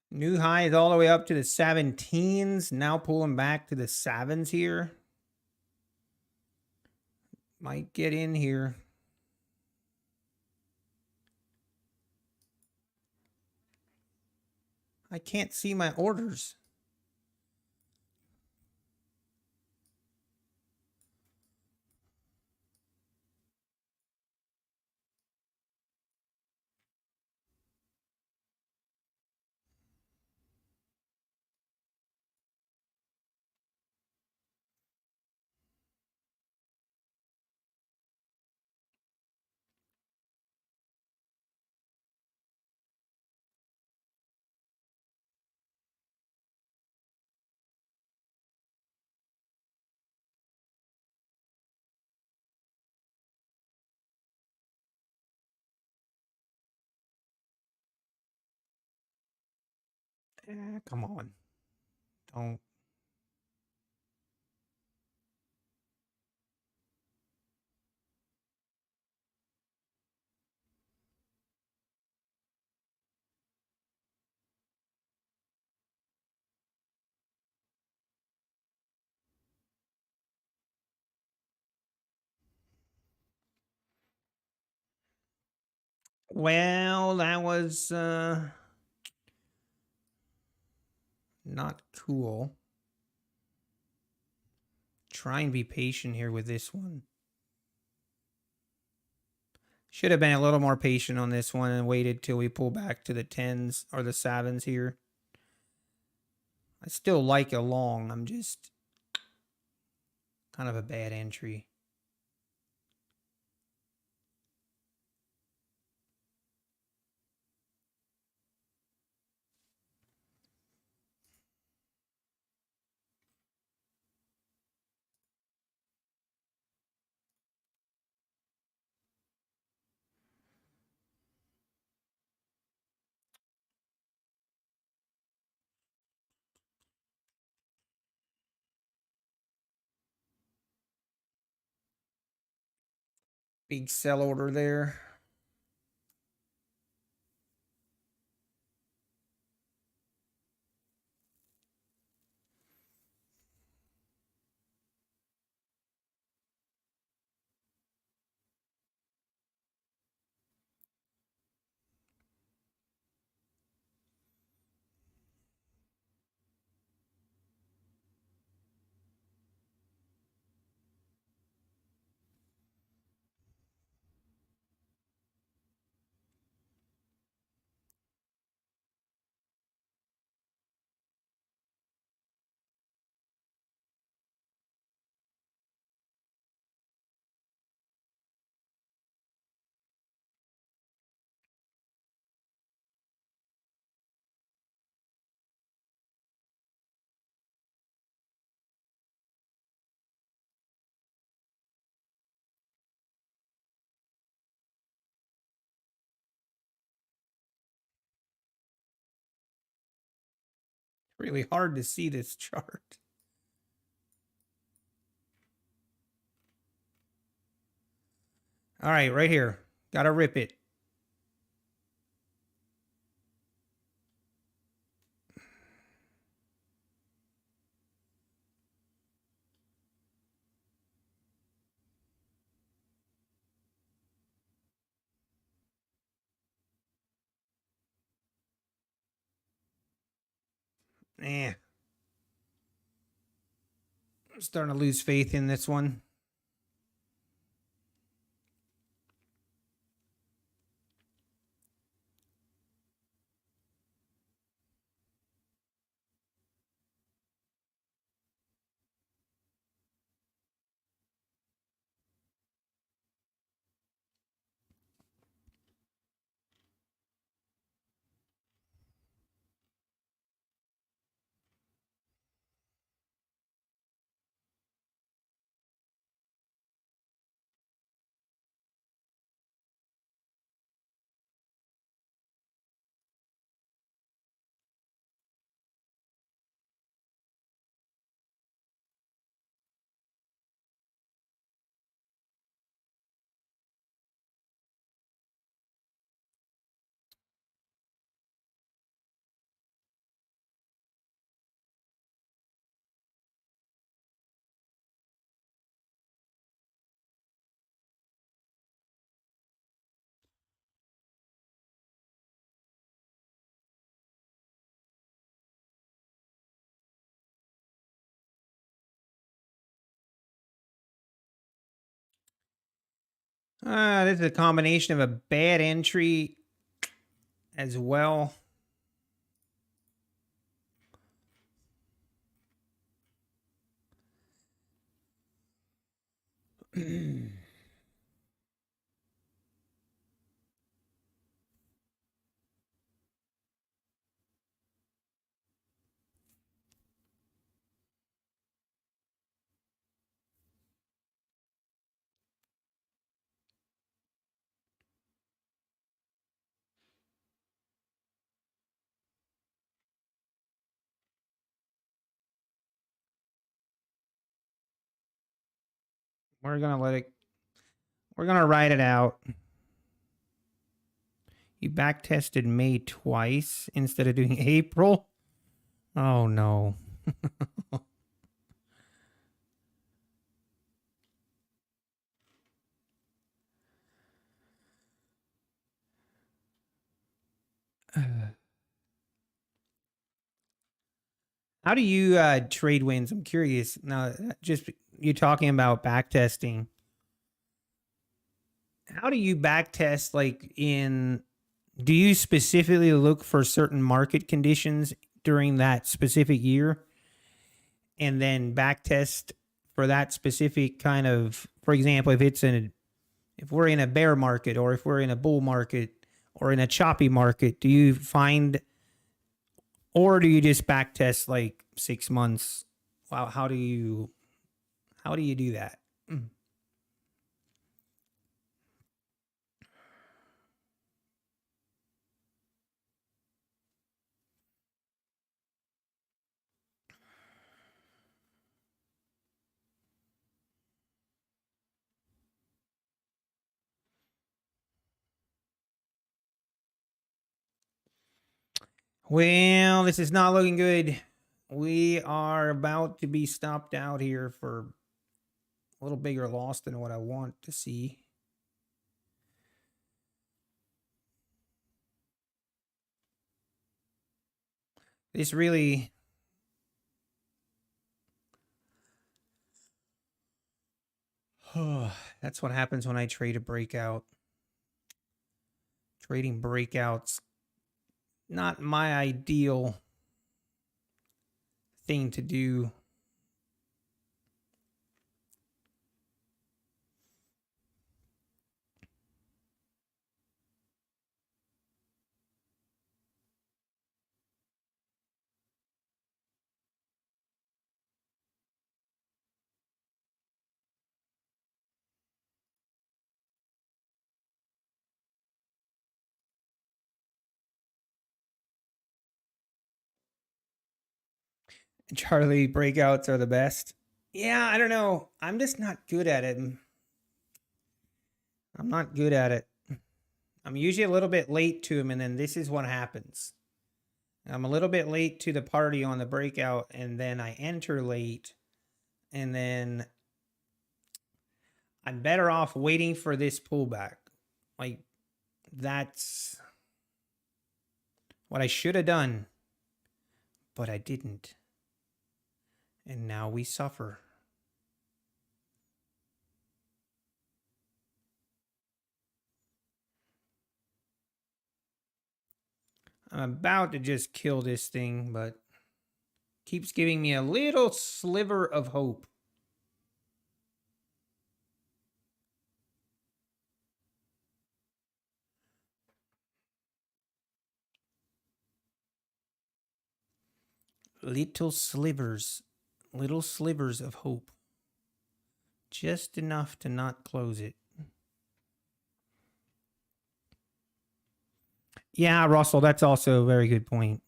New high is all the way up to the 17s. Now pulling back to the 7s here. Might get in here. I can't see my orders. Come on. Don't. Well, that was not cool. Try and be patient here with this one. Should have been a little more patient on this one and waited till we pull back to the 10s or the 7s here. I still like a long. I'm just kind of a bad entry. Big sell order there. Really hard to see this chart. All right, right here. Got to rip it. I'm starting to lose faith in this one. This is a combination of a bad entry as well. We're going to let it. We're going to ride it out. You back tested May twice instead of doing April. Oh, no. How do you trade wins? I'm curious. Now, just you talking about back testing. how do you back test? Like, do you specifically look for certain market conditions during that specific year and then back test for that specific kind of, for example, if we're in a bear market, or if we're in a bull market, or in a choppy market, do you find, or do you just back test like 6 months? Wow, how do you do that? Well, this is not looking good. We are about to be stopped out here for a little bigger loss than what I want to see. This really, that's what happens when I trade a breakout. Trading breakouts, not my ideal thing to do. Charlie breakouts are the best. Yeah, I don't know. I'm just not good at it. I'm not good at it. I'm usually a little bit late to him, and then this is what happens. I'm a little bit late to the party on the breakout, and then I enter late, and then I'm better off waiting for this pullback. Like, that's what I should have done, but I didn't. And now we suffer. I'm about to just kill this thing, but keeps giving me a little sliver of hope. Little slivers of hope. Just enough to not close it. Yeah, Russell, that's also a very good point.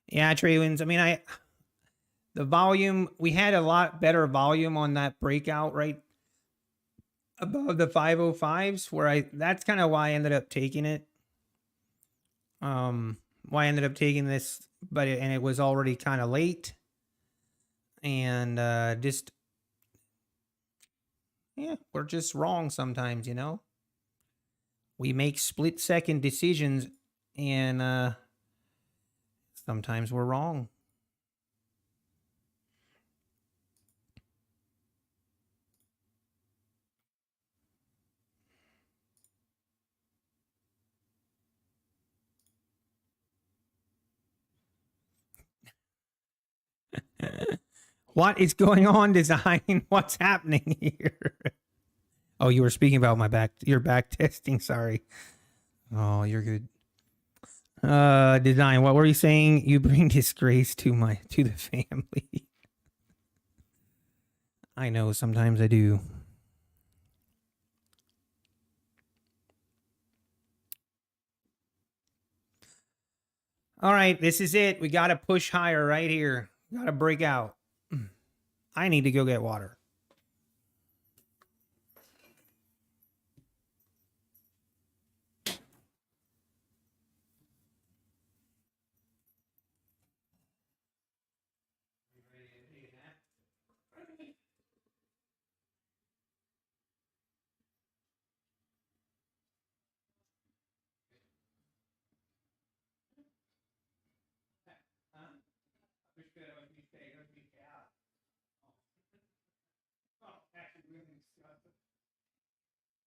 Yeah, Trey Wins. I mean, the volume, we had a lot better volume on that breakout right above the 505s, where that's kind of why I ended up taking it. Why I ended up taking this, and it was already kind of late. And just, yeah, we're just wrong sometimes, you know? We make split second decisions, and sometimes we're wrong. What is going on, design? What's happening here? Oh, you were speaking about your back testing. Sorry. Oh, you're good. Design. What were you saying? You bring disgrace to the family. I know sometimes I do. All right, this is it. We got to push higher right here. Got to break out. I need to go get water.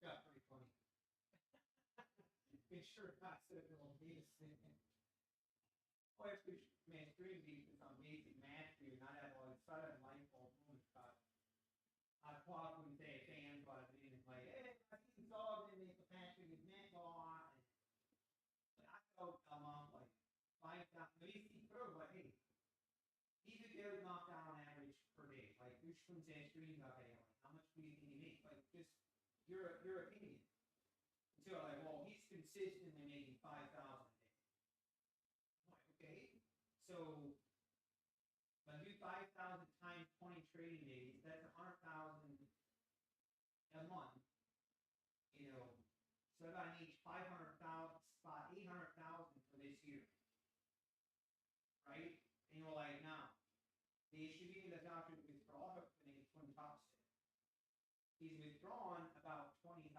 Got pretty funny. Make sure not to be oh, it's man, green beef is amazing match for you. Not at all. It's not a light bulb moment. I talk when they fan, but it's like, hey, I see dog and make a match with net law. And I told them, like, find out. No, you see, throw like, hey, these are good knockdown on average per day. Like, which one's that green up there? Like, how much weed can you make? Like, just your opinion. And so like, well, he's consistently making 5,000 a day. Like, okay, so if I do 5,000 times 20 trading days, that's 100,000 a month. You know, so I need 500,000, about 800,000 for this year, right? And you're like, nah, the issue being the doctor withdraw and they get 20 tops. He's withdrawn about 20,000.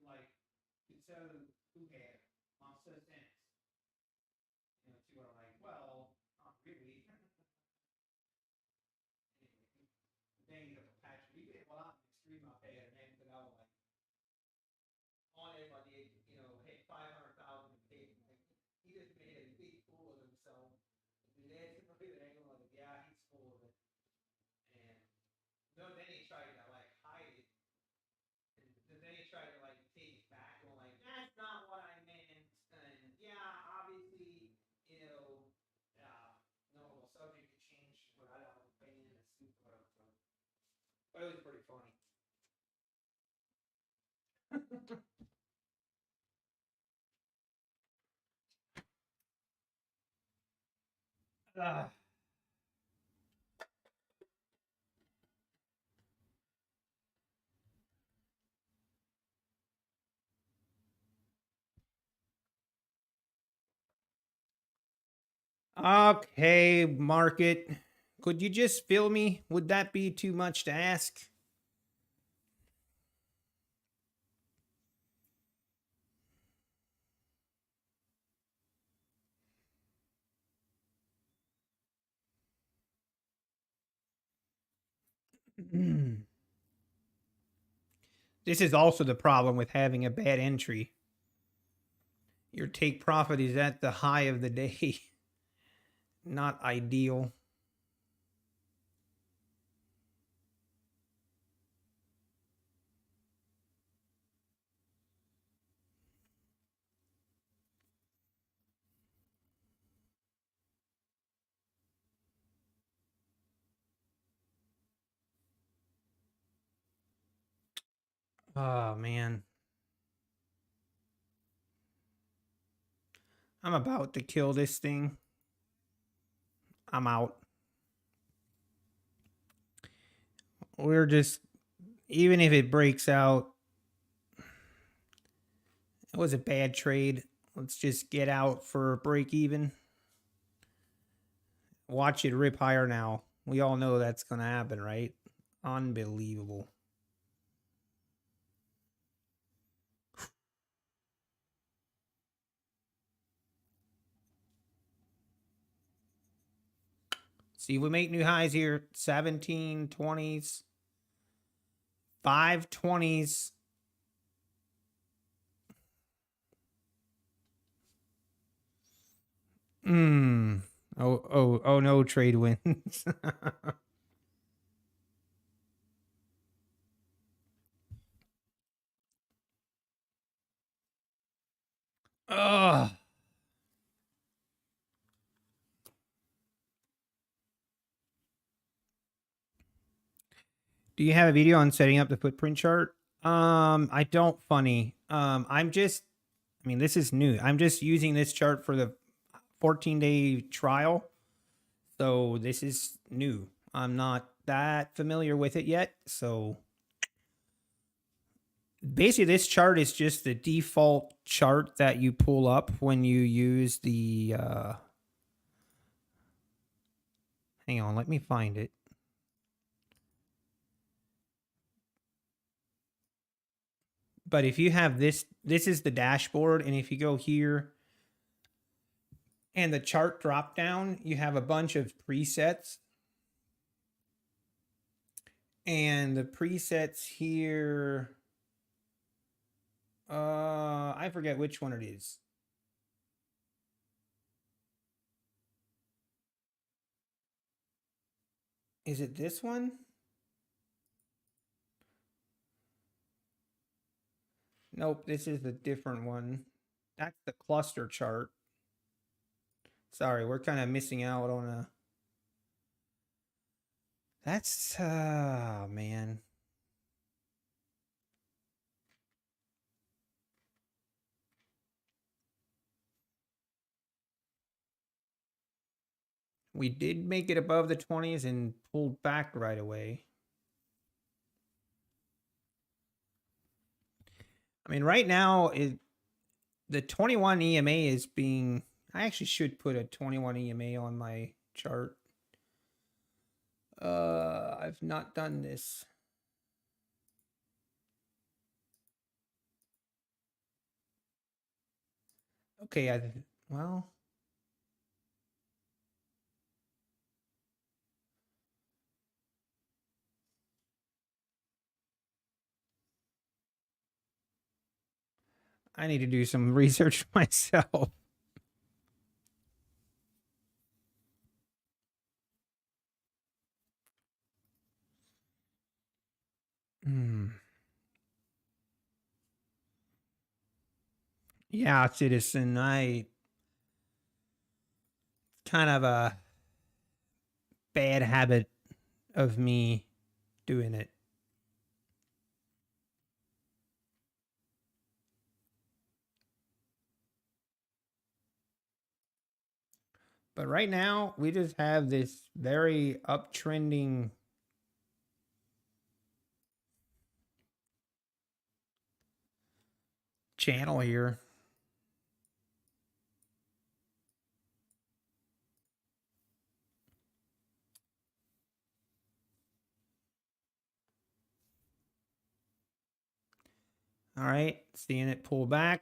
You're like, so who cares? Mom says sense. You know, two are like, well, not really. Anyway, the patch we did well, I'm extreme up there, and then I was like, on everybody, you know, hit 500,000 a day. He just made a big fool of himself. And then somebody that angle like, yeah, he's full of it. And no, then he tried to like hide it. And then he tried to like take it back and like, that's not what I meant. And yeah, obviously, you know, no, subject to change, but I don't opinion is super. But it was pretty funny. Okay, market. Could you just fill me? Would that be too much to ask? This is also the problem with having a bad entry. Your take profit is at the high of the day. Not ideal. Oh, man. I'm about to kill this thing. I'm out. We're just, even if it breaks out, it was a bad trade. Let's just get out for a break even. Watch it rip higher now. We all know that's going to happen, right? Unbelievable. See, we make new highs here. 1720s, 520s. Oh no, trade wins. Ugh. Do you have a video on setting up the footprint chart? I don't, funny. I'm just, I mean, this is new. I'm just using this chart for the 14-day trial. So this is new. I'm not that familiar with it yet. So basically this chart is just the default chart that you pull up when you use the, hang on, let me find it. But if you have this, this is the dashboard. And if you go here and the chart drop down, you have a bunch of presets. And the presets here, I forget which one it is. Is it this one? Nope, this is a different one. That's the cluster chart. Sorry, we're kind of missing out on a... That's, man. We did make it above the 20s and pulled back right away. I mean, right now, the 21 EMA is being... I actually should put a 21 EMA on my chart. I've not done this. Okay, well... I need to do some research myself. Yeah, Citizen, I kind of a bad habit of me doing it. But right now, we just have this very uptrending channel here. All right, seeing it pull back.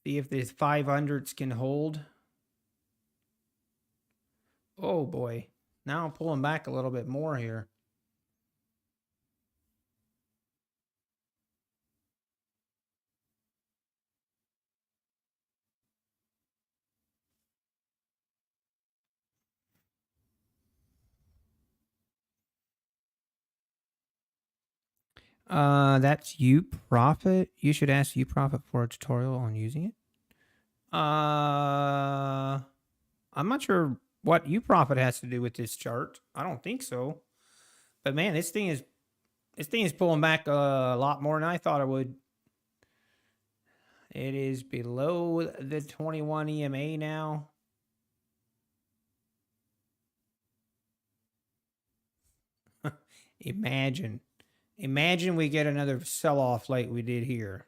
See if these 500s can hold. Oh boy, now I'm pulling back a little bit more here. That's UProfit. You should ask UProfit for a tutorial on using it. I'm not sure what UProfit has to do with this chart. I don't think so. But man, this thing is pulling back a lot more than I thought it would. It is below the 21 EMA now. Imagine we get another sell-off like we did here.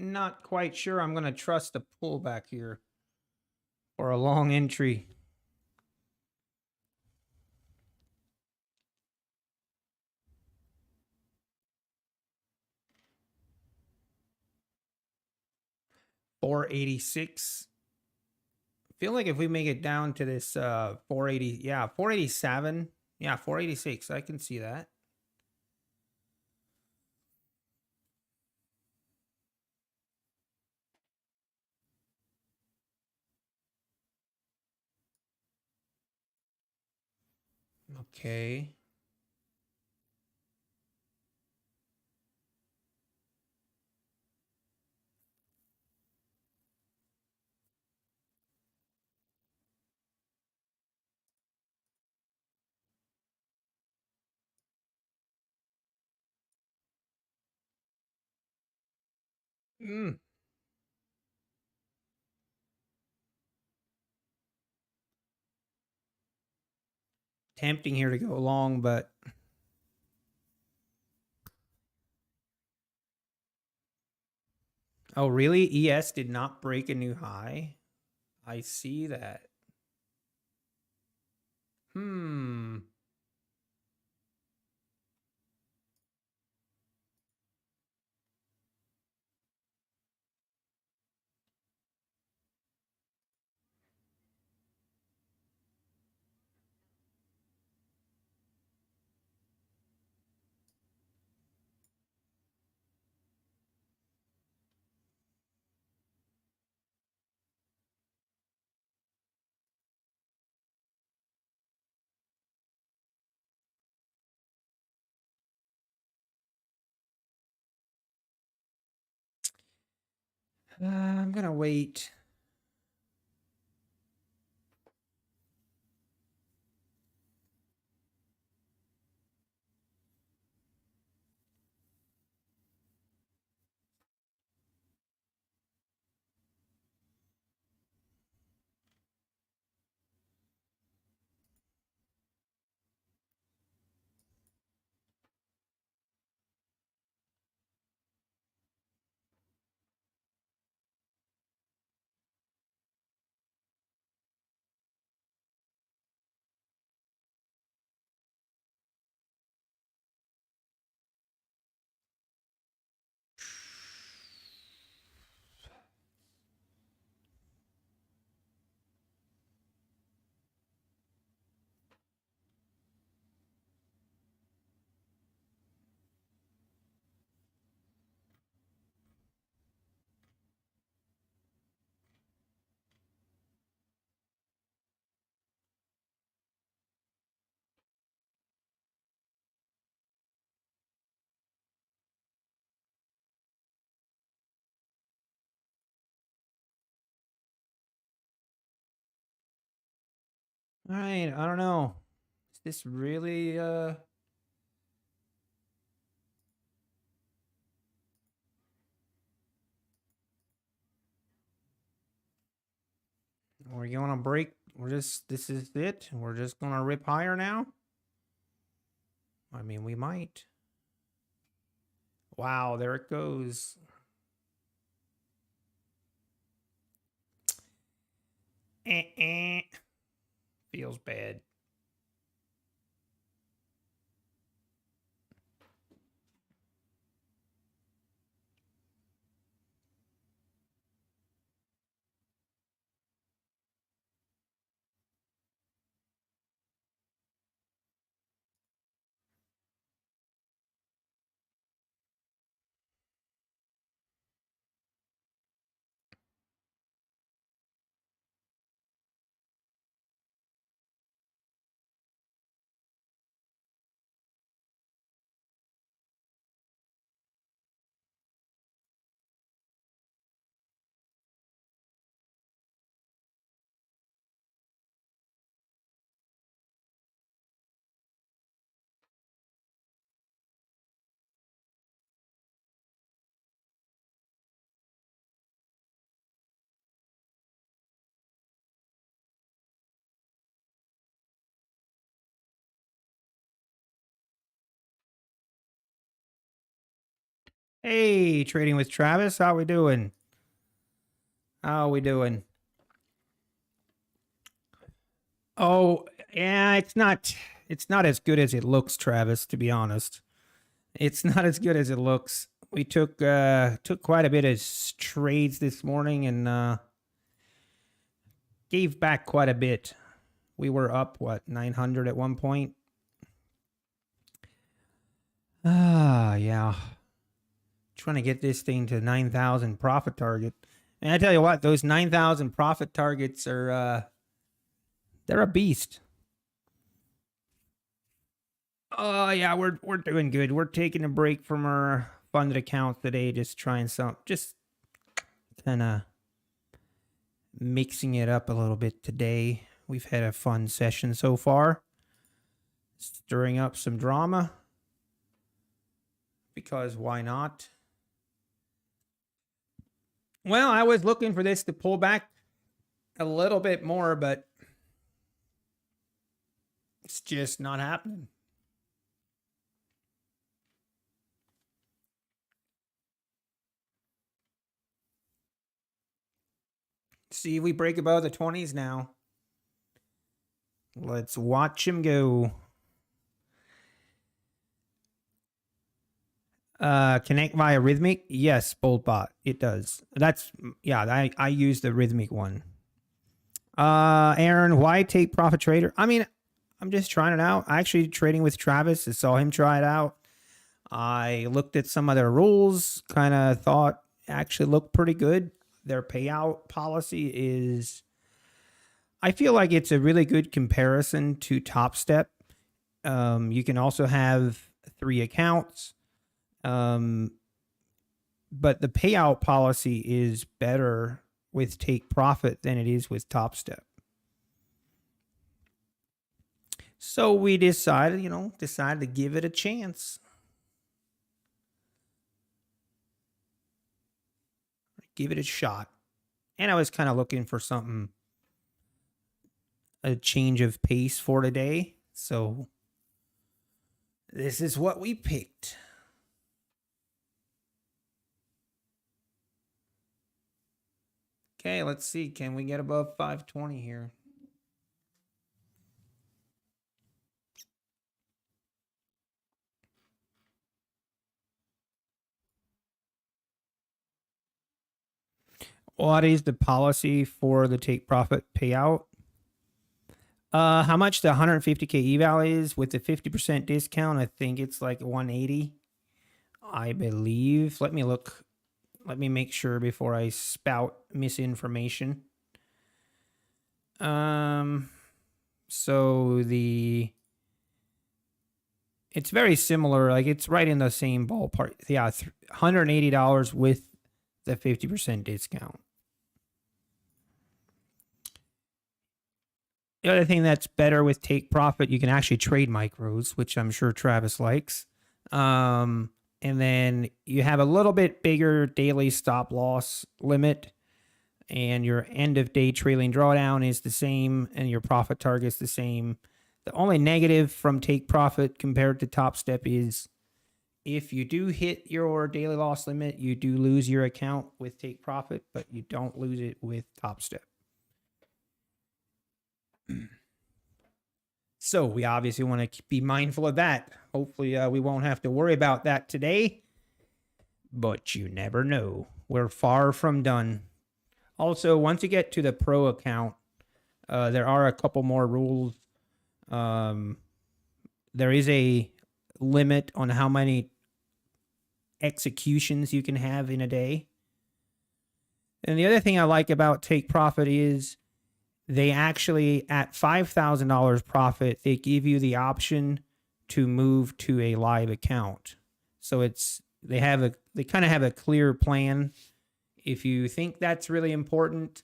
Not quite sure I'm going to trust the pullback here for a long entry. $486. Feel like if we make it down to this 480, yeah, 487, yeah, 486, I can see that. Okay. Mm. Tempting here to go long, but oh, really? ES did not break a new high? I see that. Hmm. I'm gonna wait. All right, I don't know. Is this really we're gonna break? This is it. We're just gonna rip higher now. I mean, we might. Wow, there it goes. Feels bad. Hey, trading with Travis. How we doing? How we doing? Oh, yeah, it's not as good as it looks, Travis, to be honest. It's not as good as it looks. We took quite a bit of trades this morning and gave back quite a bit. We were up what 900 at one point. Yeah. Trying to get this thing to 9,000 profit target. And I tell you what, those 9,000 profit targets are they're a beast. Oh yeah, we're doing good. We're taking a break from our funded account today, just trying just kind of mixing it up a little bit today. We've had a fun session so far, stirring up some drama because why not? Well, I was looking for this to pull back a little bit more, but it's just not happening. See if we break above the 20s now. Let's watch him go. Connect via Rhythmic? Yes, BoltBot. It does. That's yeah, I use the Rhythmic one. Aaron, why take Profit Trader? I mean, I'm just trying it out. I actually trading with Travis. I saw him try it out. I looked at some of their rules, kind of thought actually looked pretty good. Their payout policy is, I feel like it's a really good comparison to Top Step. You can also have 3 accounts. But the payout policy is better with Take Profit than it is with Top Step. So we decided to give it a chance. Give it a shot. And I was kind of looking for something, a change of pace for today. So this is what we picked. Okay, let's see. Can we get above 520 here? What is the policy for the take profit payout? How much the 150K eval is with the 50% discount? I think it's like 180. I believe. Let me look. Let me make sure before I spout misinformation. So it's very similar. Like it's right in the same ballpark. Yeah, $180 with the 50% discount. The other thing that's better with Take Profit, you can actually trade micros, which I'm sure Travis likes. And then you have a little bit bigger daily stop loss limit, and your end of day trailing drawdown is the same, and your profit target is the same. The only negative from Take Profit compared to Top Step is if you do hit your daily loss limit, you do lose your account with Take Profit, but you don't lose it with Top Step. So we obviously want to be mindful of that. Hopefully we won't have to worry about that today, but you never know. We're far from done. Also, once you get to the pro account, there are a couple more rules. There is a limit on how many executions you can have in a day. And the other thing I like about Take Profit is they actually, at $5,000 profit, they give you the option to move to a live account. So they kind of have a clear plan. If you think that's really important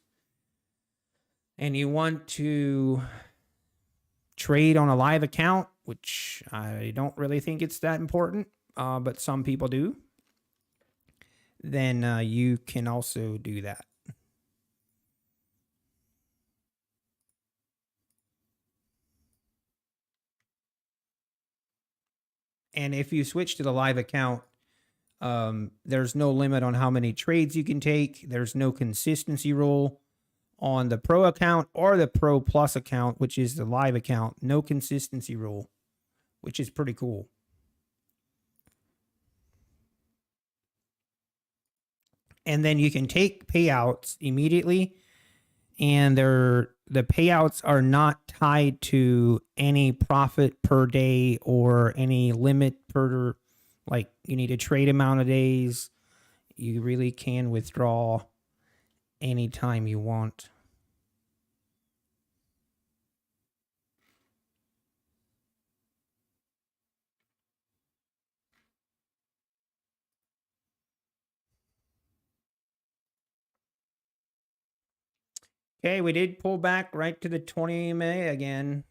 and you want to trade on a live account, which I don't really think it's that important, but some people do, then you can also do that. And if you switch to the live account, there's no limit on how many trades you can take. There's no consistency rule on the pro account or the pro plus account, which is the live account. No consistency rule, which is pretty cool. And then you can take payouts immediately, and the payouts are not tied to any profit per day or any limit per, like you need a trade amount of days. You really can withdraw anytime you want. Okay, we did pull back right to the 20 EMA again.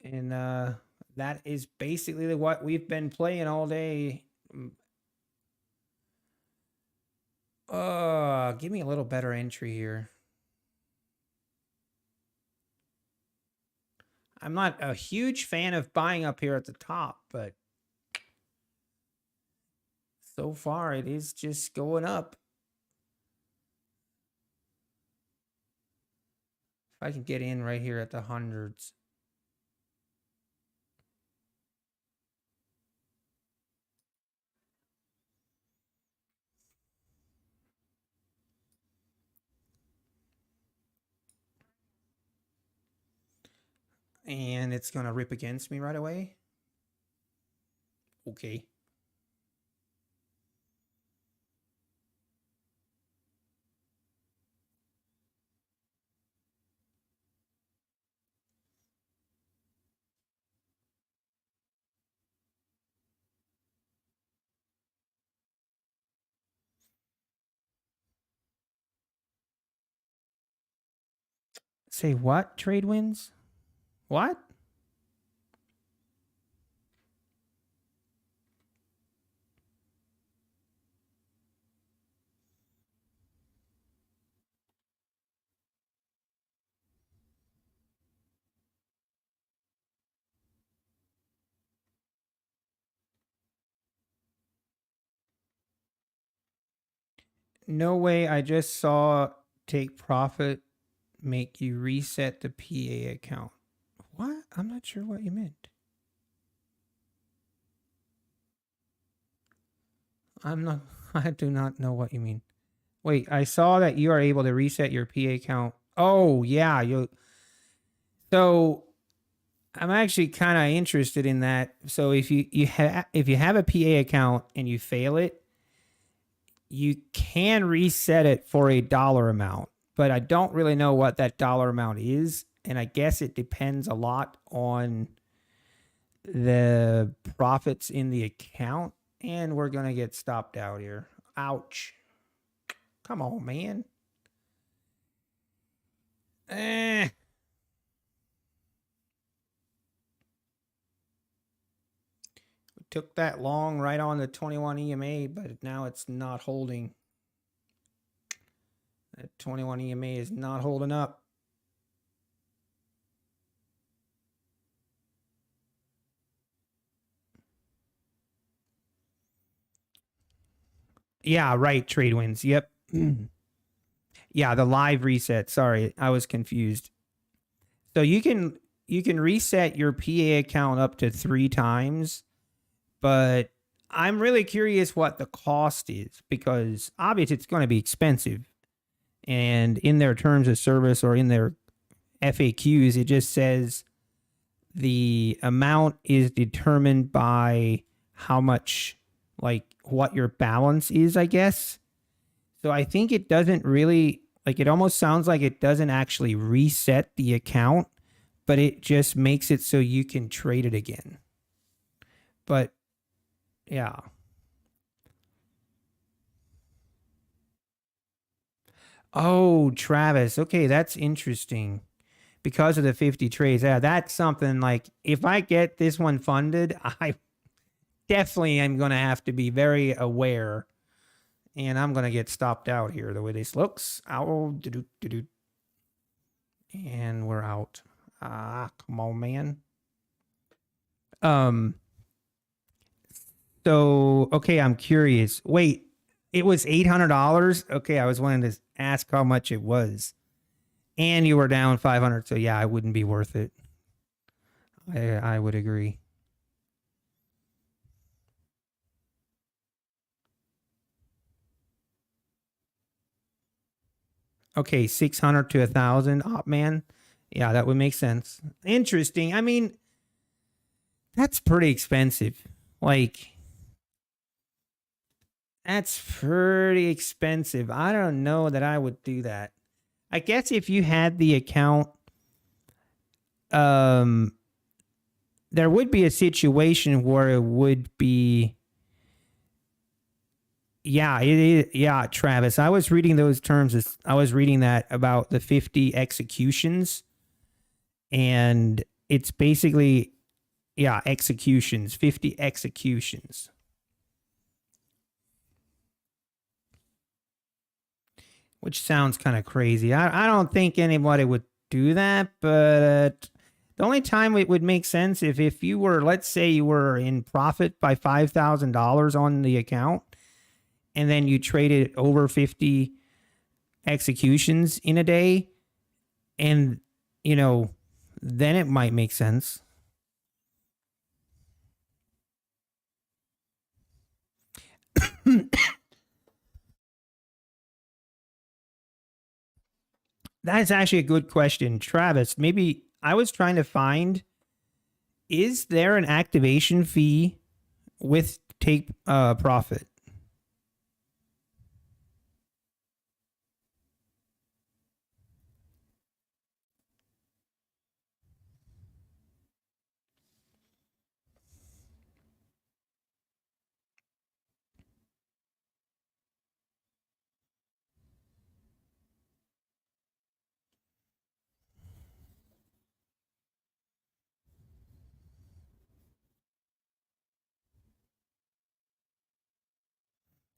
And that is basically what we've been playing all day. Give me a little better entry here. I'm not a huge fan of buying up here at the top, but so far it is just going up. If I can get in right here at the hundreds. And it's going to rip against me right away. Okay. Say what? Trade wins? What? No way. I just saw take profit make you reset the PA account. What? I'm not sure what you meant. I do not know what you mean. Wait, I saw that you are able to reset your PA account. Oh, yeah. So I'm actually kind of interested in that. So if you have a PA account and you fail it, you can reset it for a dollar amount, but I don't really know what that dollar amount is, and I guess it depends a lot on the profits in the account. And we're gonna get stopped out here. Ouch. Come on, man. Eh. We took that long right on the 21 EMA, but now it's not holding. That 21 EMA is not holding up. Yeah, right. Trade wins. Yep. Yeah, the live reset. Sorry, I was confused. So you can reset your PA account up to 3 times, but I'm really curious what the cost is, because obviously it's going to be expensive. And in their terms of service or in their FAQs, it just says the amount is determined by how much, like, what your balance is, I guess. So I think it doesn't really, like, it almost sounds like it doesn't actually reset the account, but it just makes it so you can trade it again. But yeah. Oh, Travis. Okay, that's interesting. Because of the 50 trades. Yeah, that's something like, if I get this one funded, I definitely am going to have to be very aware. And I'm going to get stopped out here the way this looks. Ow, and we're out. Come on, man. So, okay, I'm curious. Wait, it was $800? Okay, I was wanting to ask how much it was. And you were down 500, so yeah, it wouldn't be worth it. I would agree. Okay, 600 to 1,000, op man. Yeah, that would make sense. Interesting. I mean, that's pretty expensive. Like, that's pretty expensive. I don't know that I would do that. I guess if you had the account, there would be a situation where it would be Yeah, it is. Yeah, Travis. I was reading those terms. I was reading that about the 50 executions, and it's basically, yeah, executions, 50 executions, which sounds kind of crazy. I don't think anybody would do that, but the only time it would make sense if you were, let's say you were in profit by $5,000 on the account, and then you traded over 50 executions in a day, and you know, then it might make sense. That's actually a good question, Travis. Maybe I was trying to find, is there an activation fee with take profit?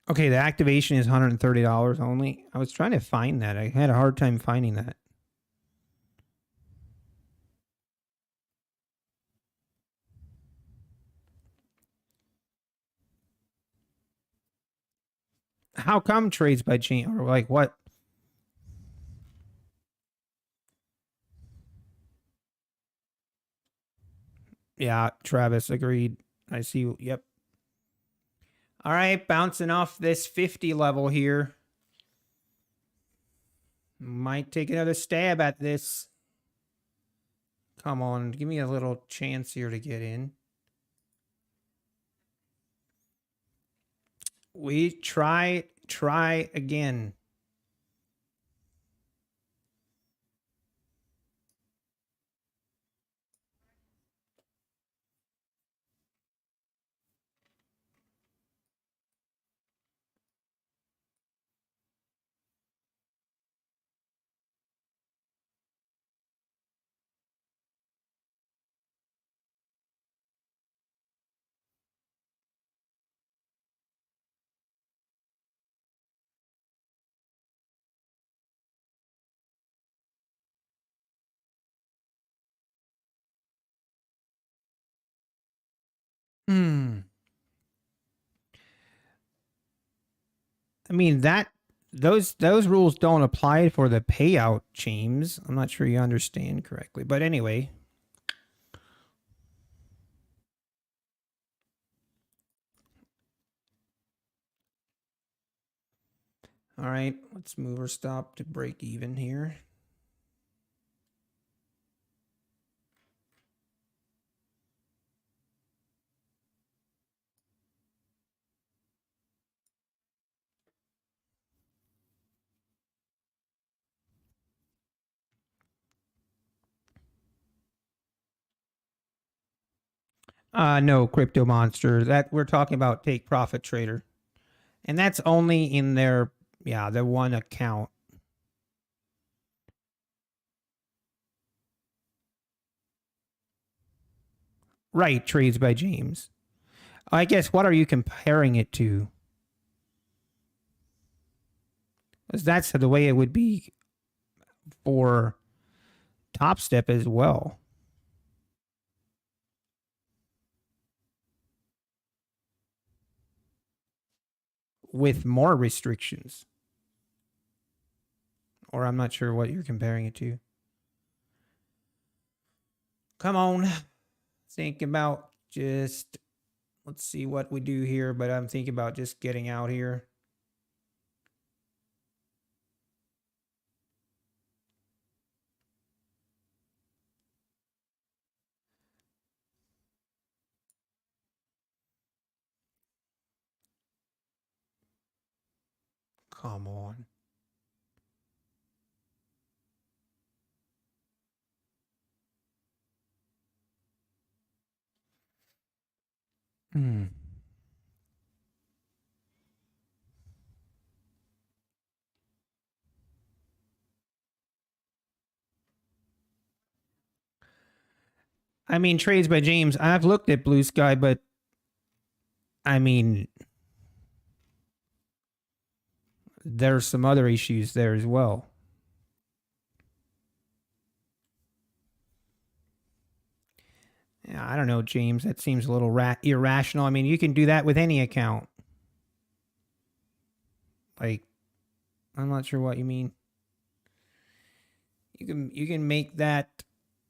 Okay, the activation is $130 only. I was trying to find that. I had a hard time finding that. How come trades by chain, or like what? Yeah, Travis agreed. I see. Yep. All right, bouncing off this 50 level here. Might take another stab at this. Come on, give me a little chance here to get in. We try again. Hmm. I mean that those rules don't apply for the payout, James. I'm not sure you understand correctly, but anyway. All right, let's move our stop to break even here. No, Crypto Monster. That we're talking about take profit trader. And that's only in their, yeah, the one account. Right, trades by James. I guess what are you comparing it to? Because that's the way it would be for Top Step as well, with more restrictions. Or I'm not sure what you're comparing it to. Come on. Think about just, let's see what we do here, but I'm thinking about just getting out here. Come on. Hmm. I mean, trades by James. I've looked at Blue Sky, but I mean, there's some other issues there as well. Yeah, I don't know, James. That seems a little irrational. I mean, you can do that with any account. Like, I'm not sure what you mean. You can make that.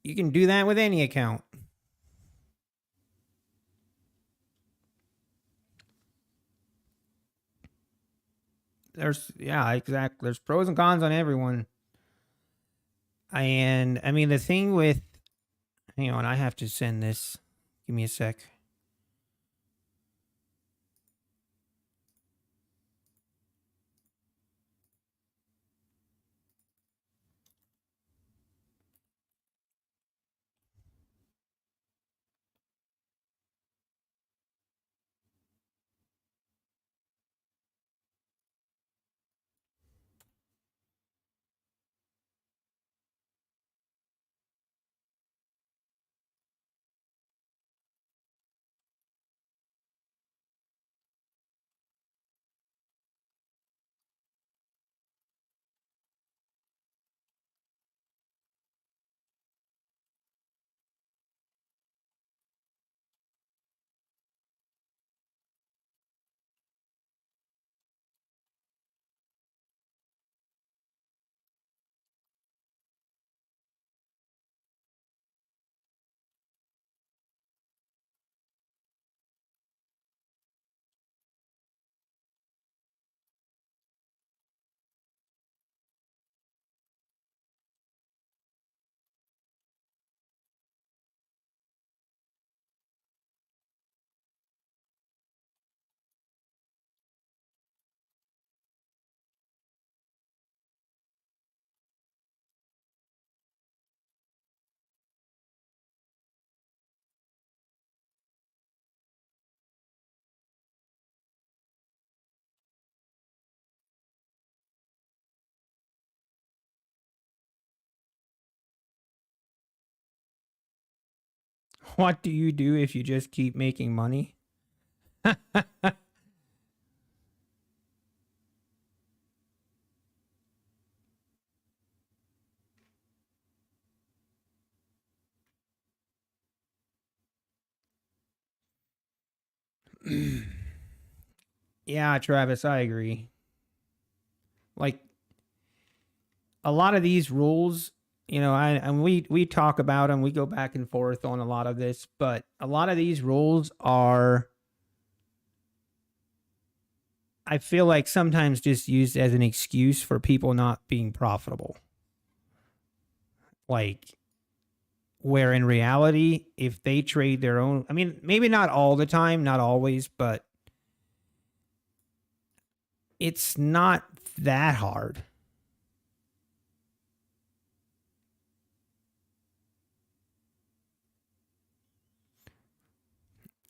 You can do that with any account. There's yeah, exactly. There's pros and cons on everyone. And I mean, the thing with, hang on, I have to send this. Give me a sec. What do you do if you just keep making money? Yeah, Travis, I agree. Like a lot of these rules, and we talk about them, we go back and forth on a lot of this, but a lot of these rules are, I feel like sometimes just used as an excuse for people not being profitable. Like where in reality, if they trade their own, I mean, maybe not all the time, not always, but it's not that hard.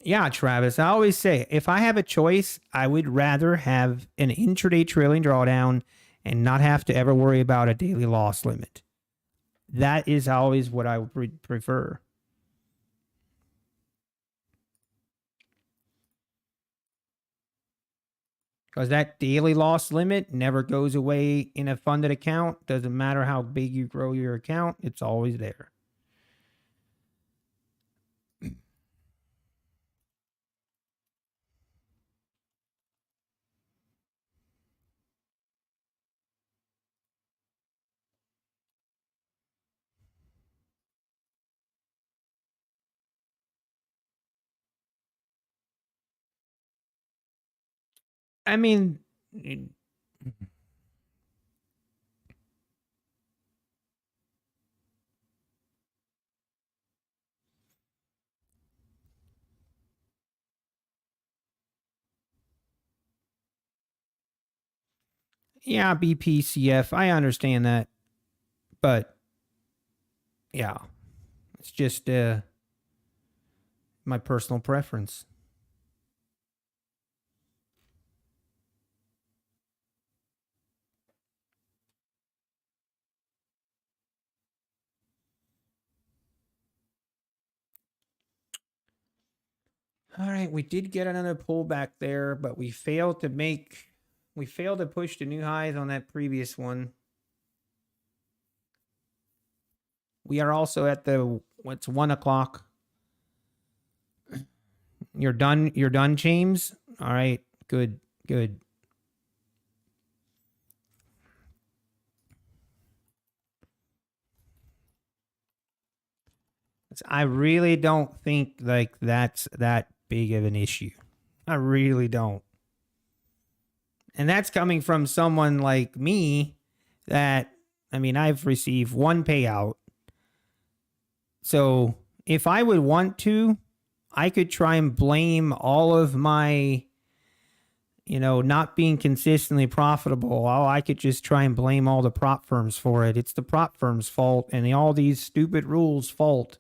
Yeah, Travis, I always say if I have a choice, I would rather have an intraday trailing drawdown and not have to ever worry about a daily loss limit. That is always what I would prefer. Because that daily loss limit never goes away in a funded account. Doesn't matter how big you grow your account, it's always there. I mean, yeah, BPCF, I understand that. But yeah, it's just my personal preference. All right, we did get another pullback there, but we failed to push the new highs on that previous one. We are also at the, what's 1 o'clock. You're done, James? All right, good. I really don't think like that's that big of an issue. I really don't. And that's coming from someone like me that, I mean, I've received one payout. So if I would want to, I could try and blame all of my, not being consistently profitable. Oh, I could just try and blame all the prop firms for it. It's the prop firm's fault and all these stupid rules fault.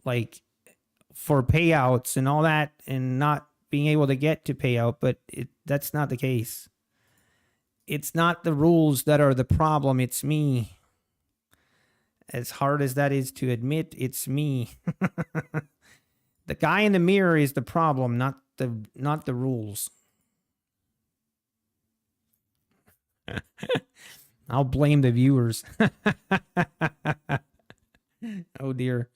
Like for payouts and all that and not being able to get to payout, but that's not the case. It's not the rules that are the problem, it's me. As hard as that is to admit, it's me. The guy in the mirror is the problem, not the rules. I'll blame the viewers. Oh dear.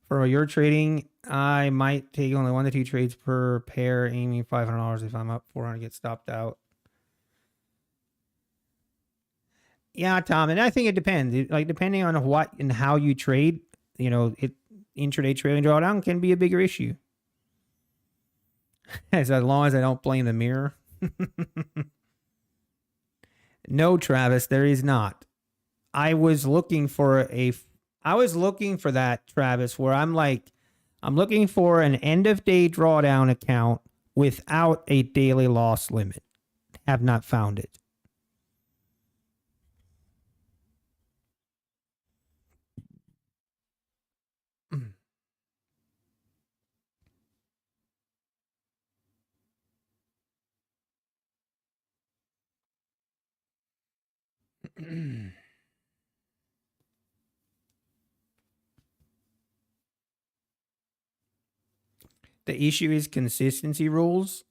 For your trading, I might take only 1 to 2 trades per pair, aiming $500. If I'm up 400, get stopped out. Yeah, Tom, and I think it depends. Like depending on what and how you trade, intraday trailing drawdown can be a bigger issue. As long as I don't blame the mirror. No, Travis, there is not. I was looking for that, Travis, where I'm looking for an end of day drawdown account without a daily loss limit. Have not found it. The issue is consistency rules.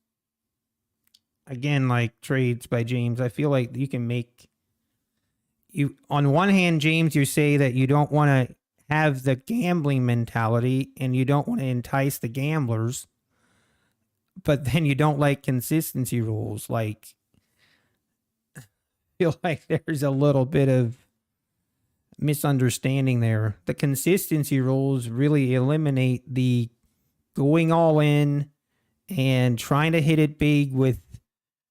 Again, like trades by James, I feel like you can make on one hand, James, you say that you don't want to have the gambling mentality and you don't want to entice the gamblers, but then you don't like consistency rules. Like, I feel like there's a little bit of misunderstanding there. The consistency rules really eliminate the going all in and trying to hit it big with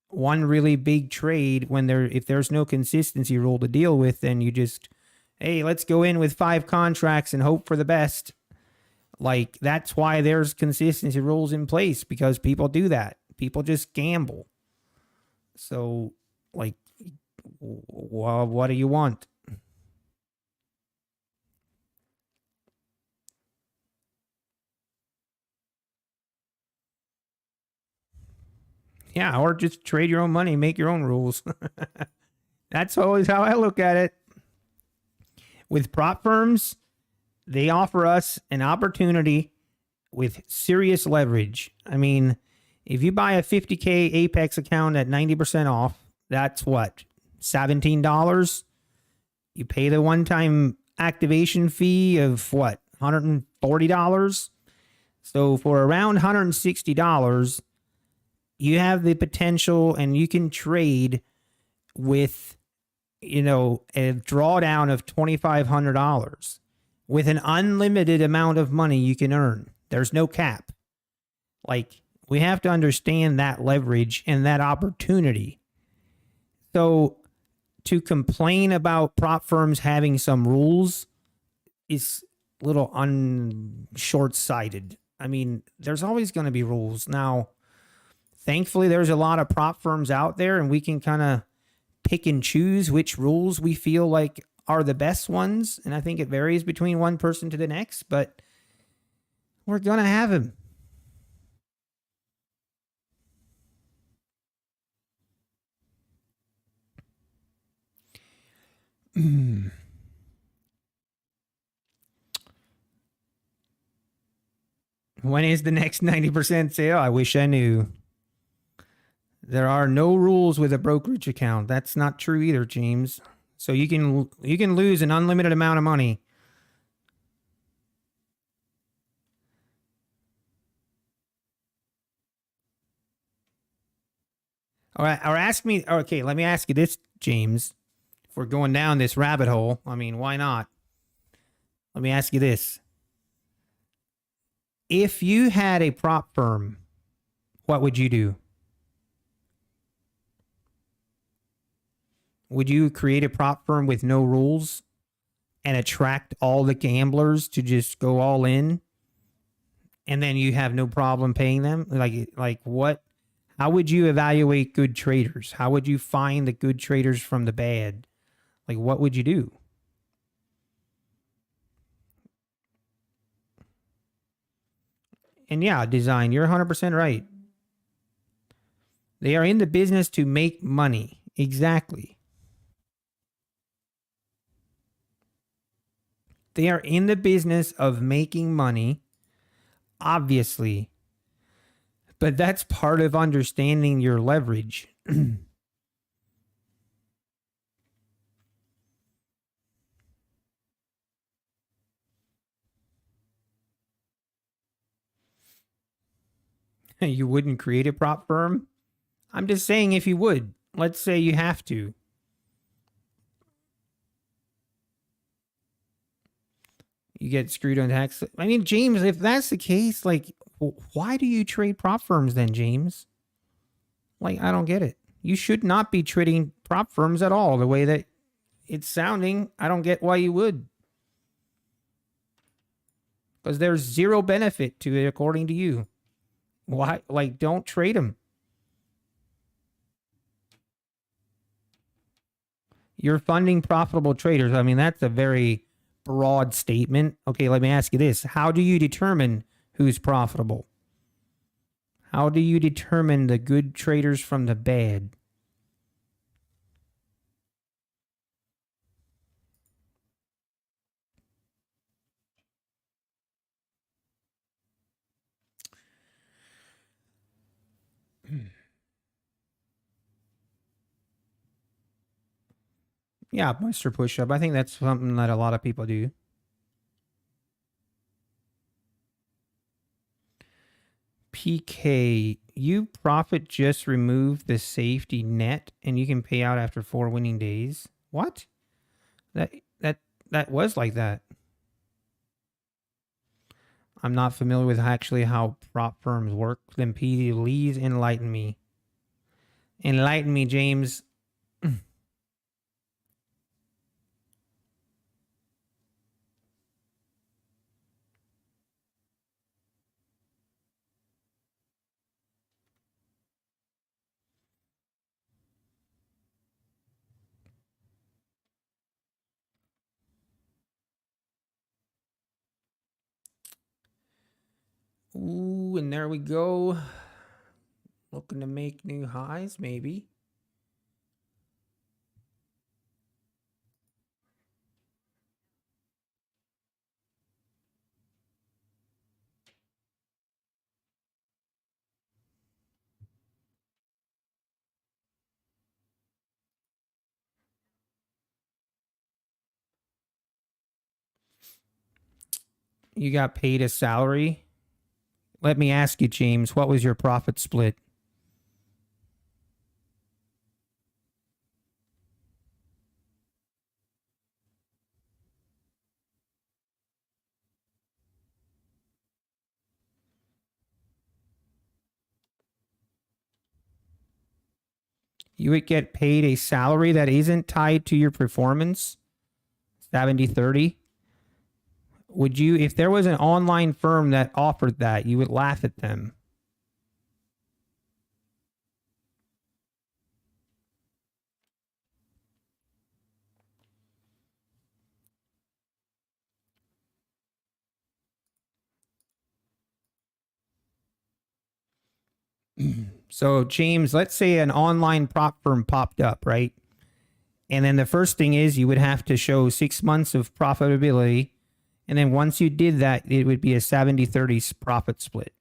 one really big trade when if there's no consistency rule to deal with, then you just, hey, let's go in with 5 contracts and hope for the best. Like that's why there's consistency rules in place, because people do that. People just gamble. So like, well, what do you want? Yeah, or just trade your own money, make your own rules. That's always how I look at it. With prop firms, they offer us an opportunity with serious leverage. I mean, if you buy a 50K Apex account at 90% off, that's what? $17? You pay the one-time activation fee of what? $140? So for around $160, you have the potential and you can trade with, a drawdown of $2,500 with an unlimited amount of money you can earn. There's no cap. Like, we have to understand that leverage and that opportunity. So to complain about prop firms having some rules is a little short-sighted. I mean, there's always going to be rules. Now, thankfully, there's a lot of prop firms out there, and we can kind of pick and choose which rules we feel like are the best ones. And I think it varies between one person to the next, but we're going to have them. When is the next 90% sale? I wish I knew. There are no rules with a brokerage account. That's not true either, James. So you can lose an unlimited amount of money. All right, or ask me. Okay, let me ask you this, James. If we're going down this rabbit hole, I mean, why not? Let me ask you this. If you had a prop firm, what would you do? Would you create a prop firm with no rules and attract all the gamblers to just go all in, and then you have no problem paying them? Like what? How would you evaluate good traders? How would you find the good traders from the bad? Like, what would you do? And yeah, design, you're 100% right. They are in the business to make money. Exactly. They are in the business of making money, obviously. But that's part of understanding your leverage. You wouldn't create a prop firm? I'm just saying if you would. Let's say you have to. You get screwed on tax. I mean, James, if that's the case, like, why do you trade prop firms then, James? Like, I don't get it. You should not be trading prop firms at all the way that it's sounding. I don't get why you would. Because there's zero benefit to it, according to you. Why? Like, don't trade them. You're funding profitable traders. I mean, that's a very broad statement. Okay, let me ask you this. How do you determine who's profitable? How do you determine the good traders from the bad? Yeah, Mr. Push-Up. I think that's something that a lot of people do. PK, you profit just remove the safety net and you can pay out after 4 winning days. What? That was like that. I'm not familiar with actually how prop firms work. Then please enlighten me. Enlighten me, James. Ooh, and there we go. Looking to make new highs, maybe. You got paid a salary. Let me ask you, James, what was your profit split? You would get paid a salary that isn't tied to your performance, 70-30. Would you, if there was an online firm that offered that, you would laugh at them? So, James, let's say an online prop firm popped up, right? And then the first thing is you would have to show 6 months of profitability And then once you did that, it would be a 70-30 profit split.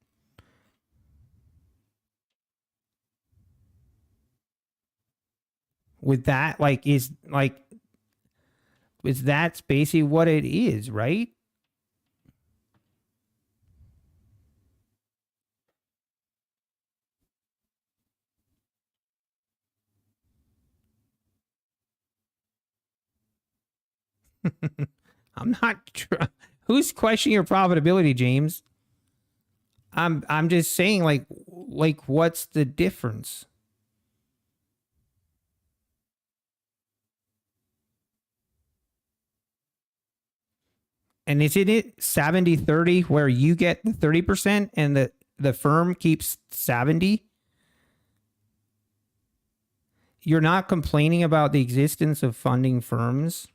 With that, that's basically what it is, right? I'm not. Who's questioning your profitability, James? I'm just saying, like what's the difference? And isn't it 70-30 where you get the 30% and the firm keeps 70? You're not complaining about the existence of funding firms?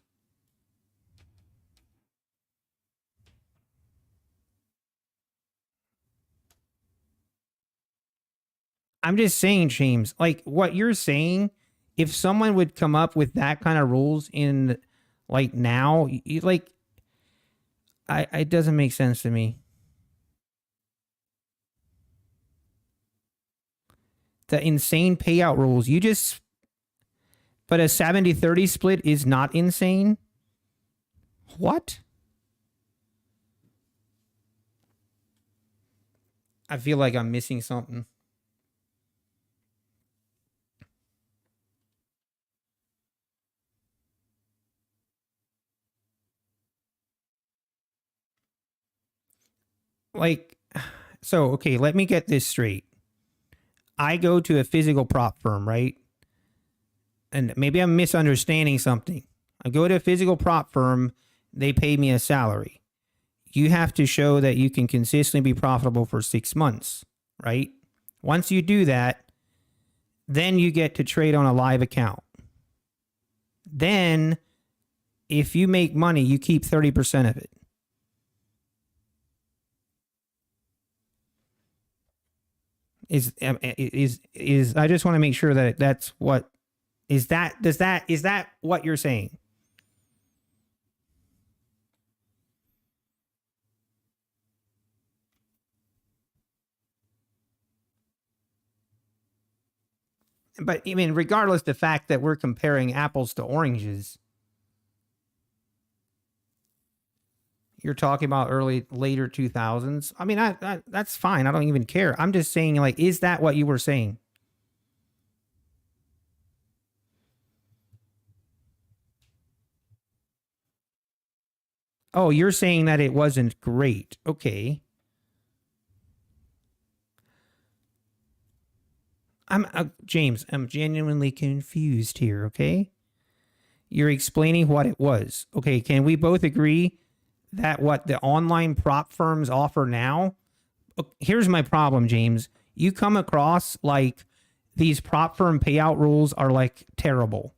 I'm just saying, James, like what you're saying, if someone would come up with that kind of rules in like now, like it doesn't make sense to me. The insane payout rules, but a 70-30 split is not insane? What? I feel like I'm missing something. Like, so, okay, let me get this straight. I go to a physical prop firm, right? And maybe I'm misunderstanding something. I go to a physical prop firm, they pay me a salary. You have to show that you can consistently be profitable for 6 months, right? Once you do that, then you get to trade on a live account. Then, if you make money, you keep 30% of it. Is I just want to make sure that that's what is that what you're saying? But I mean, regardless the fact that we're comparing apples to oranges, you're talking about later 2000s. I mean, that's fine. I don't even care. I'm just saying, like, is that what you were saying? Oh, you're saying that it wasn't great. Okay. James, I'm genuinely confused here, okay? You're explaining what it was. Okay, can we both agree that what the online prop firms offer now? Here's my problem, James. You come across like these prop firm payout rules are like terrible.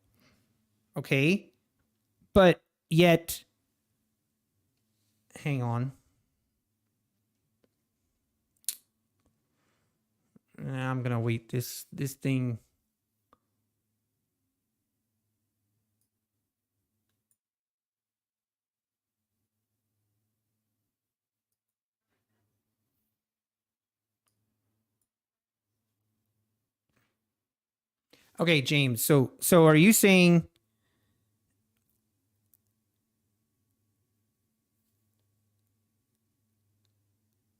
Okay? But yet hang on. I'm going to wait this thing. Okay, James. So are you saying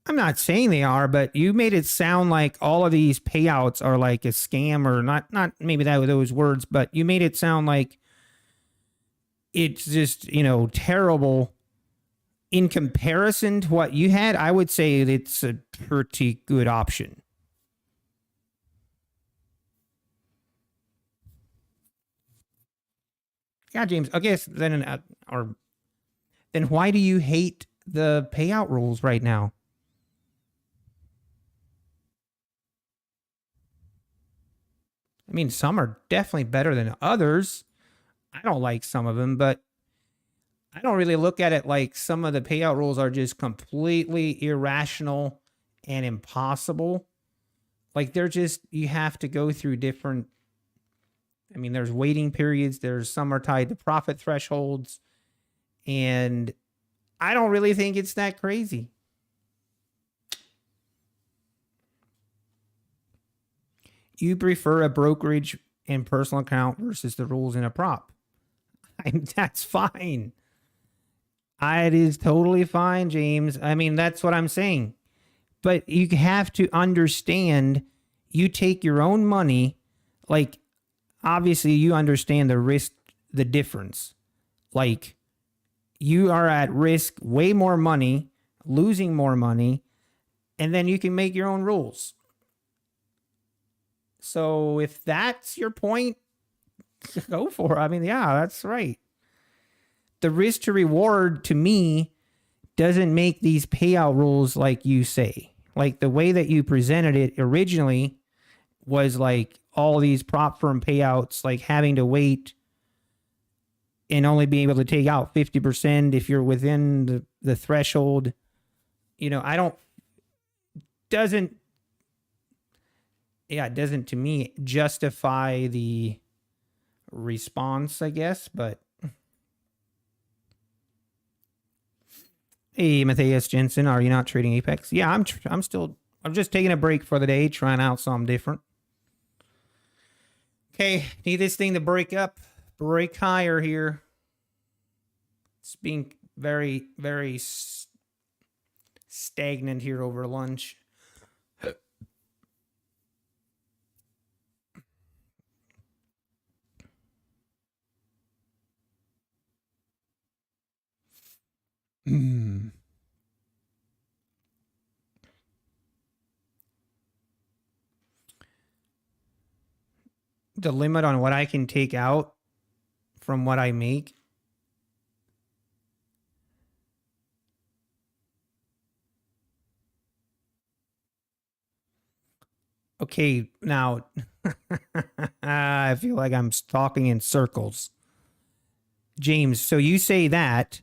I'm not saying they are, but you made it sound like all of these payouts are like a scam or not maybe that those words, but you made it sound like it's just, terrible in comparison to what you had. I would say it's a pretty good option. Yeah, James. I guess then or then why do you hate the payout rules right now? I mean, some are definitely better than others. I don't like some of them, but I don't really look at it like some of the payout rules are just completely irrational and impossible. Like they're just, you have to go through different, I mean, there's waiting periods, there's some are tied to profit thresholds, and I don't really think it's that crazy. You prefer a brokerage and personal account versus the rules in a prop. That's fine. It is totally fine, James. I mean, that's what I'm saying. But you have to understand, you take your own money, like, obviously you understand the risk, the difference. Like, you are at risk way more money, losing more money, and then you can make your own rules. So if that's your point, go for it. I mean, yeah, that's right. The risk to reward to me doesn't make these payout rules like you say. Like the way that you presented it originally was like all these prop firm payouts, like having to wait and only being able to take out 50% if you're within the threshold. You know, it doesn't to me justify the response, I guess. But hey, Matthias Jensen, are you not trading Apex? Yeah, I'm just taking a break for the day, trying out something different. Okay, need this thing to break higher here. It's being very, very stagnant here over lunch. The limit on what I can take out from what I make. Okay, now I feel like I'm talking in circles. James, so you say that,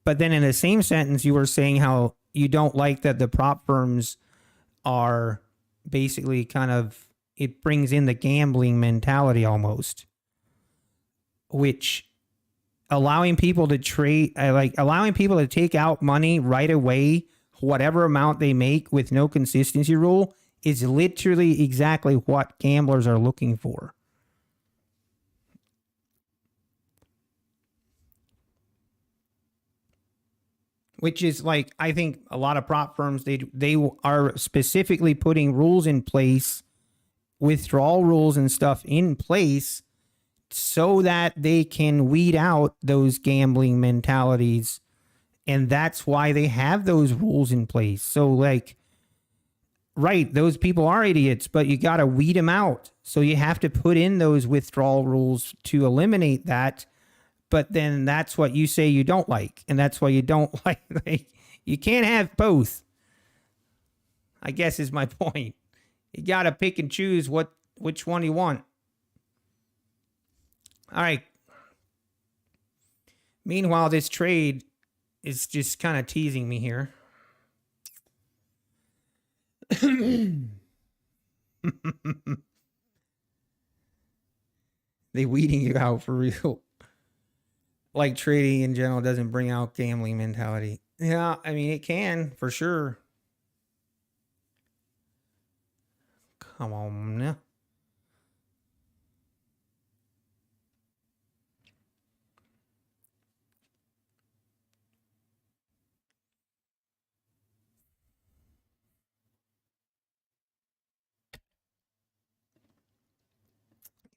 but then in the same sentence you were saying how you don't like that the prop firms are basically kind of, it brings in the gambling mentality almost, which allowing people to trade, like allowing people to take out money right away, whatever amount they make with no consistency rule, is literally exactly what gamblers are looking for. Which is like, I think a lot of prop firms, they are specifically putting rules in place, withdrawal rules and stuff in place, so that they can weed out those gambling mentalities. And that's why they have those rules in place. So like, right, those people are idiots, but you got to weed them out. So you have to put in those withdrawal rules to eliminate that. But then that's what you say you don't like. And that's why you don't like you can't have both, I guess is my point. You got to pick and choose which one you want. All right. Meanwhile, this trade is just kind of teasing me here. They weeding you out for real. Like trading in general doesn't bring out gambling mentality. Yeah, I mean, it can for sure. Come on now.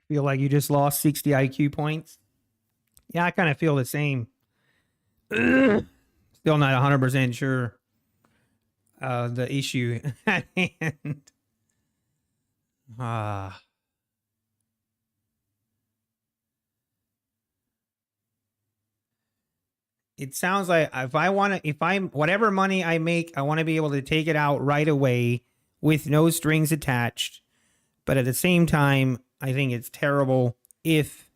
Feel like you just lost 60 IQ points? Yeah, I kind of feel the same. Still not 100% sure the issue at hand. It sounds like whatever money I make, I want to be able to take it out right away with no strings attached. But at the same time, I think it's terrible if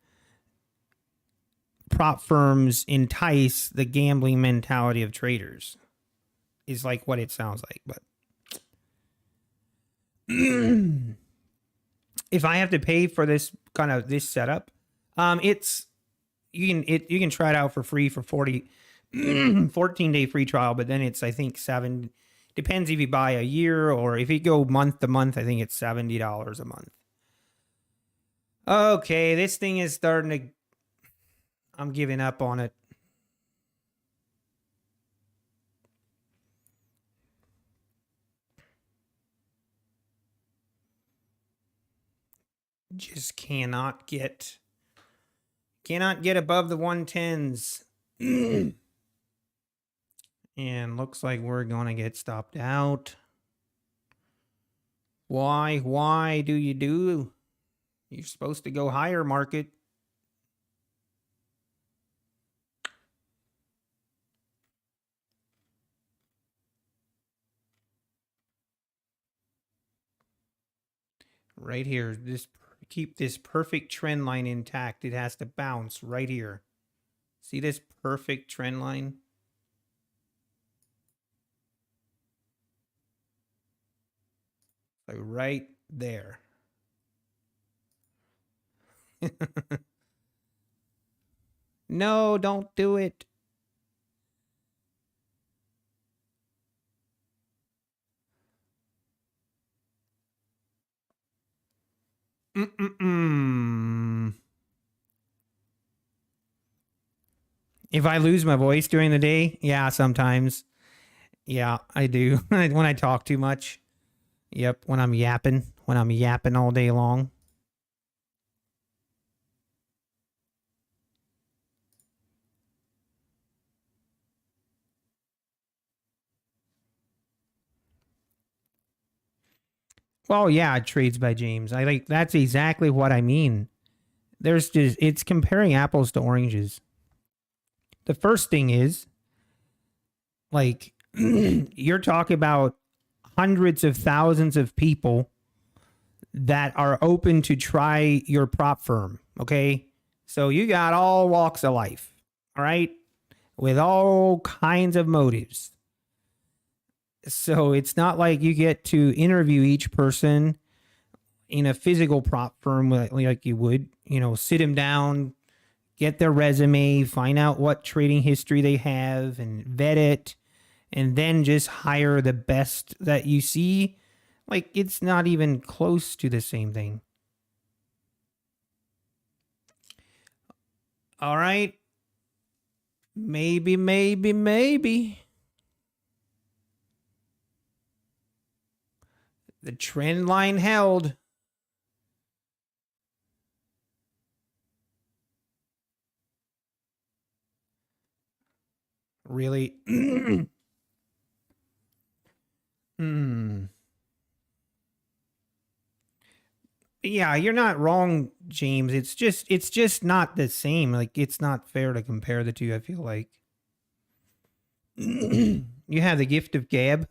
prop firms entice the gambling mentality of traders, is like what it sounds like. But if I have to pay for this this setup, it's you can try it out for free for 40 14-day free trial, but then it's, I think, depends if you buy a year or if you go month to month, I think it's $70 a month. Okay, this thing is starting to, I'm giving up on it. Just cannot get above the 110s. And looks like we're going to get stopped out. Why do? You're supposed to go higher, market. Right here, keep this perfect trend line intact. It has to bounce right here. See this perfect trend line? Like right there. No, don't do it. If I lose my voice during the day, yeah, sometimes. Yeah, I do. When I talk too much. Yep, when I'm yapping all day long. Well, yeah, trades by James. That's exactly what I mean. It's comparing apples to oranges. The first thing is, like, you're talking about hundreds of thousands of people that are open to try your prop firm. Okay. So you got all walks of life. All right. With all kinds of motives. So it's not like you get to interview each person in a physical prop firm like you would, sit them down, get their resume, find out what trading history they have and vet it, and then just hire the best that you see. Like, it's not even close to the same thing. All right. Maybe. The trend line held. Really? Yeah, you're not wrong, James. It's just not the same. Like, it's not fair to compare the two, I feel like. You have the gift of gab.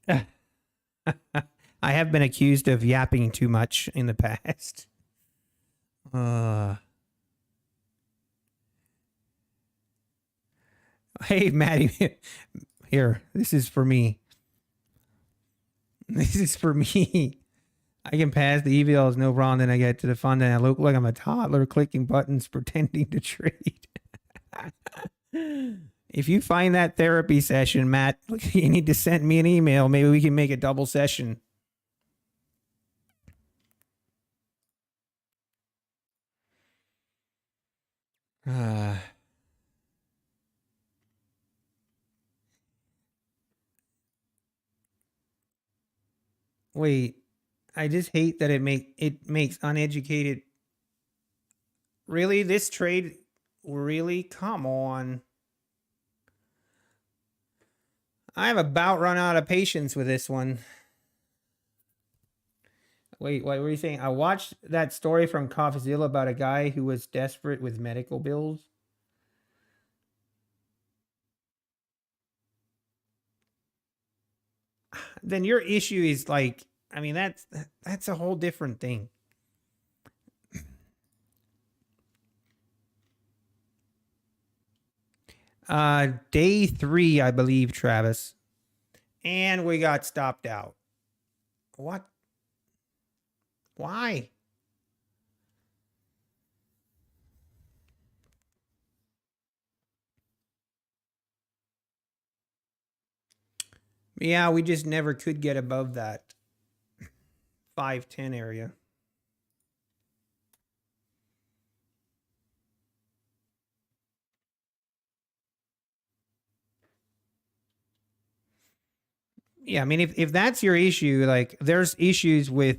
I have been accused of yapping too much in the past. Hey, Maddie. Here, this is for me. This is for me. I can pass the Eval, no problem. Then I get to the fund and I look like I'm a toddler clicking buttons pretending to trade. If you find that therapy session, Matt, you need to send me an email. Maybe we can make a double session. Wait, I just hate that it makes uneducated. Really, this trade? Really? Come on. I've about run out of patience with this one. Wait, what were you saying? I watched that story from CoffeeZilla about a guy who was desperate with medical bills. Then your issue is like, I mean, that's a whole different thing. Day 3, I believe, Travis. And we got stopped out. What? Why? Yeah, we just never could get above that 510 area. Yeah, I mean, if that's your issue, like there's issues with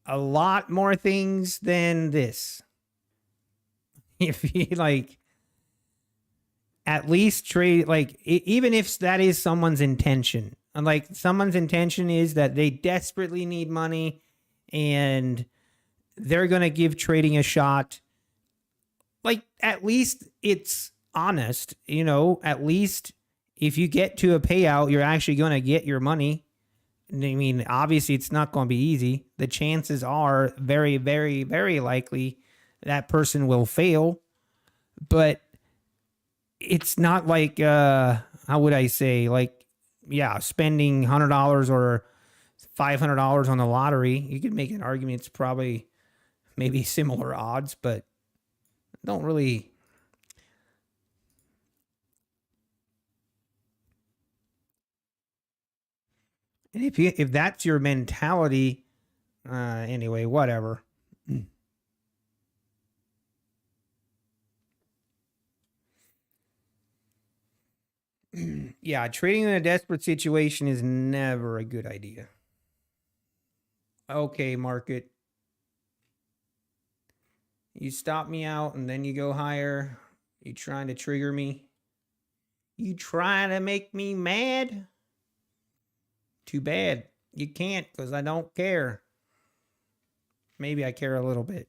a lot more things than this. If you like, at least trade, like, even if that is someone's intention, and like someone's intention is that they desperately need money and they're going to give trading a shot, like, at least it's honest, you know, at least if you get to a payout, you're actually going to get your money. I mean, obviously, it's not going to be easy. The chances are very, very, very likely that person will fail, but it's not like, how would I say, like, yeah, spending $100 or $500 on the lottery. You could make an argument it's probably maybe similar odds, but don't really. And if that's your mentality, anyway, whatever. Yeah, trading in a desperate situation is never a good idea. Okay, market. You stop me out and then you go higher. You trying to trigger me? You trying to make me mad? Too bad. You can't, because I don't care. Maybe I care a little bit.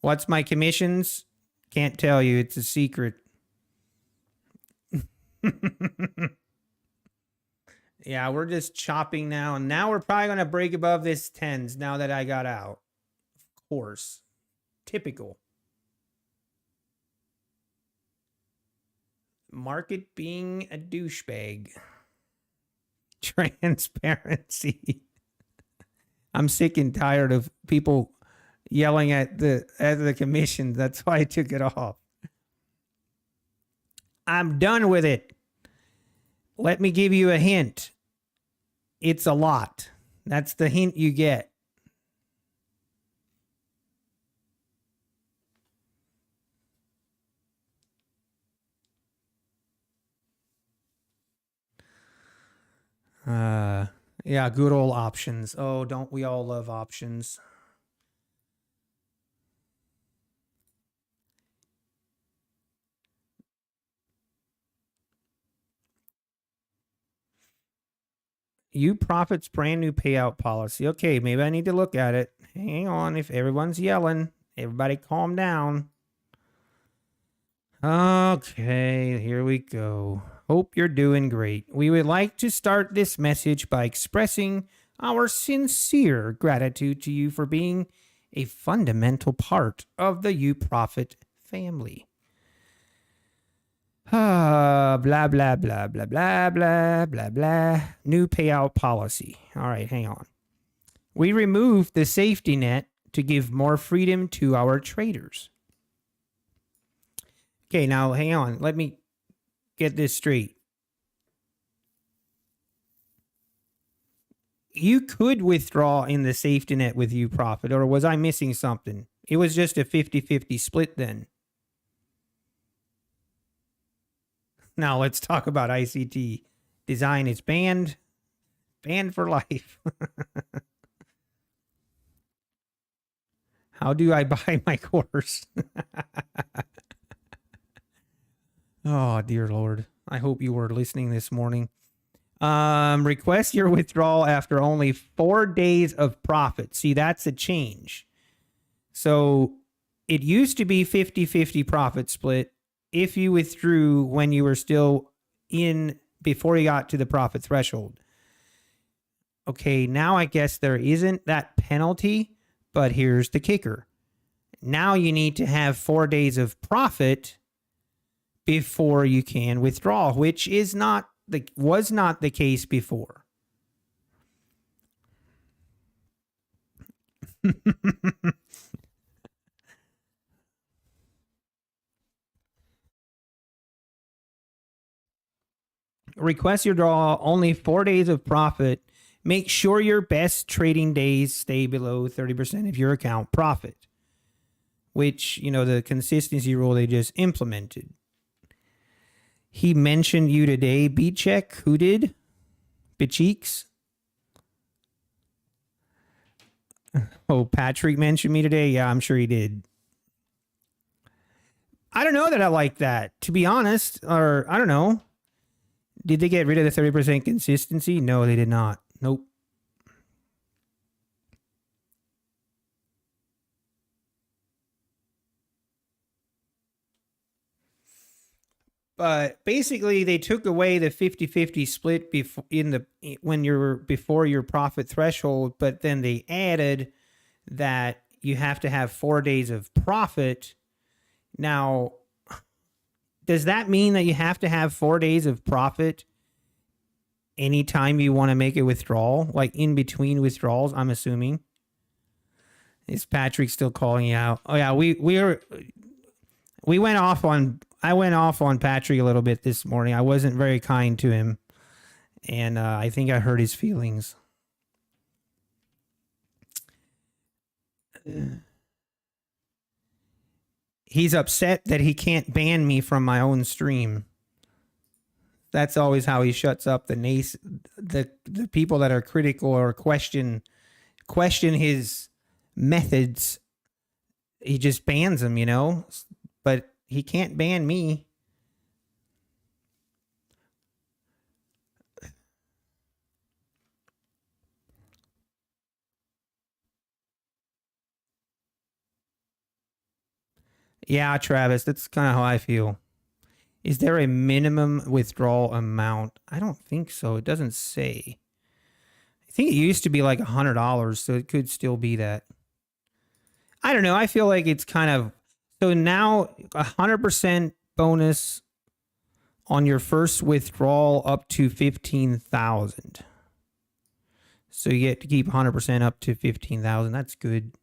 What's my commissions? Can't tell you. It's a secret. Yeah, we're just chopping now. And now we're probably going to break above this tens now that I got out. Of course. Typical. Market being a douchebag. Transparency. I'm sick and tired of people yelling at the commission. That's why I took it off. I'm done with it. Let me give you a hint. It's a lot. That's the hint you get. Yeah, good old options. Oh, don't we all love options? You Profits brand new payout policy. Okay, maybe I need to look at it. Hang on, if everyone's yelling, everybody calm down. Okay, here we go. Hope you're doing great. We would like to start this message by expressing our sincere gratitude to you for being a fundamental part of the You Profit family. Blah, blah, blah, blah, blah, blah, blah, blah. New payout policy. All right, hang on. We removed the safety net to give more freedom to our traders. Okay, now hang on. Let me get this straight. You could withdraw in the safety net with You Profit, or was I missing something? It was just a 50-50 split then. Now let's talk about ICT. Design is banned. Banned for life. How do I buy my course? Oh, dear Lord. I hope you were listening this morning. Request your withdrawal after only 4 days of profit. See, that's a change. So it used to be 50-50 profit split if you withdrew when you were still in before you got to the profit threshold. Okay, now I guess there isn't that penalty, but here's the kicker. Now you need to have 4 days of profit before you can withdraw, which was not the case before. Request your draw only 4 days of profit. Make sure your best trading days stay below 30% of your account profit, which, you know, the consistency rule they just implemented. He mentioned you today, B-Check. Who did? Becheeks? Oh, Patrick mentioned me today? Yeah, I'm sure he did. I don't know that I like that, to be honest. Or, I don't know. Did they get rid of the 30% consistency? No, they did not. Nope. But basically, they took away the 50-50 split before your profit threshold, but then they added that you have to have 4 days of profit. Now, does that mean that you have to have 4 days of profit anytime you want to make a withdrawal, like in between withdrawals? I'm assuming. Is Patrick still calling you out? Oh yeah, we went off on. I went off on Patrick a little bit this morning. I wasn't very kind to him, and I think I hurt his feelings. He's upset that he can't ban me from my own stream. That's always how he shuts up the people that are critical or question his methods. He just bans them, you know. But he can't ban me. Yeah, Travis, that's kind of how I feel. Is there a minimum withdrawal amount? I don't think so. It doesn't say. I think it used to be like $100, so it could still be that. I don't know. I feel like it's kind of... So now 100% bonus on your first withdrawal up to 15,000. So you get to keep 100% up to 15,000. That's good.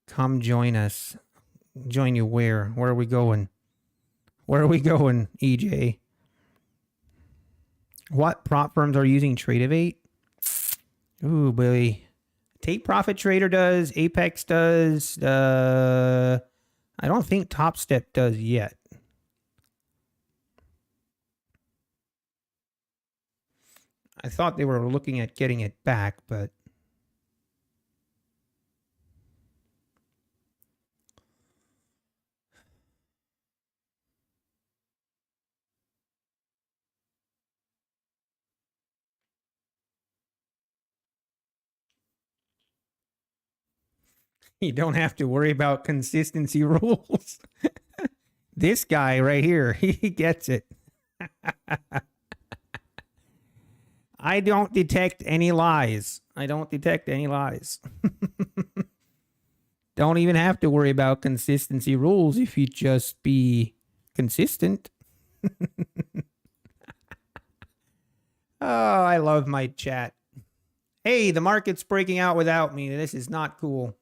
Come join us. Join you where? Where are we going? Where are we going, EJ? What prop firms are using Trade-Evate? Ooh, boy. Take Profit Trader does. Apex does. I don't think Top Step does yet. I thought they were looking at getting it back, but... You don't have to worry about consistency rules. This guy right here, he gets it. I don't detect any lies. I don't detect any lies. Don't even have to worry about consistency rules if you just be consistent. Oh, I love my chat. Hey, the market's breaking out without me. This is not cool.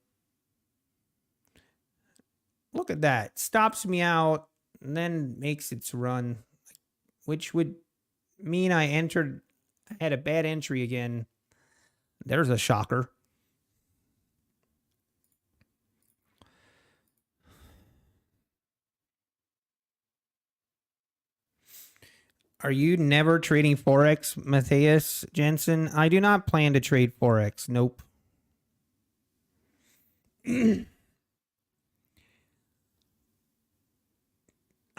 Look at that. Stops me out and then makes its run, which would mean I had a bad entry again. There's a shocker. Are you never trading Forex, Matthias Jensen? I do not plan to trade Forex. Nope.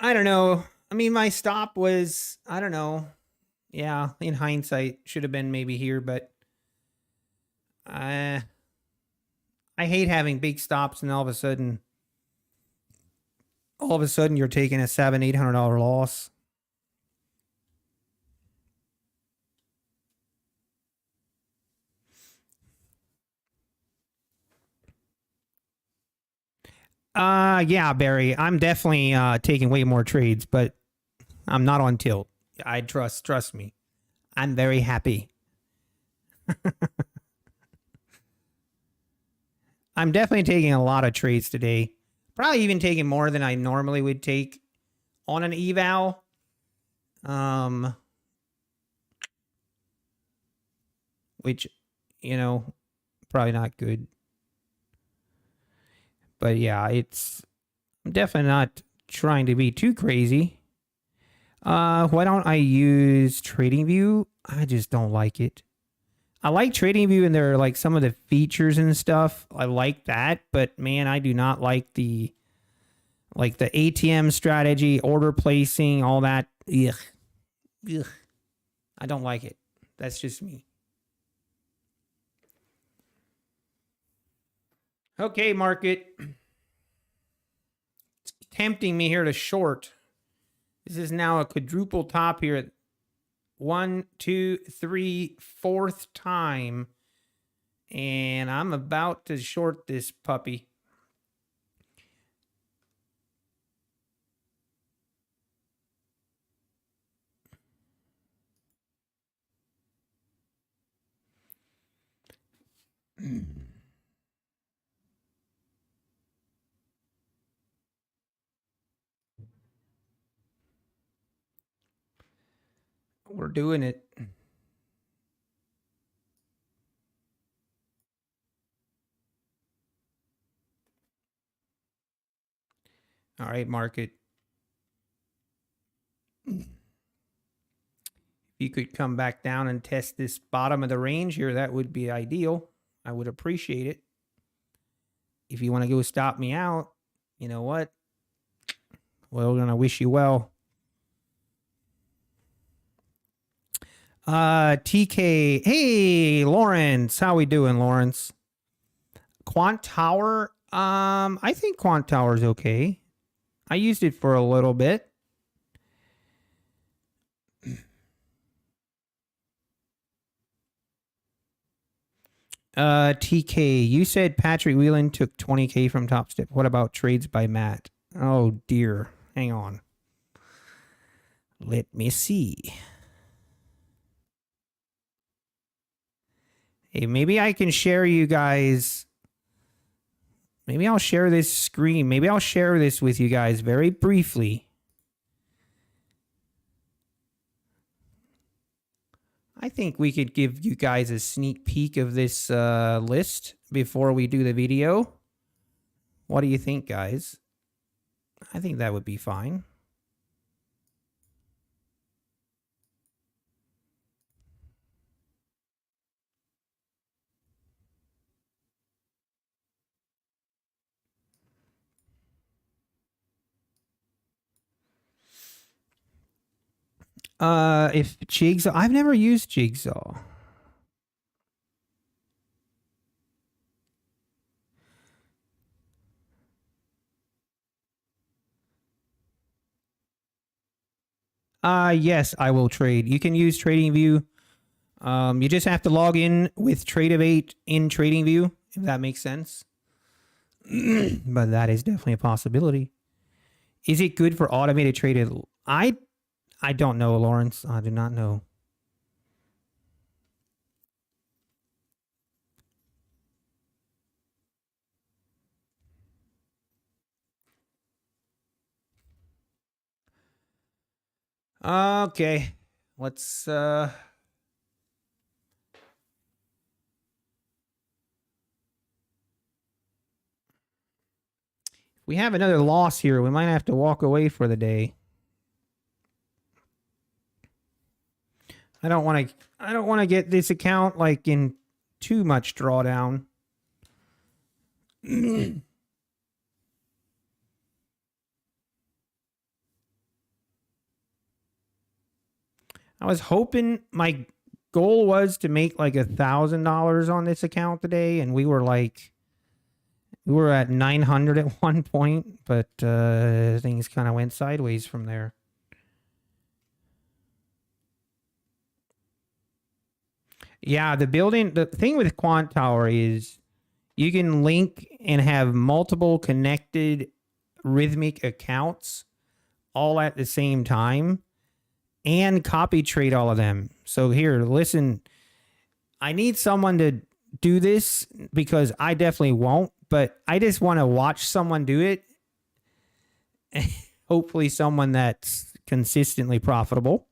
I don't know. I mean, my stop was, I don't know. Yeah, in hindsight, should have been maybe here, but I hate having big stops and all of a sudden you're taking a $700-800 loss. Yeah, Barry, I'm definitely taking way more trades, but I'm not on tilt. I trust me. I'm very happy. I'm definitely taking a lot of trades today. Probably even taking more than I normally would take on an eval. Which, you know, probably not good. But yeah, I'm definitely not trying to be too crazy. Why don't I use TradingView? I just don't like it. I like TradingView and there are like some of the features and stuff. I like that, but man, I do not like the ATM strategy, order placing, all that. Ugh. Ugh. I don't like it. That's just me. Okay, market. It's tempting me here to short. This is now a quadruple top here at 1, 2, 3, 4th time. And I'm about to short this puppy. We're doing it. All right, market. If you could come back down and test this bottom of the range here, that would be ideal. I would appreciate it. If you want to go stop me out, you know what? Well, we're going to wish you well. TK. Hey, Lawrence. How we doing, Lawrence? Quant Tower. I think Quant Tower is okay. I used it for a little bit. TK, you said Patrick Whelan took 20K from Top Step. What about trades by Matt? Oh, dear. Hang on. Let me see. Hey, maybe I can share you guys. Maybe I'll share this screen. Maybe I'll share this with you guys very briefly. I think we could give you guys a sneak peek of this list before we do the video. What do you think, guys? I think that would be fine. If Jigsaw, I've never used Jigsaw. Yes, I will trade. You can use TradingView. You just have to log in with Trade8 in TradingView, if that makes sense. But that is definitely a possibility. Is it good for automated traded? I don't know, Lawrence. I do not know. Okay. Let's we have another loss here. We might have to walk away for the day. I don't want to get this account like in too much drawdown. I was hoping, my goal was to make like $1,000 on this account today, and we were at 900 at one point, but things kind of went sideways from there. Yeah, the thing with Quant Tower is you can link and have multiple connected rhythmic accounts all at the same time and copy trade all of them. So here, listen, I need someone to do this because I definitely won't, but I just want to watch someone do it. hopefully someone that's consistently profitable,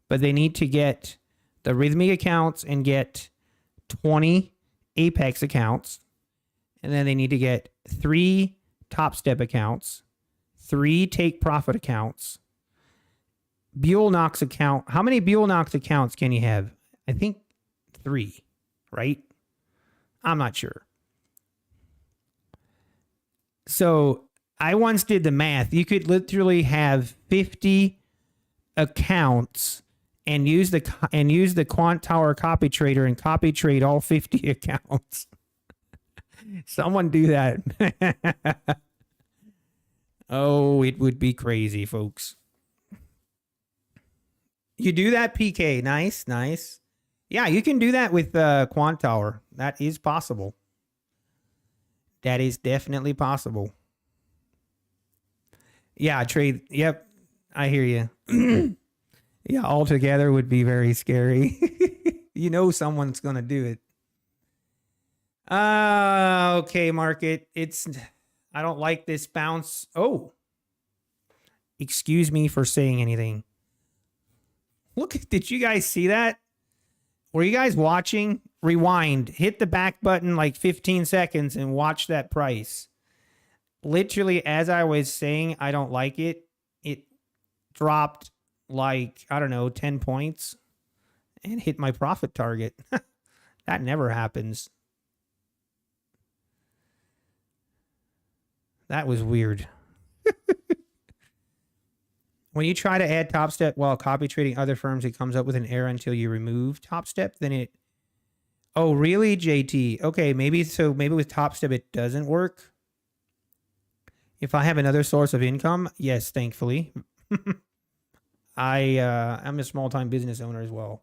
but they need to get the Rhythmic accounts and get 20 Apex accounts. And then they need to get 3 Top Step accounts, 3 Take Profit accounts, Buell Knox account. How many Buell Knox accounts can you have? I think 3, right? I'm not sure. So I once did the math. You could literally have 50 accounts and use the Quant Tower copy trader and copy trade all 50 accounts. Someone do that. Oh, it would be crazy, folks. You do that, PK. Nice, nice. Yeah, you can do that with Quant Tower. That is possible. That is definitely possible. Yeah, trade. Yep, I hear you. Yeah, all together would be very scary. You know someone's going to do it. Okay, market. I don't like this bounce. Oh. Excuse me for saying anything. Look, did you guys see that? Were you guys watching? Rewind. Hit the back button like 15 seconds and watch that price. Literally, as I was saying, I don't like it. It dropped like, I don't know, 10 points and hit my profit target. That never happens. That was weird. When you try to add Top Step while copy trading other firms, it comes up with an error until you remove Top Step. Then it... Oh, really, JT? Okay, maybe with Top Step it doesn't work. If I have another source of income, yes, thankfully. I'm a small-time business owner as well.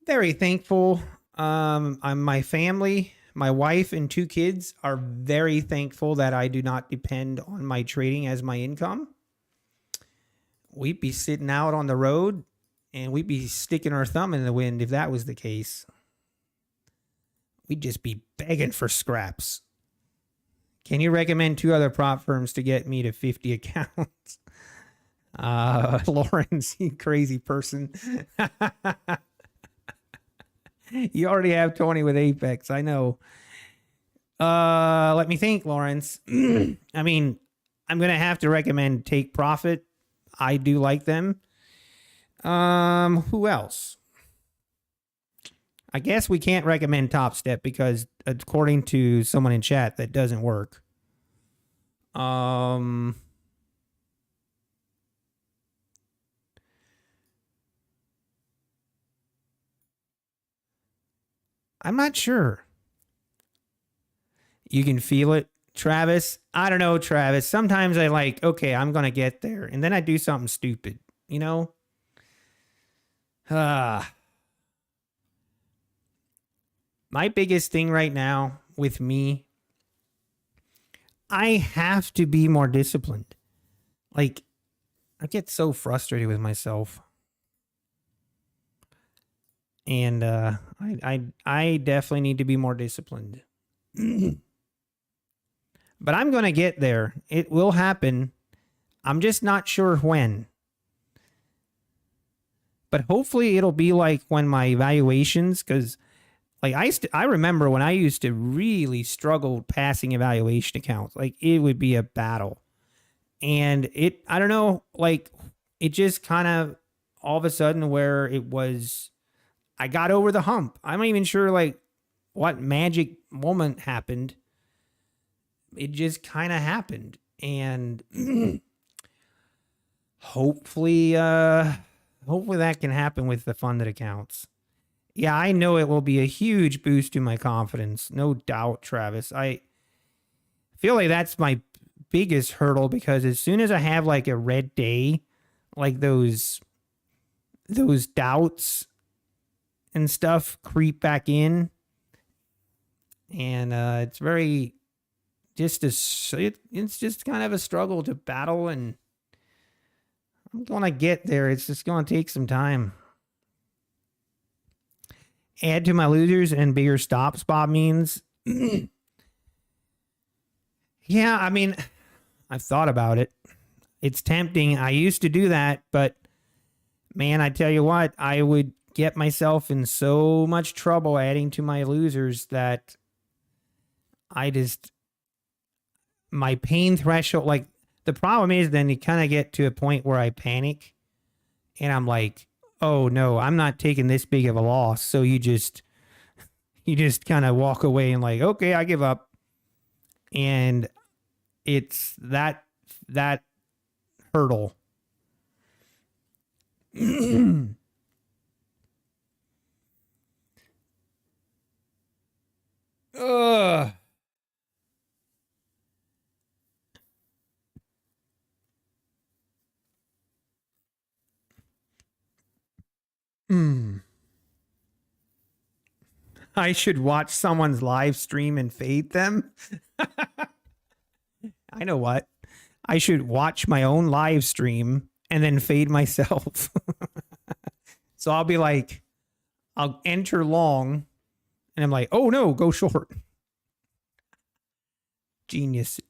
Very thankful. My family, my wife and 2 kids are very thankful that I do not depend on my trading as my income. We'd be sitting out on the road and we'd be sticking our thumb in the wind if that was the case. We'd just be begging for scraps. Can you recommend 2 other prop firms to get me to 50 accounts? Lawrence, you crazy person. You already have 20 with Apex. I know. Let me think, Lawrence. I mean, I'm going to have to recommend Take Profit. I do like them. Who else? I guess we can't recommend Top Step because according to someone in chat, that doesn't work. I'm not sure. You can feel it, Travis. I don't know, Travis. Sometimes I like, okay, I'm going to get there. And then I do something stupid, you know? My biggest thing right now with me, I have to be more disciplined. Like, I get so frustrated with myself. And I definitely need to be more disciplined. But I'm going to get there. It will happen. I'm just not sure when. But hopefully it'll be like when my evaluations, because like I remember when I used to really struggle passing evaluation accounts. Like it would be a battle. And I don't know, like it just kind of all of a sudden where it was, I got over the hump. I'm not even sure like what magic moment happened. It just kind of happened. And hopefully that can happen with the funded accounts. Yeah, I know it will be a huge boost to my confidence. No doubt, Travis. I feel like that's my biggest hurdle because as soon as I have like a red day, like those doubts and stuff creep back in. And it's very it's just kind of a struggle to battle, and I'm going to get there. It's just going to take some time. Add to my losers and bigger stop spot means. Yeah, I mean, I've thought about it. It's tempting. I used to do that, but man, I tell you what, I would get myself in so much trouble adding to my losers that I just, my pain threshold, like the problem is then you kind of get to a point where I panic and I'm like, oh no, I'm not taking this big of a loss. So you just kind of walk away and like, okay, I give up. And it's that hurdle. Ugh. I should watch someone's live stream and fade them. I know what. I should watch my own live stream and then fade myself. So I'll be like, I'll enter long and I'm like, oh no, go short. Genius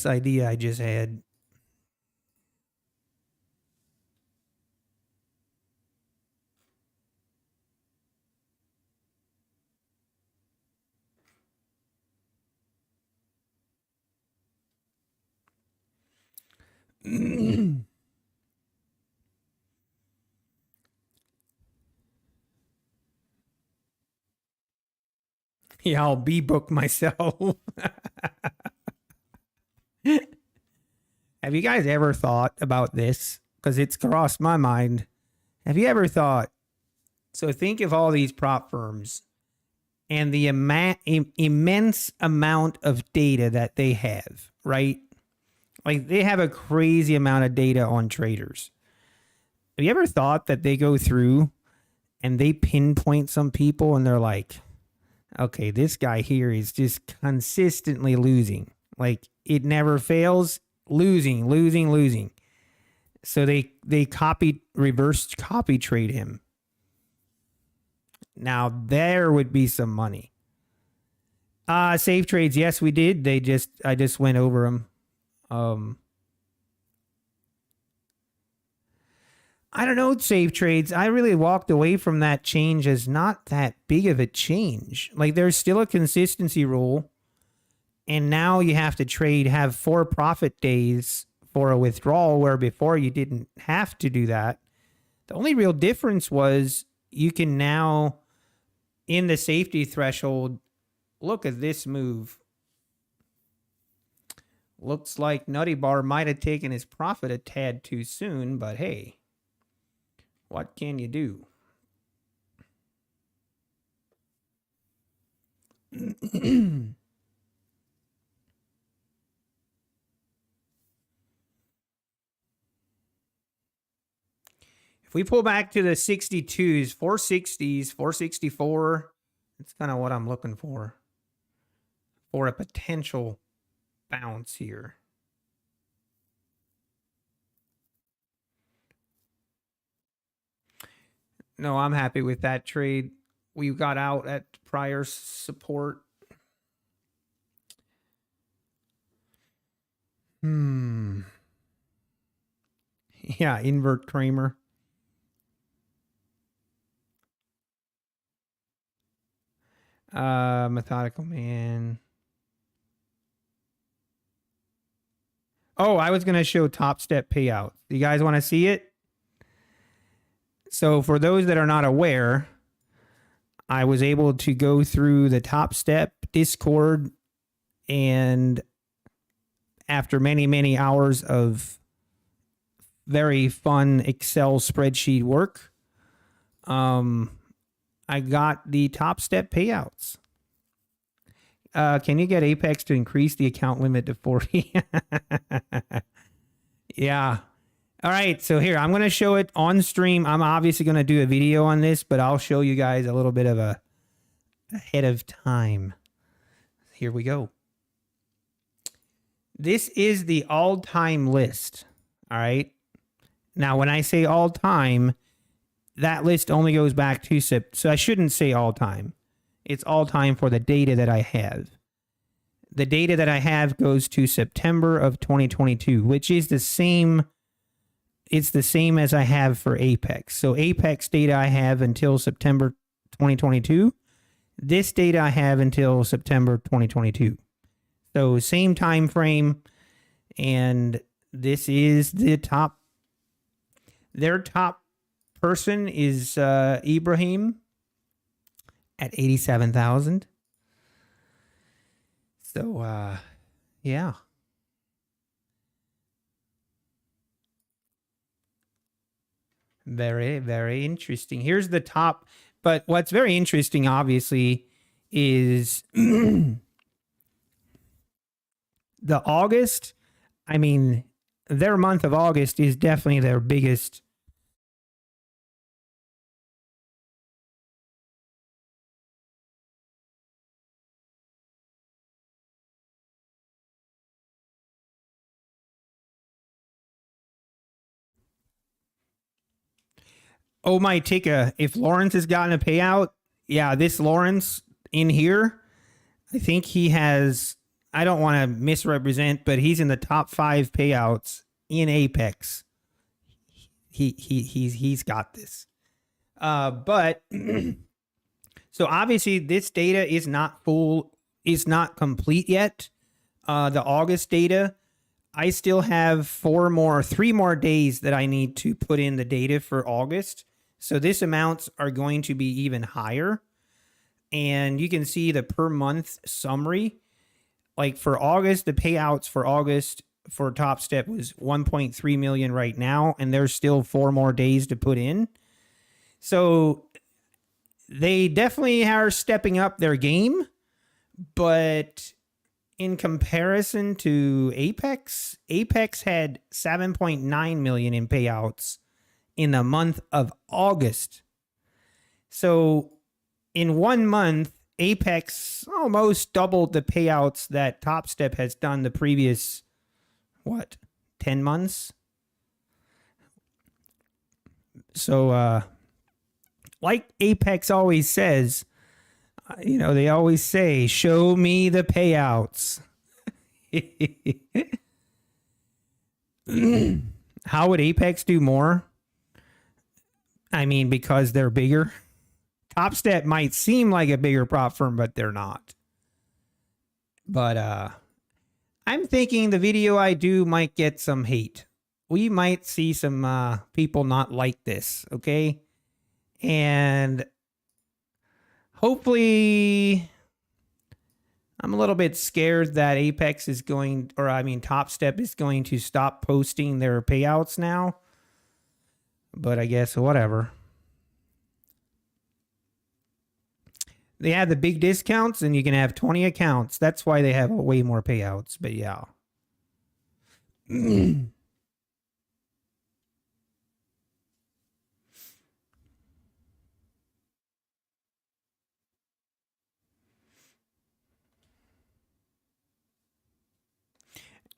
idea I just had. Yeah, I'll B-book myself. Have you guys ever thought about this? Because it's crossed my mind. Have you ever thought, so think of all these prop firms and the immense amount of data that they have, right? Like they have a crazy amount of data on traders. Have you ever thought that they go through and they pinpoint some people and they're like, okay, this guy here is just consistently losing. Like it never fails, losing. So they reverse copy trade him. Now there would be some money. Safe trades, yes, we did. I just went over them. I don't know, safe trades. I really walked away from that change as not that big of a change. Like there's still a consistency rule. And now you have to have 4 profit days for a withdrawal, where before you didn't have to do that. The only real difference was you can now, in the safety threshold, look at this move. Looks like Nutty Bar might have taken his profit a tad too soon, but hey, what can you do? If we pull back to the 62s, 460s, 464, that's kind of what I'm looking for a potential bounce here. No, I'm happy with that trade. We got out at prior support. Yeah, invert Kramer. Methodical man. Oh, I was going to show top step payout. You guys want to see it? So for those that are not aware, I was able to go through the Top Step Discord, and after many, many hours of very fun Excel spreadsheet work, I got the Top Step payouts. Can you get Apex to increase the account limit to 40? Yeah. All right, so here, I'm going to show it on stream. I'm obviously going to do a video on this, but I'll show you guys a little bit of a ahead of time. Here we go. This is the all-time list, all right? Now, when I say all-time, that list only goes back to so I shouldn't say all-time. It's all-time for the data that I have. the data that I have goes to September of 2022, which is the same. It's the same as I have for Apex. So Apex data I have until September 2022. This data I have until September 2022. So same time frame, and this is the top. Their top person is Ibrahim at 87,000. So yeah. Very, very interesting. Here's the top, but what's very interesting, obviously, is the August. I mean, their month of August is definitely their biggest. Oh, my Tika, if Lawrence has gotten a payout, yeah, this Lawrence in here, I think he has, I don't want to misrepresent, but he's in the top 5 payouts in Apex. He's got this. But so obviously this data is not not complete yet. The August data, I still have 3 more days that I need to put in the data for August. So this amounts are going to be even higher. And you can see the per month summary. Like for August, the payouts for August for Top Step was 1.3 million right now, and there's still 4 more days to put in. So they definitely are stepping up their game, but in comparison to Apex, Apex had 7.9 million in payouts in the month of August. So in 1 month, Apex almost doubled the payouts that Top Step has done the previous, 10 months? So, like Apex always says, they always say, show me the payouts. How would Apex do more? I mean, because they're bigger. Top Step might seem like a bigger prop firm, but they're not. But I'm thinking the video I do might get some hate. We might see some people not like this, okay? And hopefully, I'm a little bit scared that Apex is going, Top Step is going to stop posting their payouts now. But I guess whatever. They have the big discounts, and you can have 20 accounts. That's why they have way more payouts. But yeah.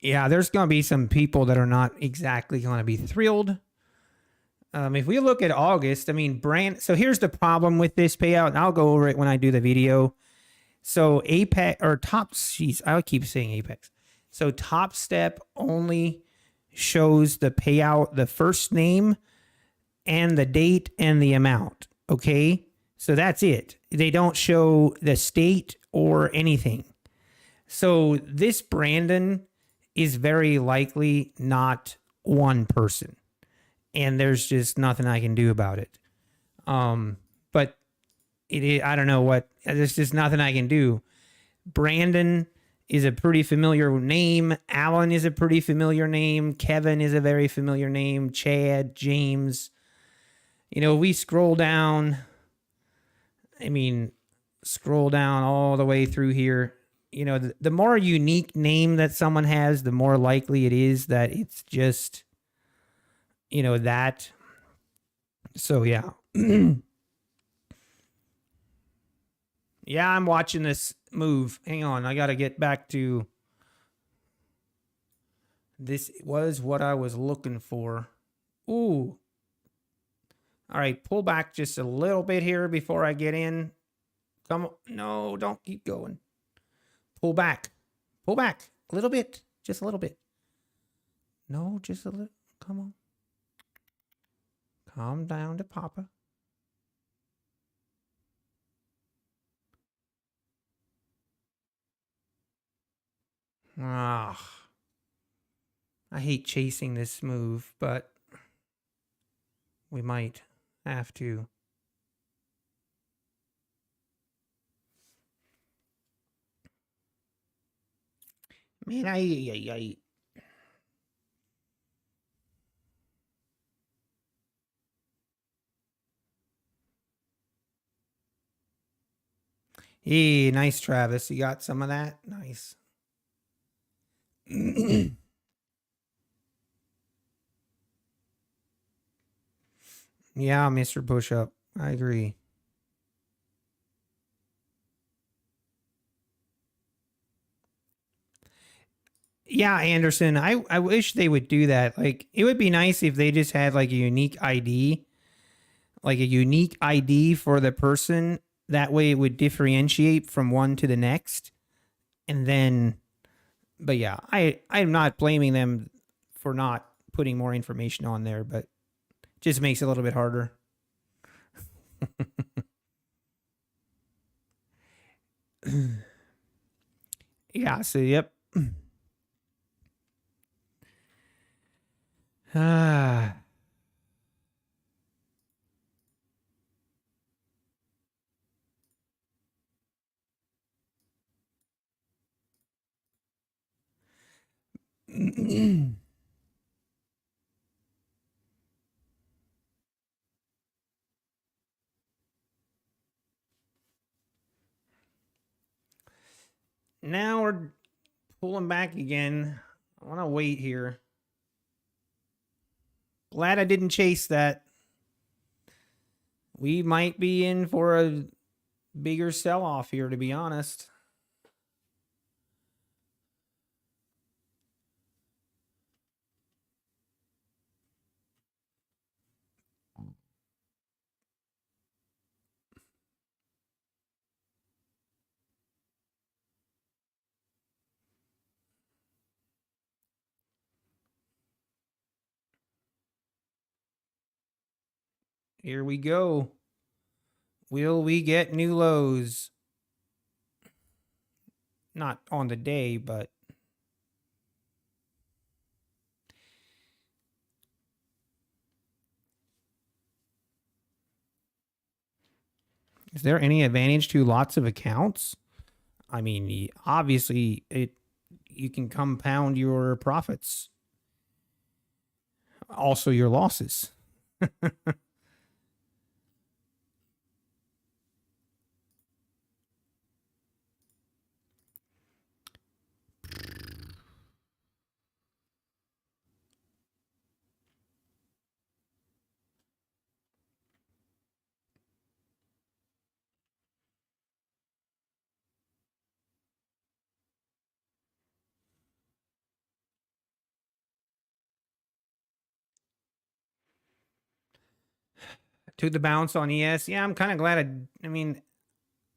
Yeah, there's going to be some people that are not exactly going to be thrilled. If we look at August, so here's the problem with this payout, and I'll go over it when I do the video. So Apex, or I keep saying Apex. So Top Step only shows the payout, the first name, and the date and the amount. Okay? So that's it. They don't show the state or anything. So this Brandon is very likely not one person. And there's just nothing I can do about it. But I don't know what, there's just nothing I can do. Brandon is a pretty familiar name. Alan is a pretty familiar name. Kevin is a very familiar name. Chad, James. We scroll down. Scroll down all the way through here. The more unique name that someone has, the more likely it is that it's just, that. So, yeah. Yeah, I'm watching this move. Hang on. I got to get back to. This was what I was looking for. Ooh. All right. Pull back just a little bit here before I get in. Come on. No, don't keep going. Pull back. Pull back a little bit. Just a little bit. No, just a little. Come on. Calm down to Papa. Ah. I hate chasing this move, but we might have to. Man, I Hey, nice, Travis. You got some of that? Nice. Yeah, Mr. Pushup. I agree. Yeah, Anderson. I wish they would do that. Like, it would be nice if they just had like a unique ID, like a unique ID for the person. That way it would differentiate from one to the next. And then, but yeah, I'm not blaming them for not putting more information on there, but just makes it a little bit harder. Yeah, so yep. Ah. Now we're pulling back again. I want to wait here. Glad I didn't chase that. We might be in for a bigger sell off here, to be honest. Here we go. Will we get new lows? Not on the day, but is there any advantage to lots of accounts? I mean, obviously, you can compound your profits, also your losses. To the bounce on ES. Yeah, I'm kind of glad. I mean,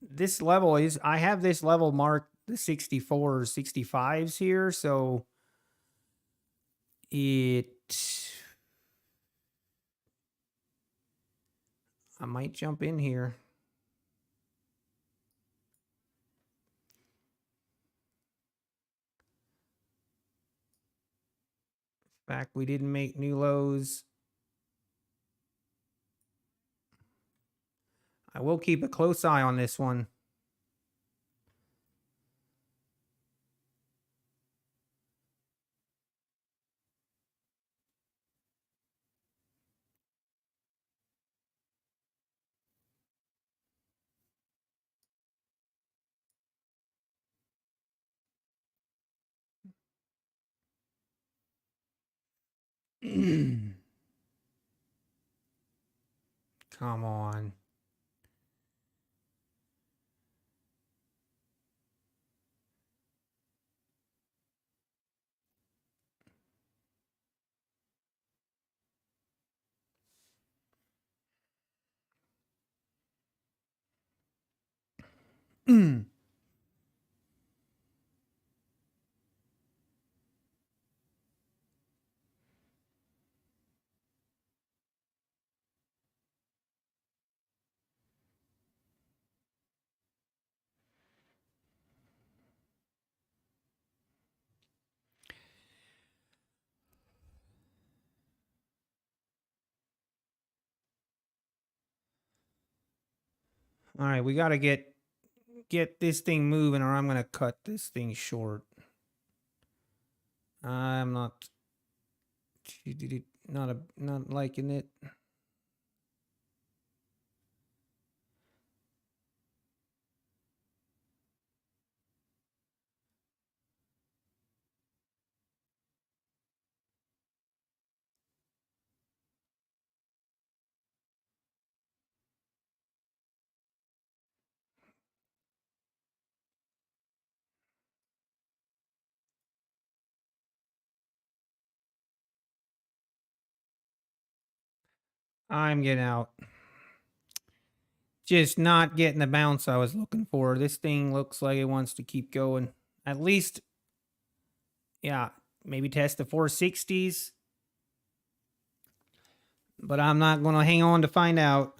this level is, I have this level marked the 64s, 65s here. So I might jump in here. Fact, we didn't make new lows. I will keep a close eye on this one. Come on. All right, we got to get this thing moving or I'm going to cut this thing short. I'm not not liking it. I'm getting out. Just not getting the bounce I was looking for. This thing looks like it wants to keep going. At least, yeah, maybe test the 460s. But I'm not going to hang on to find out.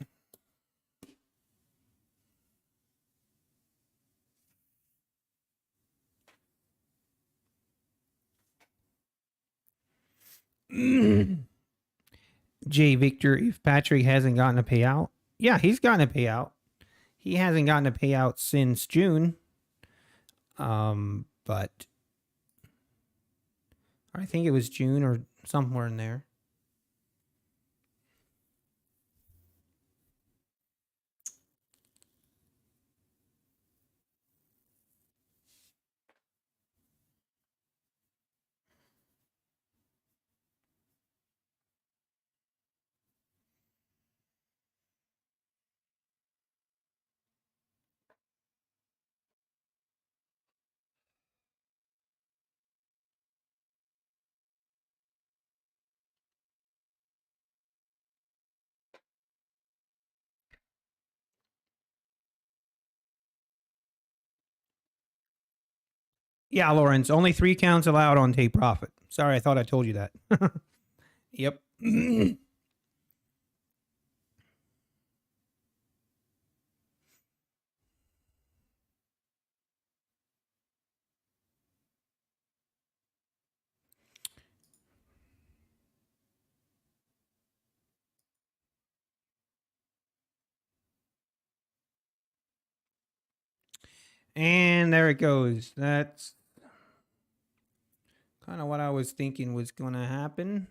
Jay Victor, if Patrick hasn't gotten a payout, yeah, he's gotten a payout. He hasn't gotten a payout since June. But I think it was June or somewhere in there. Yeah, Lawrence, only 3 counts allowed on take profit. Sorry, I thought I told you that. Yep. And there it goes. That's kind of what I was thinking was going to happen.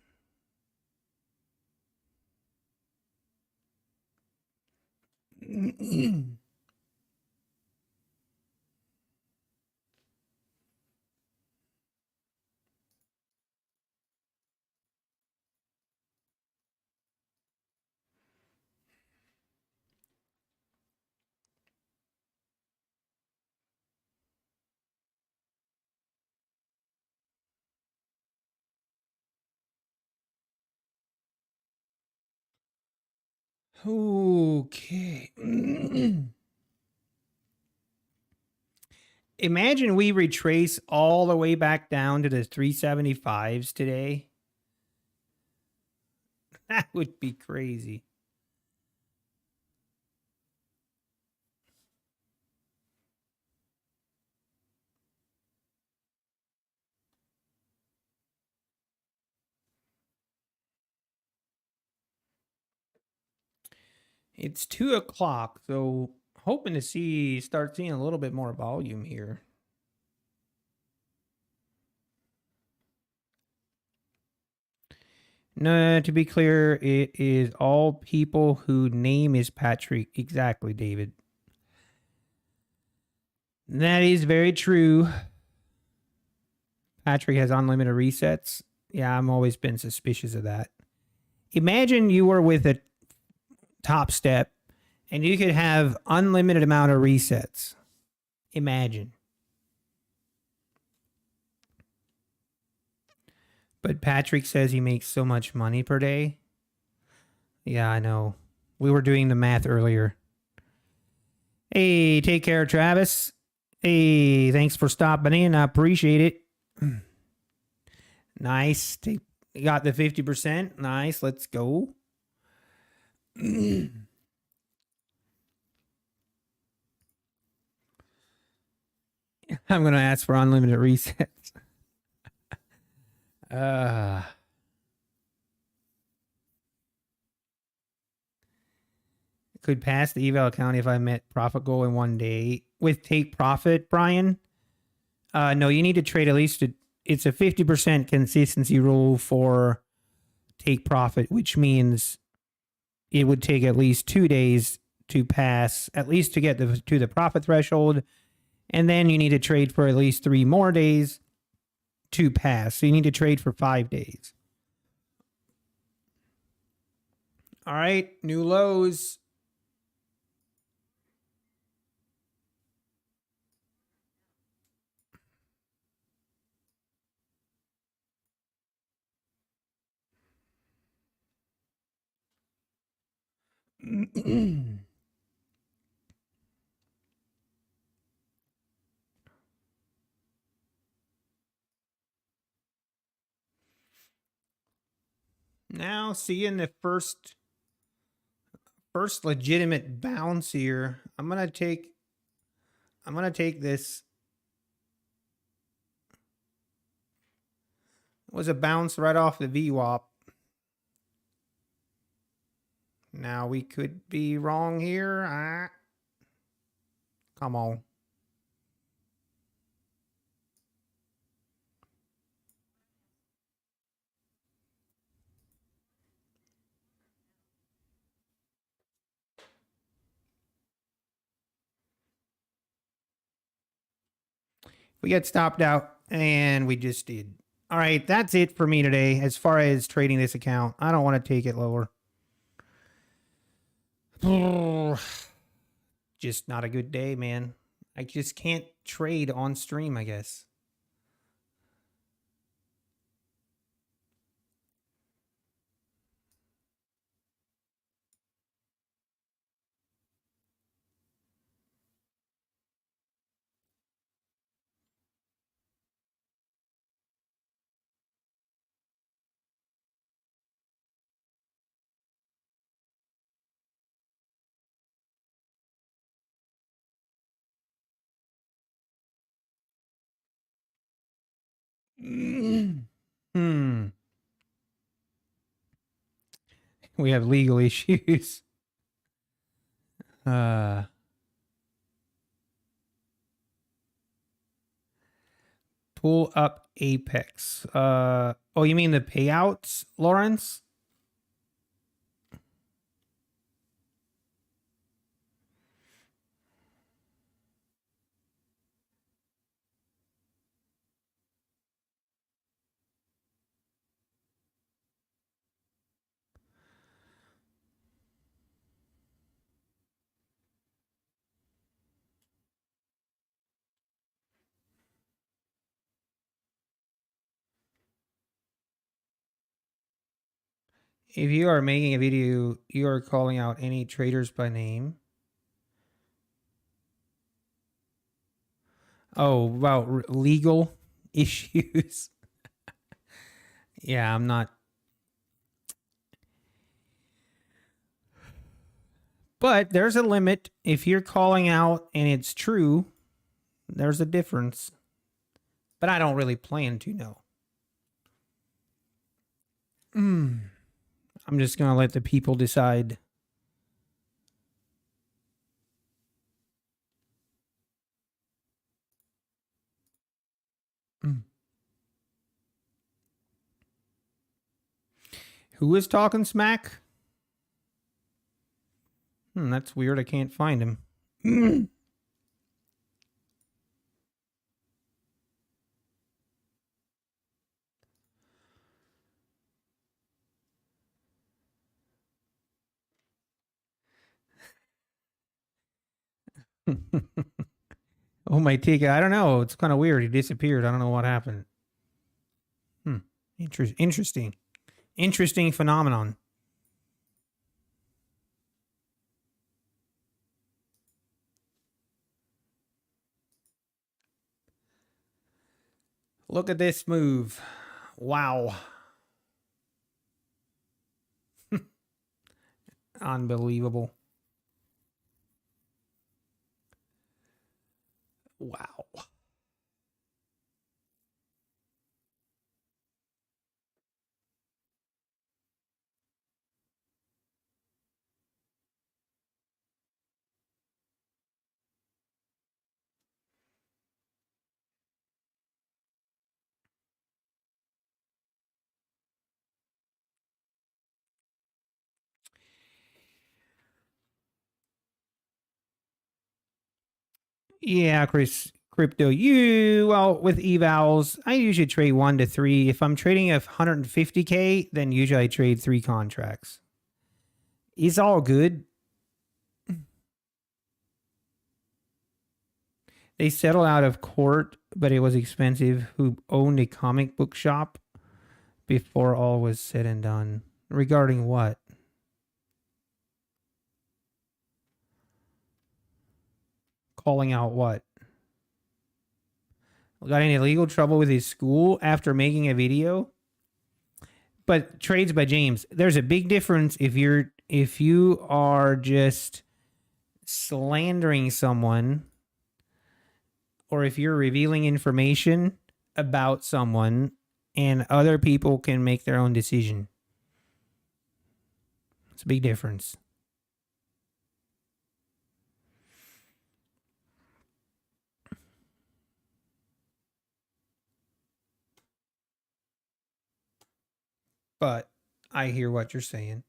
Okay. Imagine we retrace all the way back down to the 375s today. That would be crazy. It's 2 o'clock, so hoping to start seeing a little bit more volume here. No, to be clear, it is all people whose name is Patrick. Exactly, David. That is very true. Patrick has unlimited resets. Yeah, I've always been suspicious of that. Imagine you were with a Top Step and you could have unlimited amount of resets. Imagine. But Patrick says he makes so much money per day. Yeah, I know. We were doing the math earlier. Hey, take care, Travis. Hey, thanks for stopping in. I appreciate it. Nice. Got the 50%. Nice. Let's go. I'm going to ask for unlimited resets. could pass the eval account if I met profit goal in 1 day with take profit, Brian. No, you need to trade at least. It's a 50% consistency rule for take profit, which means it would take at least 2 days to pass, at least to get to the profit threshold. And then you need to trade for at least 3 more days to pass. So you need to trade for 5 days. All right, new lows. Now seeing the first legitimate bounce here. I'm gonna take this. It was a bounce right off the VWAP. Now we could be wrong here. Come on. We get stopped out, and we just did. All right, that's it for me today as far as trading this account. I don't want to take it lower. Just not a good day, man. I just can't trade on stream, I guess. We have legal issues. Pull up Apex. Oh, you mean the payouts, Lawrence? If you are making a video, you are calling out any traders by name. Oh, about legal issues. Yeah, I'm not. But there's a limit. If you're calling out and it's true, there's a difference. But I don't really plan to know. I'm just going to let the people decide. Who is talking smack? That's weird. I can't find him. Oh, my ticket. I don't know. It's kind of weird. He disappeared. I don't know what happened. Interesting. Interesting phenomenon. Look at this move. Wow. Unbelievable. Wow. Yeah, Chris, crypto. Well, with evals, I usually trade 1 to 3. If I'm trading a 150K, then usually I trade 3 contracts. It's all good. They settled out of court, but it was expensive. Who owned a comic book shop before all was said and done? Regarding what? Calling out what? Got in illegal trouble with his school after making a video? But trades by James, there's a big difference if you are just slandering someone or if you're revealing information about someone and other people can make their own decision. It's a big difference. But I hear what you're saying.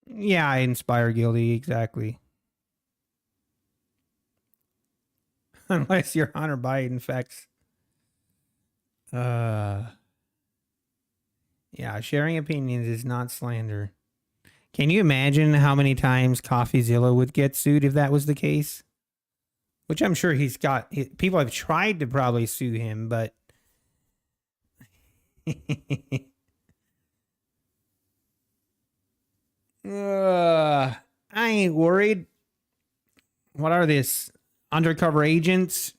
Yeah, I inspire guilty, exactly. Unless you're Hunter Biden facts. Yeah, sharing opinions is not slander. Can you imagine how many times CoffeeZilla would get sued if that was the case? Which I'm sure he's got. People have tried to probably sue him, but. I ain't worried. What are this? Undercover agents?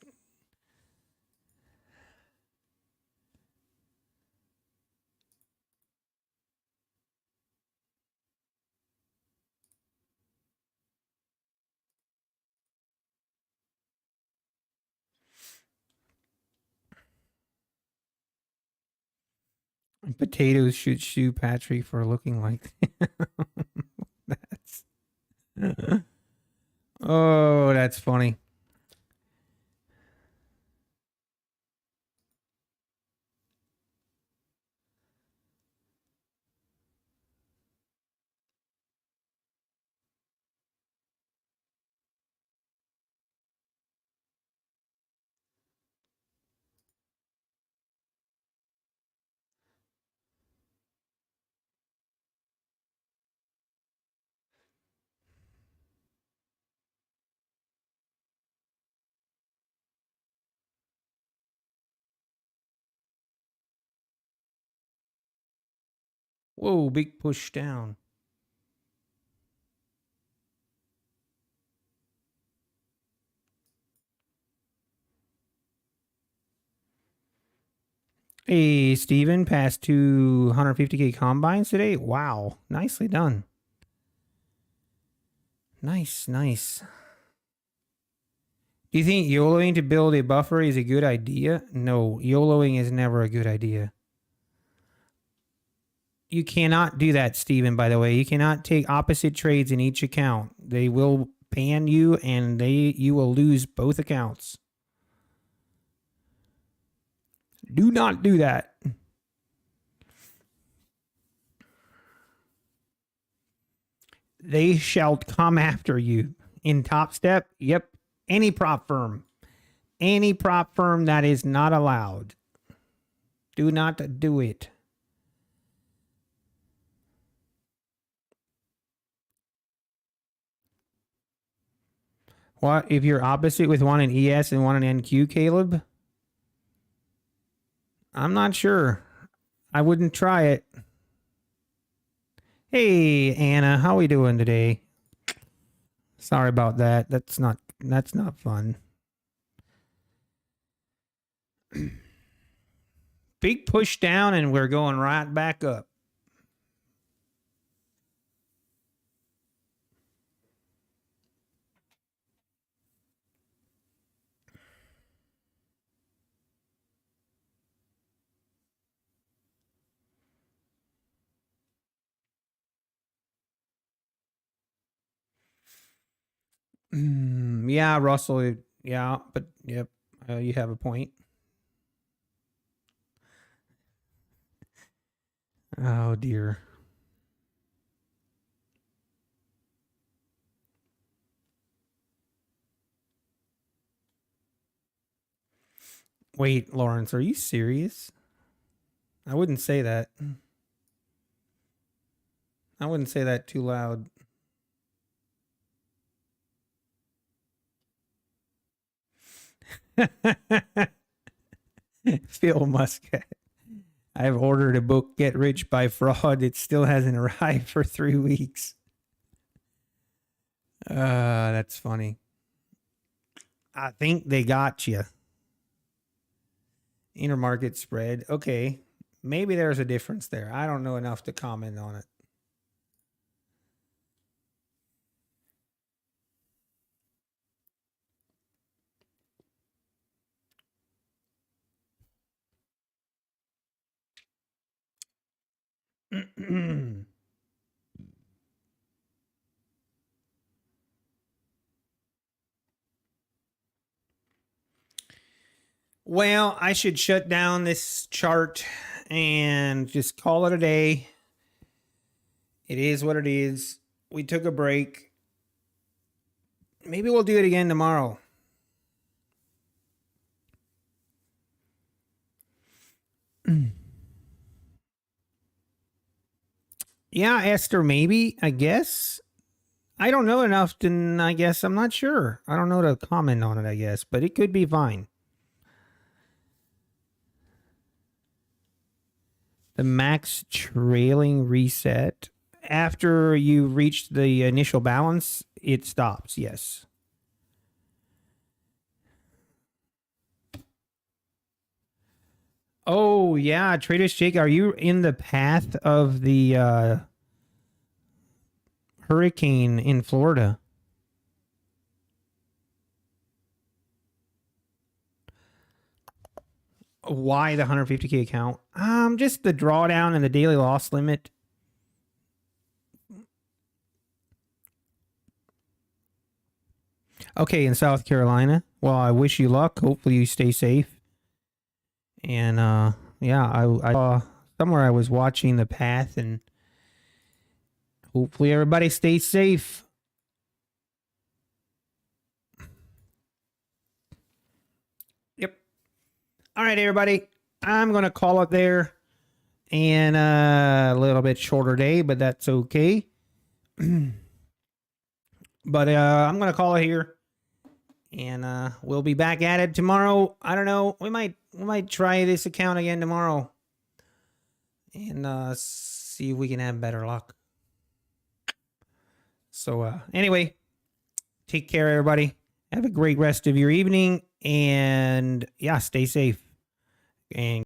Potatoes should sue Patrick for looking like that's. Oh, that's funny. Whoa, big push down. Hey, Steven, passed 250K combines today. Wow, nicely done. Nice, nice. Do you think YOLOing to build a buffer is a good idea? No, YOLOing is never a good idea. You cannot do that, Steven, by the way. You cannot take opposite trades in each account. They will ban you and you will lose both accounts. Do not do that. They shall come after you. In Top Step, yep, any prop firm. Any prop firm that is not allowed. Do not do it. What if you're opposite with one in ES and one in NQ, Caleb? I'm not sure. I wouldn't try it. Hey, Anna, how we doing today? Sorry about that. That's not fun. Big push down, and we're going right back up. Yeah, Russell. Yeah, but yep, you have a point. Oh dear. Wait, Lawrence, are you serious? I wouldn't say that. I wouldn't say that too loud. Phil Muscat. I've ordered a book, Get Rich by Fraud. It still hasn't arrived for 3 weeks. That's funny. I think they got you. Intermarket spread. Okay. Maybe there's a difference there. I don't know enough to comment on it. Well, I should shut down this chart and just call it a day. It is what it is. We took a break. Maybe we'll do it again tomorrow. Yeah, Esther, maybe, I guess. I don't know enough to, I guess. I'm not sure. I don't know to comment on it, I guess, but it could be fine. The max trailing reset. After you reach the initial balance, it stops, yes. Oh, yeah, Traders Jake, are you in the path of the hurricane in Florida? Why the 150K account? Just the drawdown and the daily loss limit. Okay, in South Carolina. Well, I wish you luck. Hopefully you stay safe. And yeah, I saw somewhere I was watching the path, and hopefully everybody stays safe. Yep. All right, everybody. I'm going to call it there. And a little bit shorter day, but that's okay. But I'm going to call it here. And we'll be back at it tomorrow. I don't know. We might try this account again tomorrow. And see if we can have better luck. So anyway, take care, everybody. Have a great rest of your evening. And yeah, stay safe. And